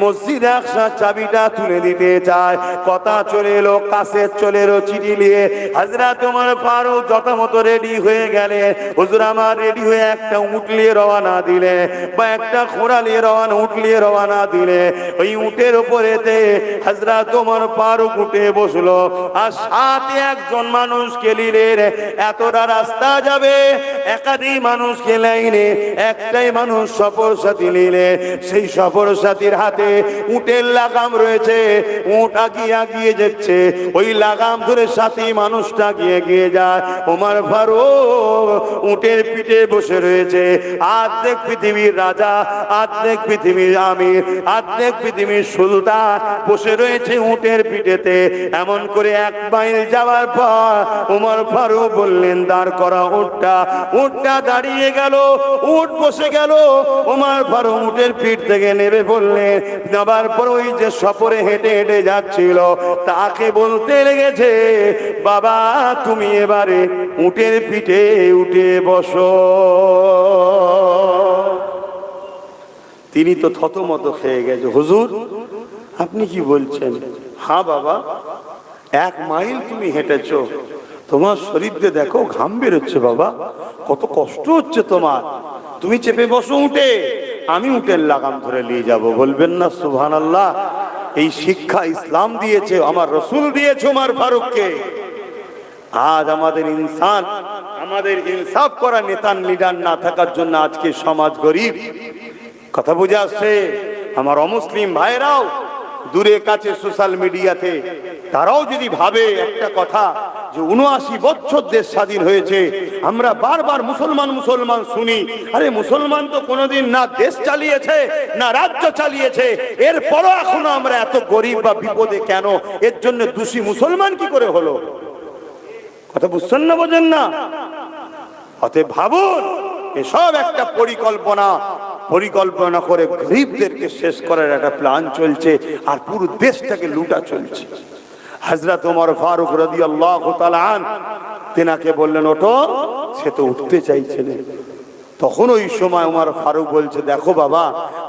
মসজিদ আকসার চাবিটা তুলে দিতে চাই। কথা চলে এলো, কাছের চলে এলো চিঠি নিয়ে। হযরত ওমর ফারুক যথামত রেডি হয়ে গেলে, হুজুর আমার রেডি হয়ে একটা উট নিয়ে রওনা দিলে বা একটা ঘোড়া নিয়ে উট নিয়ে রওনা দিলে, ওই উটের উপরেতে হযরত ওমর ফারুক উঠে বসলো আর সাথে একজন মানুষকে নিলেন। এতটা রাস্তা যাবে, একাধিক মানুষকে লাইনে, একটাই মানুষ সফর সাথী নিলে। সেই সফর সাথীর হাতে উটের লাগাম রয়েছে, উট আগিয়ে যাচ্ছে, ওই লাগাম ধরে সাথী মানুষটা গিয়ে যায়। ওমর ফারুক উটের পিঠে বসে রয়েছে। অর্ধেক পৃথিবীর রাজা, অর্ধেক পৃথিবীর আমির, অর্ধেক পৃথিবীর সুলতান বসে রয়েছে উটের পিঠেতে। এমন করে 1 মাইল যাওয়ার পর ওমর ফারুক বললেন দাঁড় করা উটটা। উটটা দাঁড়িয়ে গেল, উট বসে গেল। ওমর ফারুক উটের পিঠ থেকে নেমে পড়লেন। নামার পর ওই যে সফরে হেঁটে হেঁটে যাচ্ছিল তাকে বলতে লেগেছে, বাবা তুমি এবারে উটের পিঠে উঠে বসো। তিনি তো থতমত খেয়ে গেছে, হুজুর আপনি কি বলছেন? হ্যাঁ বাবা, 1 মাইল তুমি হেঁটেছো, তোমার শরীরে দেখো ঘাম বেরোচ্ছে বাবা, কত কষ্ট হচ্ছে তোমার, তুমি চেপে বসো উঠে, আমি উটের লাগাম ধরে নিয়ে যাব। বলবেন না সুবহানাল্লাহ? এই শিক্ষা ইসলাম দিয়েছে, আমার রসুল দিয়েছে ওমর ফারুককে। আজ আমাদের ইনসাফ করা নেতা লিডার না থাকার জন্য আজকে সমাজ গরিব। কথা বুঝে আসছে? আমার অমুসলিম ভাইরাও দূরে কাছে সোশ্যাল মিডিয়াতে তারাও যদি ভাবে একটা কথা যে 79 বছর দেশ স্বাধীন হয়েছে, আমরা বারবার মুসলমান মুসলমান শুনি। আরে মুসলমান তো কোনোদিন না দেশ চালিয়েছে না রাজ্য চালিয়েছে, এরপরও এখনো আমরা এত গরিব বা বিপদে কেন? এর জন্য দোষী মুসলমান কি করে হলো? কথা বুঝছেন না, বোঝেন না? অতএব ভাবুন, এসব একটা পরিকল্পনা করে গরিবদেরকে শেষ করার একটা প্ল্যান চলছে আর পুরো দেশটাকে লুটা চলছে। হযরত ওমর ফারুক রাদিয়াল্লাহু তাআলা তেনাকে বললেন ওঠো, সে তো উঠতে চাইছে না। তখন ওই সময় ওমর ফারুক বলছে, দেখো বাবা,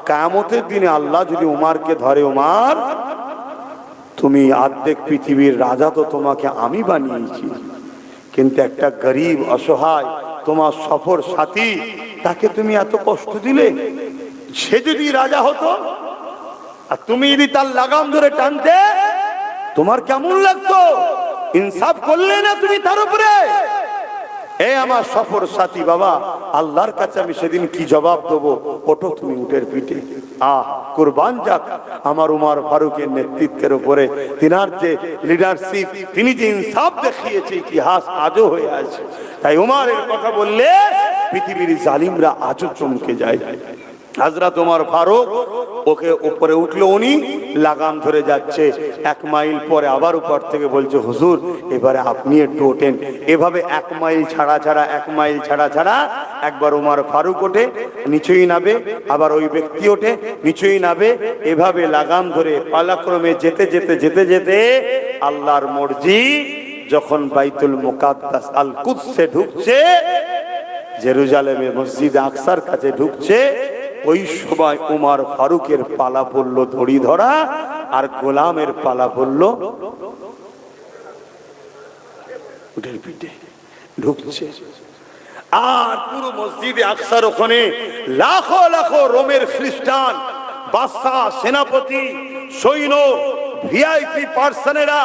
কিয়ামতের দিনে আল্লাহ যদি উমারকে ধরে, উমার তুমি অর্ধেক পৃথিবীর রাজা তো তোমাকে আমি বানিয়েছি, কিন্তু একটা গরিব অসহায় তোমার সফর সাথী, তাকে তুমি এত কষ্ট দিলে। সে যদি রাজা হতো আর তুমি যদি তার লাগাম ধরে টানতে, তোমার কেমন লাগতো? ইনসাফ করলে না তুমি তার উপরে? এ আমার সফর সাথী বাবা, আল্লাহর কাছে আমি সেদিন কি জবাব দেবো? ওঠো তুমি উটের পিঠে। কুরবান যাক আমার ওমর ফারুকের নেতৃত্বের উপরে, তিনার যে লিডারশিপ, তিনি যে ইনসাফ দেখিয়েছে, ইতিহাস আজও হয়ে আছে। তাই ওমরের কথা বললে পৃথিবীর জালিমরা আজও চমকে যায়। হযরত ওমর ফারুক ওকে উপরে উঠলো, উনি লাগাম ধরে যাচ্ছে। 1 মাইল পরে আবার উপর থেকে বলছে, হুজুর এবারে আপনি একটু ওঠেন। এভাবে 1 মাইল ছাড়া 1 মাইল ছাড়া একবার ওমর ফারুক ওঠে, নিচেই নাবে, আবার ওই ব্যক্তি ওঠে, নিচেই নাবে। এভাবে লাগাম ধরে পালাক্রমে যেতে আল্লাহর মর্জি যখন বাইতুল মুকাদ্দাস আল কুদসে ঢুকছে, জেরুজালেমে মসজিদ আকসার কাছে ঢুকছে, ওই সময় ওমর ফারুকের পালা পড়লো দড়ি ধরা, আর গোলামের পালা পড়লো উটের পিঠে ঢুকছে। আর পুরো মসজিদে আকসার ওখানে লাখো লাখো রোমের খ্রিস্টান বাদশা, সেনাপতি, সৈন্য, ভিআইপি পার্সনেরা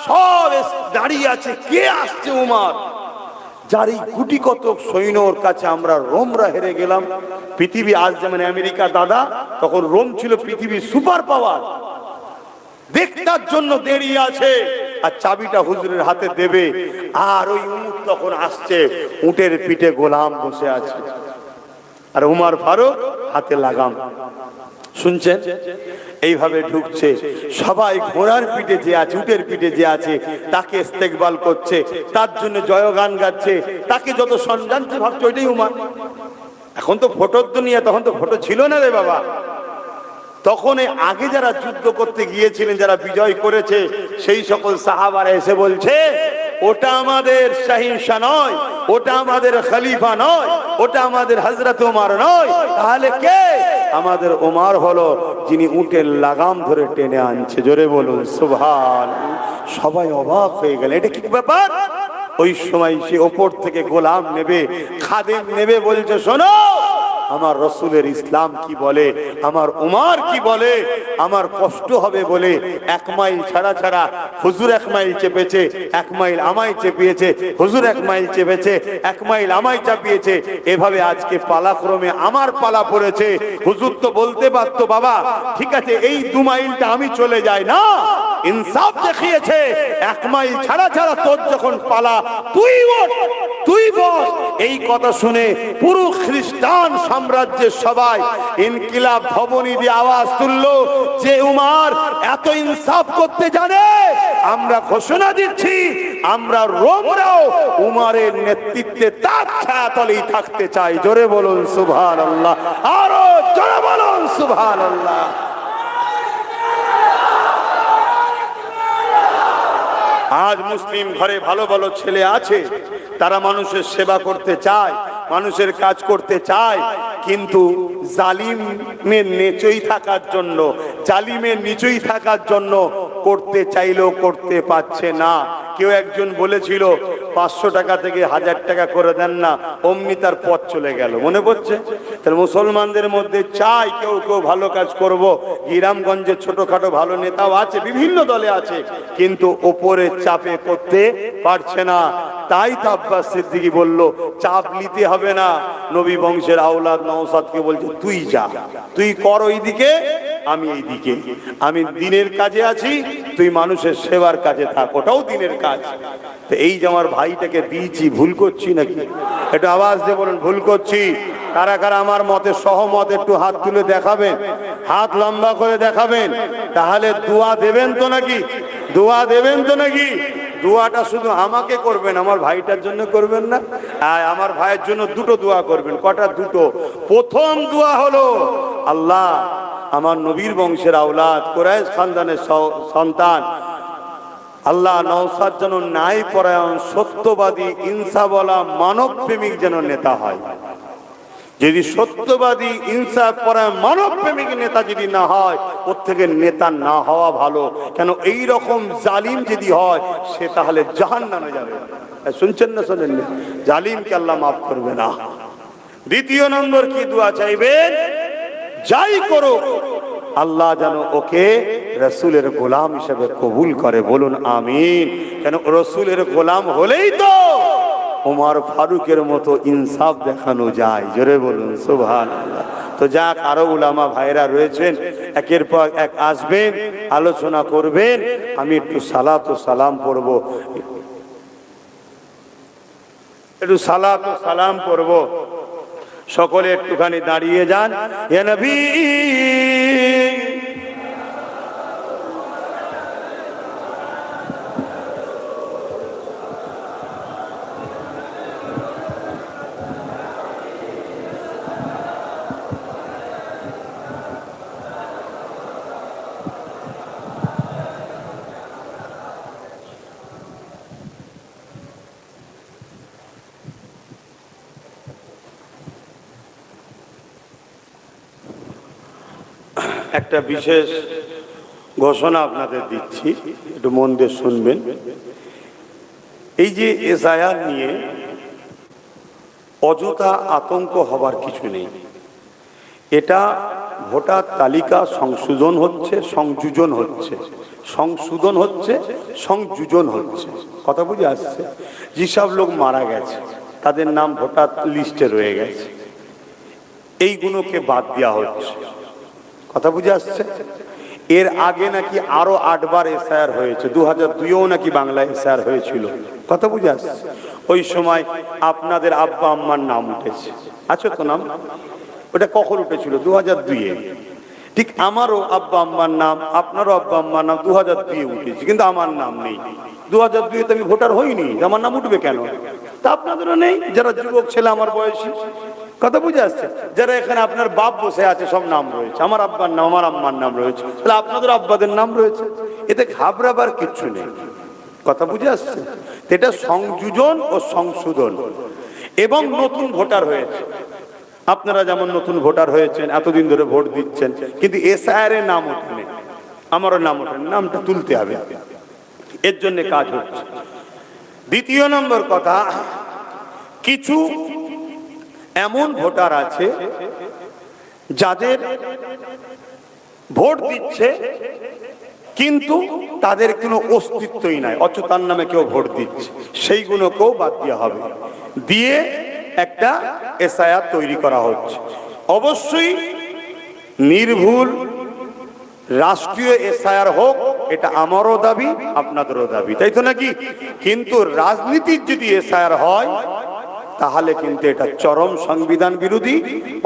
সব দাঁড়িয়ে আছে। কে আসছে? উমর। যার এই গুটি কতক সৈন্যর কাছে আমরা রোমরা হেরে গেলাম। পৃথিবী আজ যেমন আমেরিকা দাদা, তখন রোম ছিল পৃথিবীর সুপার পাওয়ার। দেখতার জন্য দাঁড়িয়ে আছে আর চাবিটা হুজুরের হাতে দেবে। আর ওই উট তখন আসছে, উটের পিঠে গোলাম বসে আছে। আর উমর ফারুক হাতে লাগাম। শুনছেন? এইভাবে ঢুকছে, সবাই ঘোড়ার পিঠে যে আছে, উটের পিঠে যে আছে, তাকে ইস্তেকবাল করছে, তার জন্য জয়গান গাচ্ছে, তাকে যত সম্মান ভাবছে ওইটাই উমর। এখন তো ফটোর দুনিয়া, তখন তো ফটো ছিল না রে বাবা। তখন আগে যারা যুদ্ধ করতে গিয়েছিলেন, যারা বিজয় করেছে, সেই সকল সাহাবারা এসে বলছে, ওটা আমাদের শাহিনশাহ নয়, ওটা আমাদের খলিফা নয়, ওটা আমাদের হযরত ওমর নয়, তাহলে কে? আমাদের ওমর হলো যিনি উটের লাগাম ধরে টেনে আনছে। জোরে বলুন সুবহানাল্লাহ। সবাই অবাক হয়ে গেল, এটা কি ব্যাপার? ওই সময় সে ওপর থেকে গোলাম নেবে, খাদেম নেবে, বলছে, শোনো আমার রসুলের ইসলাম কি বলে, আমার উমর কি বলে। আমার কষ্ট হবে বলে 1 মাইল ছাড়া ছাড়া হুজুর 1 মাইল চেপেছে, 1 মাইল আমায় চেপিয়েছে, হুজুর 1 মাইল চেপেছে, 1 মাইল আমায় চাপিয়েছে। এভাবে আজকে পালাক্রমে আমার পালা পড়েছে। হুজুর তো বলতে পারতো, বাবা ঠিক আছে এই 2 মাইলটা আমি চলে যাই, না, ইনসাফ দেখিয়েছে, 1 মাইল ছাড়া ছাড়া তোর যখন পালা, তুই ওঠ, তুই বস। এই কথা শুনে পুরো খ্রিস্টান সাম্রাজ্যের সবাই ইনকিলাব ভবনী দিয়ে আওয়াজ তুললো যে উমর এত ইনসাফ করতে জানে। আমরা ঘোষণা দিচ্ছি, আমরা রোমরাও উমরের নেতৃত্বে তার ছায়াতলেই থাকতে চাই। জোরে বলুন সুবহানাল্লাহ, আরো জোরে বলুন সুবহানাল্লাহ। আজ মুসলিম ঘরে ভালো ভালো ছেলে আছে, তারা মানুষের সেবা করতে চায়, মানুষের কাজ করতে চায়, কিন্তু জালিমের নিচেই থাকার জন্য, জালিমের নিচেই থাকার জন্য করতে চাইলেও করতে পারছে না। কেউ একজন বলেছিল 500 টাকা থেকে 1000 টাকা করে দেন না, অমনি তার পথ চলে গেল। মনে পড়ছে? তাহলে মুসলমানদের মধ্যে চাই কেউ কেউ ভালো কাজ করব। গ্রামগঞ্জের ছোটখাটো ভালো নেতাও আছে, বিভিন্ন দলে আছে, কিন্তু ওপরে চাপে করতে পারছে না। তাই তো আব্বাস সিদ্দিকী বলল, চাপ নিতে হবে না। নবী বংশের আওলাদ নওশাদকে বলছে, তুই যা, তুই কর ওইদিকে, আমি এইদিকে। আমি দিনের কাজে আছি, তুই মানুষের সেবার কাজে থাক, ওটাও দিনের কাজ। তো এই যে আমার ভাইটাকে দিয়েছি, ভুল করছি নাকি? একটু আওয়াজ দিয়ে বলুন, ভুল করছি। কারা কারা আমার মতে সহমত? একটু হাত তুলে দেখাবেন, হাত লম্বা করে দেখাবেন। তাহলে দোয়া দেবেন তো নাকি? দোয়া দেবেন তো নাকি? দোয়াটা শুধু আমাকে করবেন, আমার ভাইটার জন্য করবেন না। আর আমার ভাইয়ের জন্য 2টো দোয়া করবেন। কটা? 2টো। প্রথম দোয়া হলো, আল্লাহ আমার নবীর বংশের আওলাদ, কুরাইশ খানদানের সন্তান, আল্লাহ নওশাদ যেন ন্যায় পরায়ণ, সত্যবাদী, ইনসাফওয়ালা, মানব প্রেমিক যেন নেতা হয়। যদি সত্যবাদী, ইনসাফ পরায়ণ, মানব প্রেমিক নেতা যদি না হয়, ওর থেকে নেতা না হওয়া ভালো। কেন এই রকম জালিম যদি হয়, সে তাহলে জাহান্নামে যাবে। শুনছেন না? শোনেন না? জালিমকে আল্লাহ মাফ করবে না। দ্বিতীয় নম্বর কি দোয়া চাইবেন? যাই করো আল্লাহ যেন ওকে রসুলের গোলাম হিসেবে কবুল করে। বলুন আমিন। কেন রসুলের গোলাম হলেই তো ওমর ফারুকের মতো ইনসাফ দেখানো যায়। জোরে বলুন সুবহানাল্লাহ। তো যাক, আরো উলামা ভাইরা রয়েছেন, একের পর এক আসবেন, আলোচনা করবেন। আমি একটু সালাত ও সালাম পড়ব, একটু সালাত ও সালাম পড়ব। সকলে একটুখানি দাঁড়িয়ে যান। ইয়া নবী একটা বিশেষ ঘোষণা আপনাদের দিচ্ছি, একটু মন দিয়ে শুনবেন। এই যে এসআইআর নিয়ে অযথা আতঙ্ক হবার কিছু নেই। এটা ভোটার তালিকা সংশোধন হচ্ছে, সংযোজন হচ্ছে, সংশোধন হচ্ছে, সংযোজন হচ্ছে। কথা বুঝে আসছে? যেসব লোক মারা গেছে তাদের নাম ভোটার লিস্টে রয়ে গেছে, এইগুলোকে বাদ দেওয়া হচ্ছে। কথা বুঝে আসছে? এর আগে নাকি আরো 8 বার এসআইআর হয়েছে, 2002-ও নাকি বাংলায় এসআইআর হয়েছিল। কথা বুঝে আসছে? ওই সময় আপনাদের আব্বা আম্মার নাম উঠেছে, আছে তো নাম? ওটা কখন উঠেছিল? 2002-এ। ঠিক আমারও আব্বা আম্মার নাম, আপনারও আব্বা আম্মার নাম 2002-এ উঠেছে, কিন্তু আমার নাম নেই। 2002-এ আমি ভোটার হইনি, আমার নাম উঠবে কেন? তা আপনাদেরও নেই, যারা যুবক ছেলে আমার বয়সী। কথা বুঝে আসছে? যারা এখানে আপনার বাপ বসে আছে সব নাম রয়েছে, আমার আব্বার নাম, আমার আম্মার নাম রয়েছে, তাহলে আপনাদের আব্বাদের নাম রয়েছে, এতে ঘাবড়াবার কিচ্ছু নেই। কথা বুঝে আসছে? এটা সংযোজন ও সংশোধন। এবং নতুন ভোটার হয়েছে, আপনারা যেমন নতুন ভোটার হয়েছেন, এতদিন ধরে ভোট দিচ্ছেন, কিন্তু এসআইআর এর নাম ওঠেনি, আমারও নাম ওঠেনি, নামটা তুলতে হবে, এর জন্য কাজ হচ্ছে। দ্বিতীয় নম্বর কথা, কিছু এমন ভোটার আছে যাদের ভোট দিচ্ছে কিন্তু তাদের কোনো অস্তিত্বই নাই, অথচ তার নামে কেউ ভোট দিচ্ছে, সেইগুলোকেও বাদ দেওয়া হবে, দিয়ে একটা এসআইআর তৈরি করা হচ্ছে। অবশ্যই নির্ভুল রাষ্ট্রীয় এসআইআর হোক, এটা আমারও দাবি, আপনাদেরও দাবি, তাই তো নাকি? কিন্তু রাজনীতির যদি এসআইআর হয় তাহলে কিন্তু এটা চরম সংবিধান বিরোধী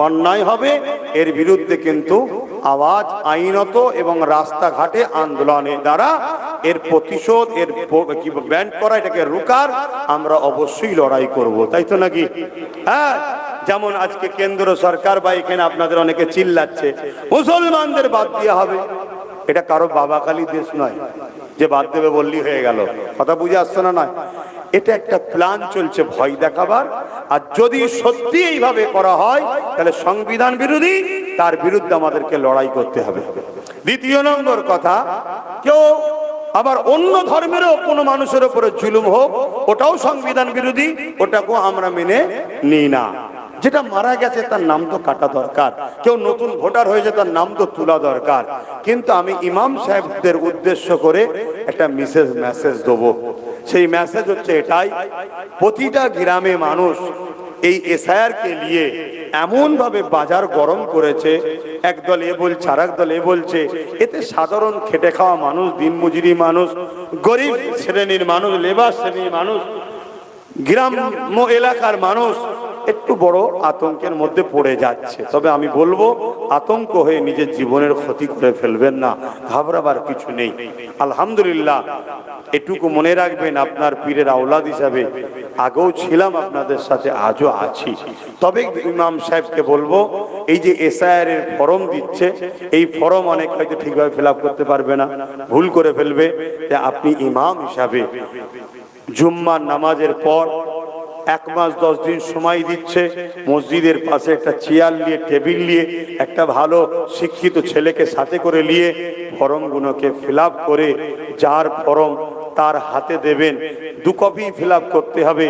অন্যায় হবে। এর বিরুদ্ধে কিন্তু আওয়াজ আইনত এবং রাস্তাঘাটে আন্দোলনের দ্বারা এর প্রতিশোধ, এর ব্যান্ড করা, এটাকে রুকার আমরা অবশ্যই লড়াই করব, তাই তো নাকি? হ্যাঁ, যেমন আজকে কেন্দ্র সরকার বা এখানে আপনাদের অনেকে চিল্লাচ্ছে মুসলমানদের বাদ দেওয়া হবে। এটা কারো বাবাখালী দেশ নয় যে বাদ দেবে বললি হয়ে গেল। কথা বুঝে আসছে না? নয়, এটা একটা প্ল্যান চলছে ভয় দেখাবার। আর যদি সত্যি এইভাবে করা হয় তাহলে সংবিধান বিরোধী, তার বিরুদ্ধে আমাদেরকে লড়াই করতে হবে। দ্বিতীয় নম্বর কথা, কেউ আবার অন্য ধর্মেরও কোনো মানুষের উপরে জুলুম হোক, ওটাও সংবিধান বিরোধী, ওটাকেও আমরা মেনে নিই না। যেটা মারা গেছে তার নাম তো কাটা দরকার, কেউ নতুন ভোটার হয়েছে তার নাম তো তোলা দরকার। কিন্তু আমি ইমাম সাহেবদের উদ্দেশ্য করে একটা মেসেজ দেবো। সেই মেসেজ হচ্ছে এটাই, প্রতিটা গ্রামে মানুষ এই এসআইআর কে নিয়ে এমন ভাবে বাজার গরম করেছে, একদল এ বলছে আর একদল এ বলছে, এতে সাধারণ খেটে খাওয়া মানুষ, দিনমজুরি মানুষ, গরিব শ্রেণীর মানুষ, লেবার শ্রেণীর মানুষ, গ্রাম্য এলাকার মানুষ একটু বড় আতঙ্কের মধ্যে পড়ে যাচ্ছে। তবে আমি বলবো, আতঙ্ক হয়ে নিজের জীবনের ক্ষতি করে ফেলবেন না, ঘাবড়াবার কিছু নেই। আলহামদুলিল্লাহ, এটুকু মনে রাখবেন, আপনার পীরের আওলাদ হিসাবে আগেও ছিলাম আপনাদের সাথে, আজও আছি। তবে ইমাম সাহেবকে বলবো, এই যে এসআইআর এর ফর্ম দিচ্ছে, এই ফর্ম অনেক হয়তো ঠিকভাবে ফিল আপ করতে পারবে না, ভুল করে ফেলবে। আপনি ইমাম হিসাবে জুম্মার নামাজের পর 1 মাস 10 দিন সময় দিচ্ছে, মসজিদের পাশে একটা চেয়ার নিয়ে, টেবিল নিয়ে, একটা ভালো শিক্ষিত ছেলেকে সাথে করে নিয়ে ফর্মগুলোকে ফিল আপ করে, যার ফর্ম তার হাতে দেবেন, 2 কপি ফিল আপ করতে হবে।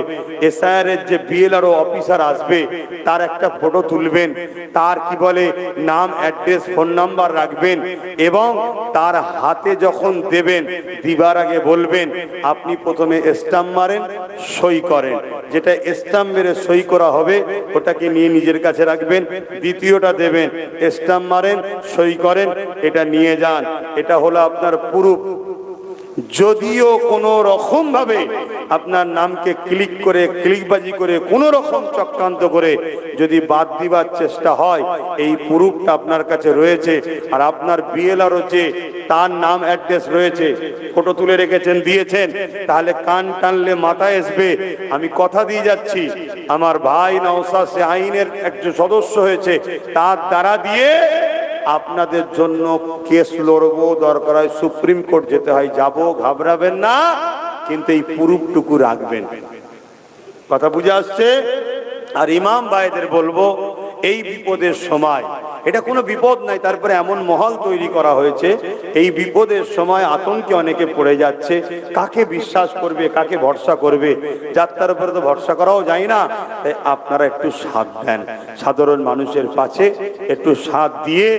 এসআইআর এর যে বিএলআরও অফিসার আসবে তার একটা ফটো তুলবেন, তার কি বলে নাম, অ্যাড্রেস, ফোন নাম্বার রাখবেন, এবং তার হাতে যখন দেবেন দিবার আগে বলবেন আপনি প্রথমে স্ট্যাম্প মারেন, সই করেন। যেটা স্ট্যাম্প মেরে সই করা হবে ওটাকে নিয়ে নিজের কাছে রাখবেন, দ্বিতীয়টা দেবেন, স্ট্যাম্প মারেন, সই করেন, এটা নিয়ে যান। এটা হলো আপনার প্রুফ। যদিও কোনো রকম ভাবে আপনার নামকে ক্লিকবাজি করে কোনো রকম চক্রান্ত করে যদি বাদ দিবার চেষ্টা হয়, এই প্রুফটা আপনার কাছে রয়েছে। আর আপনার বিএলআরও যে তার নাম, অ্যাড্রেস রয়েছে, ফটো তুলে রেখেছেন, দিয়েছেন, তাহলে কান টানলে মাথায় আসবে। আমি কথা দিয়ে যাচ্ছি, আমার ভাই নওশাদ সে আইনের একজন সদস্য হয়েছে, তার দ্বারা দিয়ে আপনাদের জন্য কেস লড়বো, দরকার হয় সুপ্রিম কোর্ট যেতে হয় যাব, ঘাবড়াবেন না, কিন্তু এই প্রুফটুকু রাখবেন। কথা বুঝে আসছে? আর ইমাম ভাইদের বলবো, এই বিপদের সময়, এটা কোনো বিপদ নাই, তারপরে এমন মহল তৈরি করা হয়েছে, এই বিপদের সময় আতঙ্কে অনেকে পড়ে যাচ্ছে, কাকে বিশ্বাস করবে, কাকে ভরসা করবে, যাত্রার উপরে তো ভরসা করাও যায় না। তাই আপনারা একটু সাথ দেন, সাধারণ মানুষের পাশে একটু সাথ দিয়ে,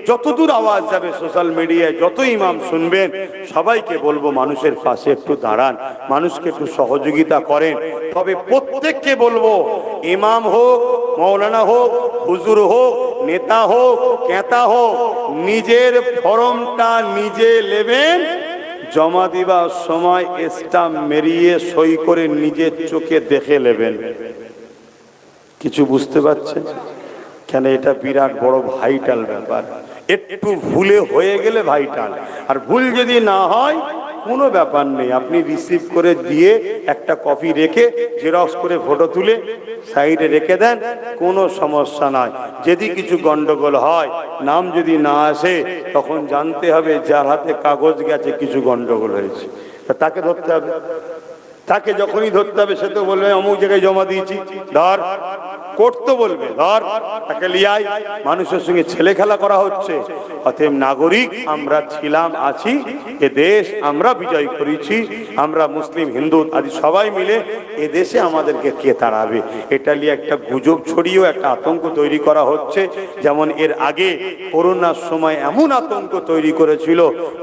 যতদূর আওয়াজ যাবে সোশ্যাল মিডিয়ায়, যত ইমাম শুনবেন, সবাইকে বলবো মানুষের পাশে একটু দাঁড়ান, মানুষকে একটু সহযোগিতা করেন। তবে প্রত্যেককে বলবো, ইমাম হোক, মৌলানা হোক, হুজুর হোক, নেতা হোক, কেতা হোক, নিজের ফর্মটা নিজে নেবেন, জমা দিবার সময় স্ট্যাম্প মেরিয়ে সই করে নিজের চোখে দেখে নেবেন। কিছু বুঝতে পারছেন? কেন এটা বিরাট বড় ভাইটাল ব্যাপার। একটু ভুলে হয়ে গেলে ভাইটাল, আর ভুল যদি না হয় কোনো ব্যাপার নেই, আপনি রিসিভ করে দিয়ে একটা কপি রেখে জেরক্স করে ফটো তুলে সাইডে রেখে দেন, কোনো সমস্যা নাই। যদি কিছু গন্ডগোল হয়, নাম যদি না আসে, তখন জানতে হবে যার হাতে কাগজ গেছে কিছু গন্ডগোল হয়েছে, তাকে ধরতে হবে। তাকে যখনই ধরতে হবে সে তো বলবে অমুক জায়গায় জমা দিয়েছি, ধর। কোর্ট তো বলবে ধর, তাকে লিয়াই। মানুষের সঙ্গে ছেলে খেলা করা হচ্ছে। অতএব নাগরিক আমরা ছিলাম, আছি, এ দেশ আমরা বিজয় করেছি। আমরা মুসলিম হিন্দু আদি সবাই মিলে এ দেশে আমাদেরকে কে তাড়াবে, এটা নিয়ে একটা গুজব ছড়িয়েও একটা আতঙ্ক তৈরি করা হচ্ছে। যেমন এর আগে করোনার সময় এমন আতঙ্ক তৈরি করেছিল,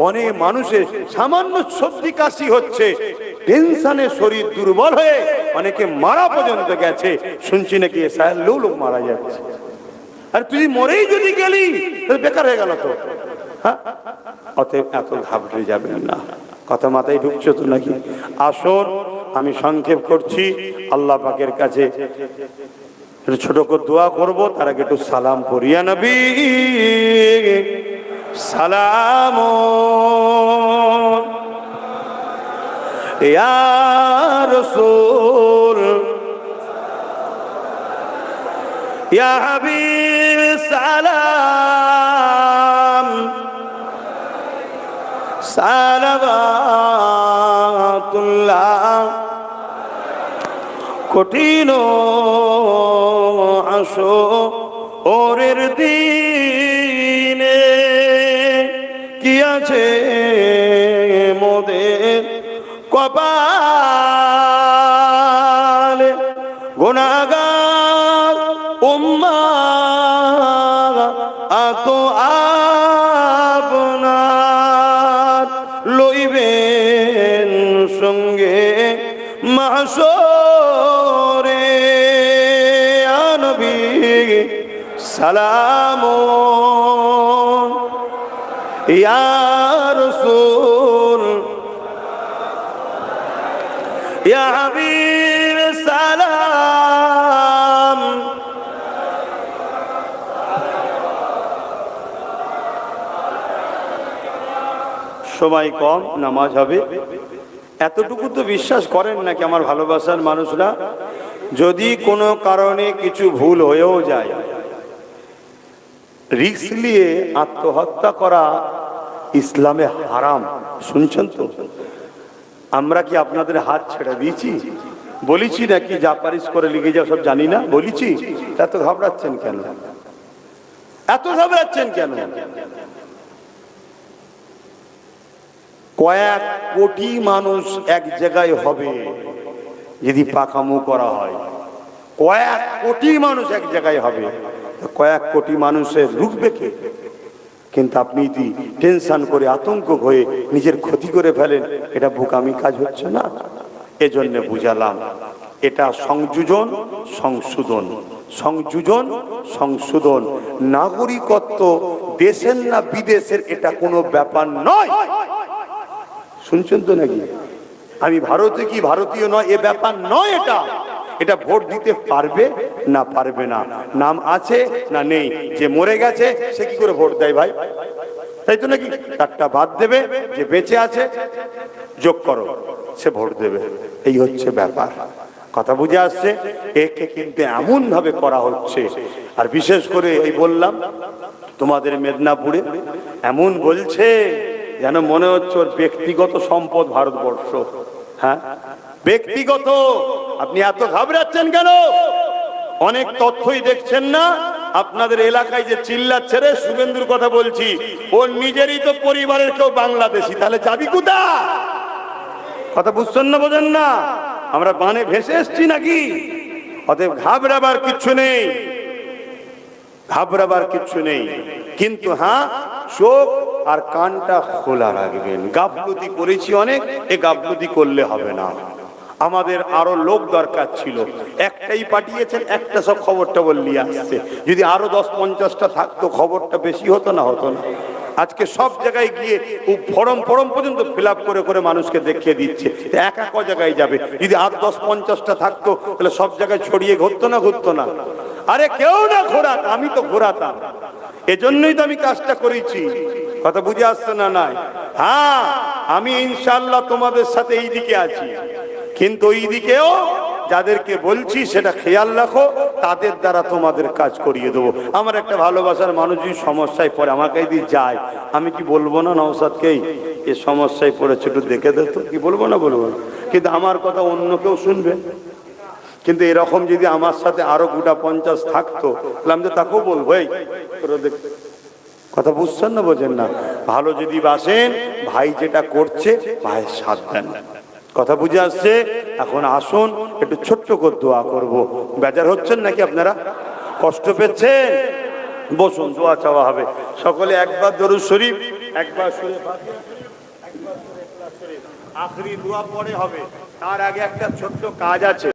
অনেক মানুষের সামান্য সর্দি কাশি হচ্ছে, টেনশনে শরীর দুর্বল হয়ে অনেকে মারা পর্যন্ত গেছে। শুনছি নাকি লোক মারা যাচ্ছে। আর তুই মরেই যদি গেলি তাহলে বেকার হয়ে গেল তো। হ্যাঁ, অতএব এত ঘাবড়ে যাবেন না। কথা মাথায় ঢুকছো তো নাকি? আসুন, আমি সংক্ষেপ করছি। আল্লাহ পাকের কাছে ছোট করে দোয়া করবো, তার আগে একটু সালাম পড়িয়া নবী সালাম ইয়া রাসূল ইয়া হাবিব সালাম সালাওয়াতুল্লাহ। কঠিন আসো ওরের দিনে কি আছে মোদের কপালে, গুনাহগার উম্মাহ আতো আপনার লইবেন সঙ্গে মাহশরে। ইয়া নবী সালাম ইয়া রাসূল ইয়া হাবিব সালাম। সময় কম, নামাজ হবে। এতটুকু তো বিশ্বাস করেন নাকি আমার ভালোবাসার মানুষরা? যদি কোনো কারণে কিছু ভুল হয়েও যায়, রিস্ক নিয়ে আত্মহত্যা করা ইসলামে হারাম। শুনছেন তো? আমরা কি আপনাদের হাত ছেড়ে দিয়েছি? বলেছি নাকি যা পারিস করে লিখে যাও, সব জানি না বলেছি? এত ঘাবড়াচ্ছেন কেন? এত ঘাবড়াচ্ছেন কেন? কয়েক কোটি মানুষ এক জায়গায় হবে যদি পাকামো করা হয়। কয়েক কোটি মানুষ এক জায়গায় হবে, কয়েক কোটি মানুষের রুখবে কে? কিন্তু আপনি যদি টেনশন করে আতঙ্ক হয়ে নিজের ক্ষতি করে ফেলেন, এটা বোকামি কাজ হচ্ছে না? এজন্য বুঝালাম, এটা সংযোজন সংশোধন, সংযোজন সংশোধন। নাগরিকত্ব দেশের না বিদেশের এটা কোনো ব্যাপার নয়। শুনছেন তো নাকি? আমি ভারতে কি ভারতীয় নয় এ ব্যাপার নয়। এটা এটা ভোট দিতে পারবে না পারবে না, নাম আছে না নেই, যে মরে গেছে সে কি করে ভোট দেয় ভাই? তাই তো নাকি? তারটা বাদ দেবে, যে বেঁচে আছে যোগ করো, সে ভোট দেবে। এই হচ্ছে ব্যাপার। কথা বুঝে আসছে? একে কিন্তু এমন ভাবে করা হচ্ছে। আর বিশেষ করে এই বললাম তোমাদের মেদিনীপুরে এমন বলছে যেন মনে হচ্ছে ওর ব্যক্তিগত সম্পদ ভারতবর্ষ। হ্যাঁ, ব্যক্তিগত। আপনি এত ঘাবড়াচ্ছেন কেন? অনেক তথ্যই দেখছেন না আপনাদের এলাকায় যে চিল্লাচ্ছে, রে শুভেন্দুর কথা বলছি, ওর নিজেরই তো পরিবারের কেউ বাংলাদেশি, তাহলে যাবি কোথায়? কথা বুঝছেন না, বোঝেন না? আমরা বানে ভেসে এসছি নাকি? অতএব ঘাবড়াবার কিচ্ছু নেই, ঘাবড়াবার কিচ্ছু নেই। কিন্তু হ্যাঁ, চোখ আর কানটা খোলা রাখবেন। গাফলতি করেছি অনেক, এ গাফলতি করলে হবে না। আমাদের আরো লোক দরকার ছিল, একটাই পাঠিয়েছেন, একটা সব খবরটা বললিয়ে আসছে। যদি আরো 10-50টা থাকতো খবরটা বেশি হতো না? হতো না? আজকে সব জায়গায় গিয়ে ফরম পর্যন্ত ফিল আপ করে করে মানুষকে দেখিয়ে দিচ্ছে। একা ক জায়গায় যাবে? যদি আর 10-50টা থাকতো তাহলে সব জায়গায় ছড়িয়ে ঘুরতো না? ঘুরতো না? আরে কেউ না ঘোরাক, আমি তো ঘোরাতাম, এজন্যই তো আমি কাজটা করেছি। কথা বুঝে আসছে না? নাই, হ্যাঁ আমি ইনশাআল্লাহ তোমাদের সাথে এই দিকে আছি, কিন্তু ওই দিকেও যাদেরকে বলছি সেটা খেয়াল রাখো, তাদের দ্বারা তোমাদের কাজ করিয়ে দেবো। আমার একটা ভালোবাসার মানুষ যদি সমস্যায় পড়ে আমাকে যদি যায়, আমি কি বলবো না নওশাদকেই এ সমস্যায় পড়েছে একটু দেখে দে তো, কি বলবো না? বলবো না। কিন্তু আমার কথা অন্য কেউ শুনবে। কিন্তু এরকম যদি আমার সাথে আরো গোটা 50 থাকতো, তাহলে আমি তো তাকেও বলবো, এই কথা বুঝছেন না? বোঝেন না? ভালো যদি বাসেন, ভাই যেটা করছে ভাইয়ের সাথ দেন। কথা বুঝে আসছে? এখন আসুন একটু ছোট্ট করে দোয়া করব। বেজার হচ্ছেন নাকি আপনারা? কষ্ট পেচ্ছেন? বসুন, দোয়া চাওয়া হবে। সকলে একবার দরুদ শরীফ, একবার সূরা ফাতিহা, একবার সূরা ইখলাস শরীফ, আখরি দোয়া পরে হবে। তার আগে একটা ছোট্ট কাজ আছে।